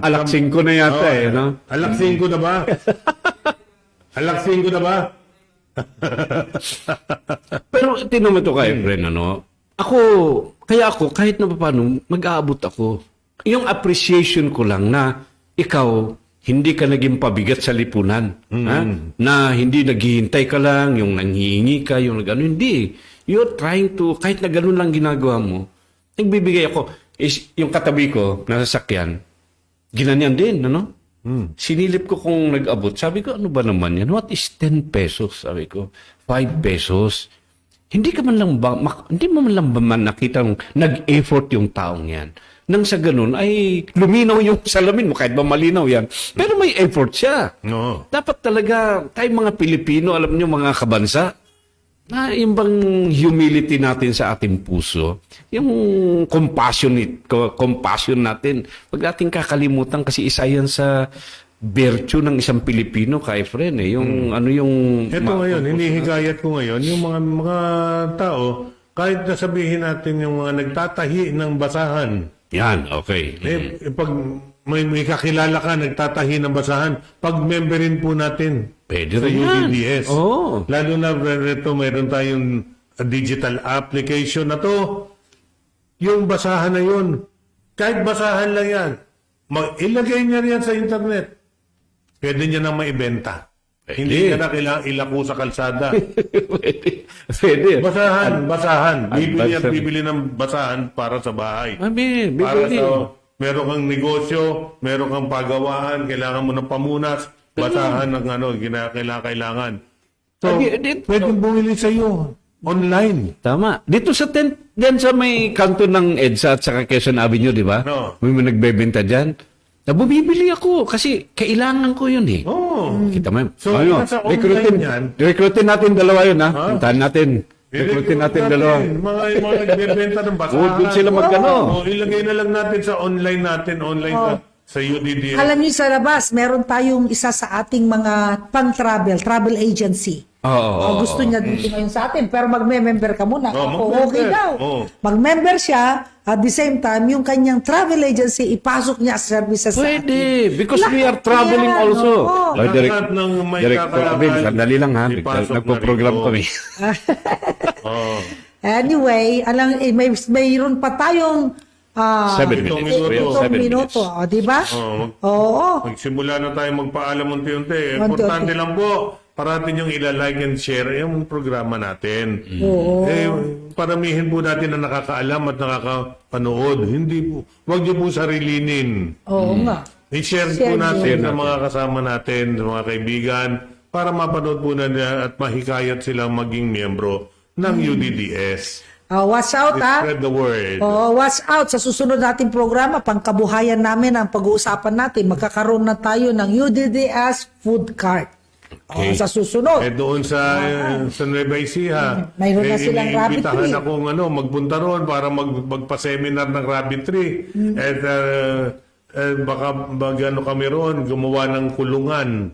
Alak 5 na yata eh. Alak 5 na ba? Alak 5 na ba? Pero tinan mo ito kay friend, kaya ako, kahit na paano, mag-aabot ako. Yung appreciation ko lang na ikaw, hindi ka naging pabigat sa lipunan. Na hindi naghihintay ka lang, yung nanghihingi ka, yung hindi. You're trying to, kahit na ganun lang ginagawa mo, nagbibigay ako. Yung katabi ko, nasa sakyan, ginanyan din, Sinilip ko kung nag-abot. Sabi ko, ano ba naman yan? What is 10 pesos? Sabi ko, 5 pesos. Hindi mo man lang nakita nag-effort yung taong yan. Nang sa ganun, ay luminaw yung salamin mo, kahit ba malinaw yan. Pero may effort siya. Dapat talaga, tayo mga Pilipino, alam nyo mga kabansa, na yung bang humility natin sa ating puso, yung compassion natin, wag natin kakalimutan kasi isa yan sa virtue ng isang Pilipino, kay friend yung ito ngayon, hinihigayat ko ngayon yung mga tao, kahit nasabihin natin yung mga nagtatahi ng basahan. Yan, okay. Pag may kakilala ka, nagtatahi ng basahan, pag-memberin po natin pwede sa UDDS. Lalo na ito, mayroon tayong digital application na to. Yung basahan na yun, kahit basahan lang yan, ilagay niya riyan sa internet. Pwede niya nang maibenta. Hindi ka na kailangan ilako sa kalsada. Pwede. Basahan. Bibili at bibili ng basahan para sa bahay. Para sa meron kang negosyo, meron kang pagawaan, kailangan mo ng pamunas, basahan ng kailangan. So, pwedeng bumili sa iyo online. Tama. Dito sa diyan sa may kanto ng EDSA at saka Quezon Avenue, di ba? May nagbebenta diyan. Bumibili ako kasi kailangan ko yun eh. Oo. Kita mo? So, nasa online yan. Recruitin natin dalawa yun, ha? Puntahan natin. Recruitin natin dalawa. Mga nagbebenta ng basahan. Doon sila magkano. Ilagay na lang natin sa online natin, sa UDDS. Alam niyo sa labas, meron tayong isa sa ating mga travel agency. Gusto niya dito ngayon sa atin, pero magme-member ka muna. Okay mag-member. daw. Mag-member siya, at the same time, yung kanyang travel agency, ipasok niya sa services sa atin. Pwede. Because we are traveling yan, also. oo. Lahat ng may Director Abel, sandali lang ha. ipasok na Nagpo-program rito. kami. Oo. Anyway, mayroon pa tayong 7 minutes. We have 7 minuto. minutes. O, di ba? Oo. Magsimula na tayo magpaalam unti-unti. Unti-unti. Importante lang po, parating yung ila-like and share yung programa natin. Paramihin po natin na nakakaalam at nakakapanood. Hindi po. Huwag niyo po sarilinin. Oo nga. I-share Share po natin nyo. sa mga kasama natin, sa mga kaibigan, para mapanood po na nila at mahikayat silang maging miyembro ng UDDS. Watch out, ha? Spread the word. Watch out. Sa susunod nating programa, pangkabuhayan namin ang pag-uusapan natin. Magkakaroon na tayo ng UDDS food cart. Okay. Sa susunod. Doon sa Nueva Ecija, Mayroon na silang rabbit tree. iniimbitahan akong magpunta roon para magpa-seminar ng rabbit tree. At baka kami roon, gumawa ng kulungan.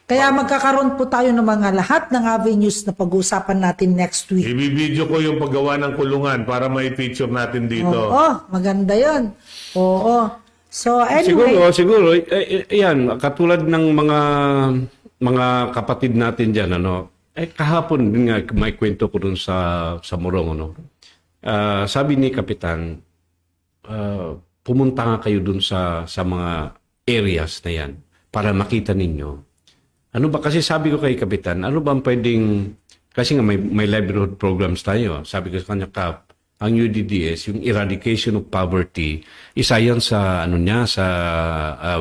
Kaya magkakaroon po tayo ng mga lahat ng avenues na pag-uusapan natin next week. Ibibideo ko yung paggawa ng kulungan para mai-feature natin dito. Oo, maganda yon. Oo. So, anyway. Siguro, yan, katulad ng mga kapatid natin dyan, kahapon din nga, may kwento ko dun sa Morong, sabi ni Kapitan, pumunta nga kayo dun sa mga areas na yan para makita ninyo. Ano ba, kasi sabi ko kay Kapitan, ano ba ang pwedeng, kasi nga may livelihood programs tayo. Sabi ko sa kanya, Kap, ang UDDS, yung eradication of poverty, isa yan sa, sa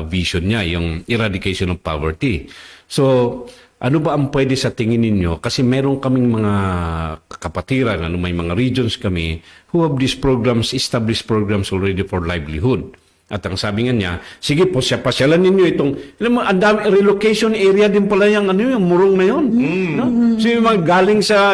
vision niya, yung eradication of poverty. So, ano ba ang pwede sa tingin ninyo? Kasi meron kaming mga kapatiran, may mga regions kami who have these programs, established programs already for livelihood. At ang sabi nga niya, sige po, pasyalan ninyo itong, alam mo, ang dami, relocation area din pala yung, yung Morong na yun. No? So yung mga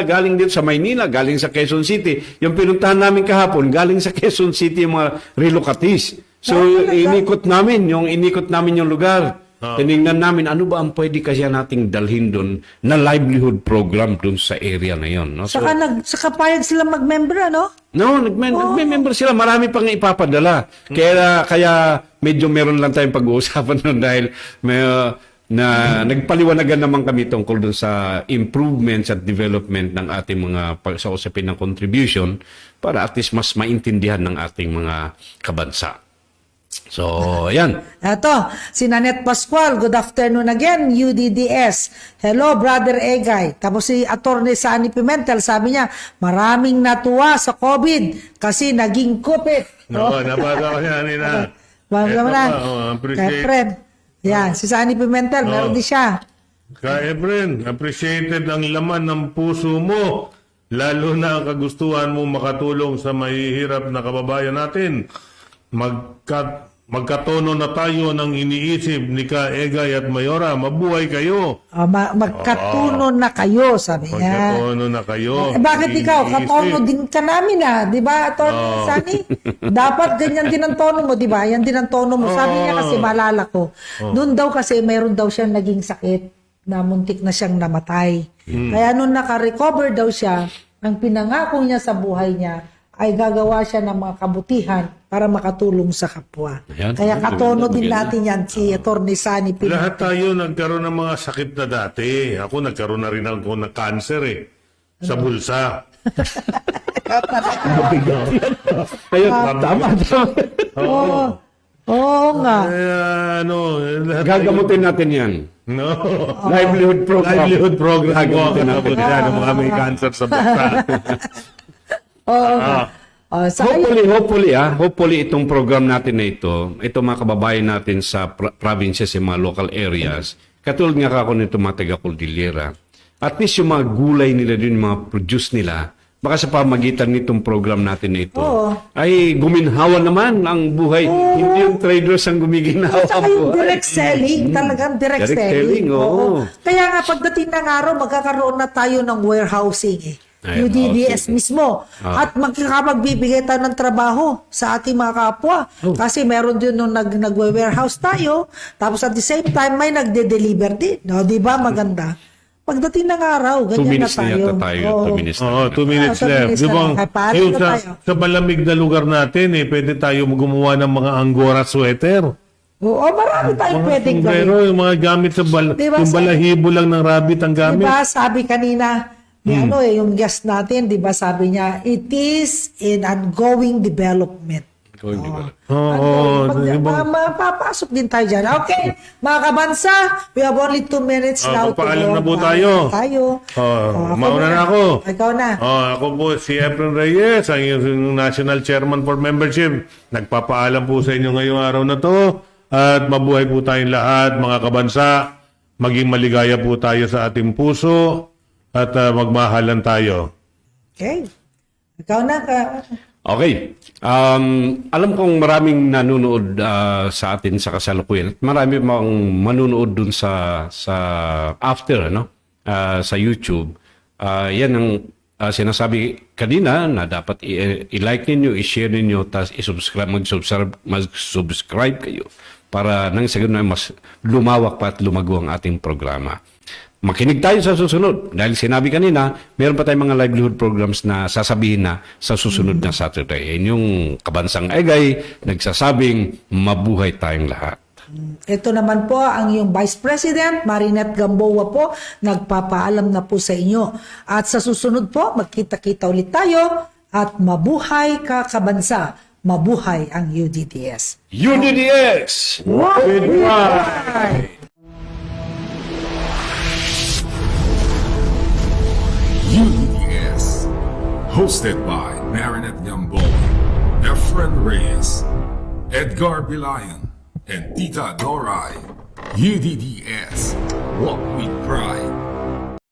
galing dito sa Maynila, galing sa Quezon City, yung pinuntahan namin kahapon, galing sa Quezon City yung mga relocatees. So inikot namin yung lugar. Tinignan namin, ano ba ang pwede kaya nating dalhin doon na livelihood program doon sa area na yun. No? So, Saka payag sila mag-member, ano? No, nagme-member sila. Marami pang ipapadala. Kaya medyo meron lang tayong pag-uusapan nun dahil nagpaliwanagan naman kami tungkol dun sa improvements at development ng ating mga sa usapin ng contribution para at least mas maintindihan ng ating mga kabansa. So, ayan. Eto, si Nanette Pascual, good afternoon again, UDDS. Hello, Brother Egay. Tapos si Attorney Sani Pimentel, sabi niya, maraming natuwa sa COVID kasi naging kupit. Nabasa ko yan, Nina. Efren. Yan, si Sani Pimentel, meron din siya. Efren, appreciated ang laman ng puso mo. Lalo na ang kagustuhan mo makatulong sa mahihirap na kababayan natin. Magkatono na tayo ng iniisip ni Ka Egay at Mayora. Mabuhay kayo. Magkatuno na kayo, sabi niya. Magkatono na kayo. Bakit ikaw? Katono din ka namin, di ba, Atty. Sani? Dapat ganyan din ang tono mo, di ba? Yan din ang tono mo. Sabi niya kasi, malala ko. Noon daw kasi, mayroon daw siyang naging sakit na muntik na siyang namatay. Kaya noon naka-recover daw siya, ang pinangako niya sa buhay niya, ay gagawa siya ng mga kabutihan para makatulong sa kapwa. Ayan. Kaya katono din natin yan, si Atty. Sani Pimentel. Lahat tayo nagkaroon ng mga sakit na dati. Ako nagkaroon na rin ako ng cancer sa bulsa. Ayun, tama. Oo nga. Lahat Gagamutin natin yan. No. Livelihood program. Livelihood program. Gagamutin natin yan. Yan, ang mga may cancer sa bulsa. Oo nga. Hopefully itong program natin na ito mga kababayan natin sa provinces, sa mga local areas, katulad nga ako nito mga taga-Cordillera, at least yung mga gulay nila din, mga produce nila, baka sa pamagitan nitong program natin na ito, ay guminhawa naman ang buhay. Hindi yung traders ang gumiginhawa At saka ang yung buhay. direct selling, talagang direct Direct selling, selling. oo. Kaya nga pagdating ng araw, magkakaroon na tayo ng warehousing eh. Ayun, UDDS okay. mismo. At magbibigay tayo ng trabaho sa ating mga kapwa. Kasi meron din nung nagwe-warehouse tayo, tapos at the same time, may nagde-deliver din. No, di ba? Maganda. Pagdating ng araw, 2 ganyan na minutes na tayo. yata tayo. Oo. 2 minutes na. Oo, 2 minutes 2 left. minutes Di na ba? lang. Ay, paano Yung na tayo? sa malamig na lugar natin, pwede tayo gumawa ng mga Angora sweater. Oo, marami tayong Mga pwedeng gawin. sombrero, yung mga gamit sa Diba, yung balahibo lang ng rabbit ang gamit. Diba, sabi kanina, yung guest natin, diba, sabi niya, it is in ongoing development. Going develop. Oo, Mapapasok din tayo dyan. Okay, mga kabansa, we have only 2 minutes now to papaalam go. na po tayo. Ako Mauna muna. na ako. Ikaw na. Ako po si Efren Reyes, ang yung National Chairman for Membership. Nagpapaalam po sa inyo ngayong araw na to. At mabuhay po tayong lahat, mga kabansa. Maging maligaya po tayo sa ating puso. At magmahalan tayo. Okay. Ikaw na. Okay. Alam kong maraming nanonood sa atin sa kasalukuyan. Marami mang manunood dun sa after, sa YouTube. Yan ang sinasabi kanina na dapat i-like ninyo, i-share ninyo, tapos mag-subscribe kayo para nang sa ganun ay mas lumawak pa at lumago ang ating programa. Makinig tayo sa susunod. Dahil sinabi kanina, meron pa tayong mga livelihood programs na sasabihin na sa susunod na Saturday. Yan yung Kabansang Egay, nagsasabing mabuhay tayong lahat. Ito naman po ang iyong Vice President, Marinette Gamboa po, nagpapaalam na po sa inyo. At sa susunod po, magkita-kita ulit tayo at mabuhay ka kabansa. Mabuhay ang UDDS. UDDS! Goodbye! UDDS, hosted by Marinette Gamboa, Efren Reyes, Edgar Bilayan, and Tita Doray. UDDS, walk with pride.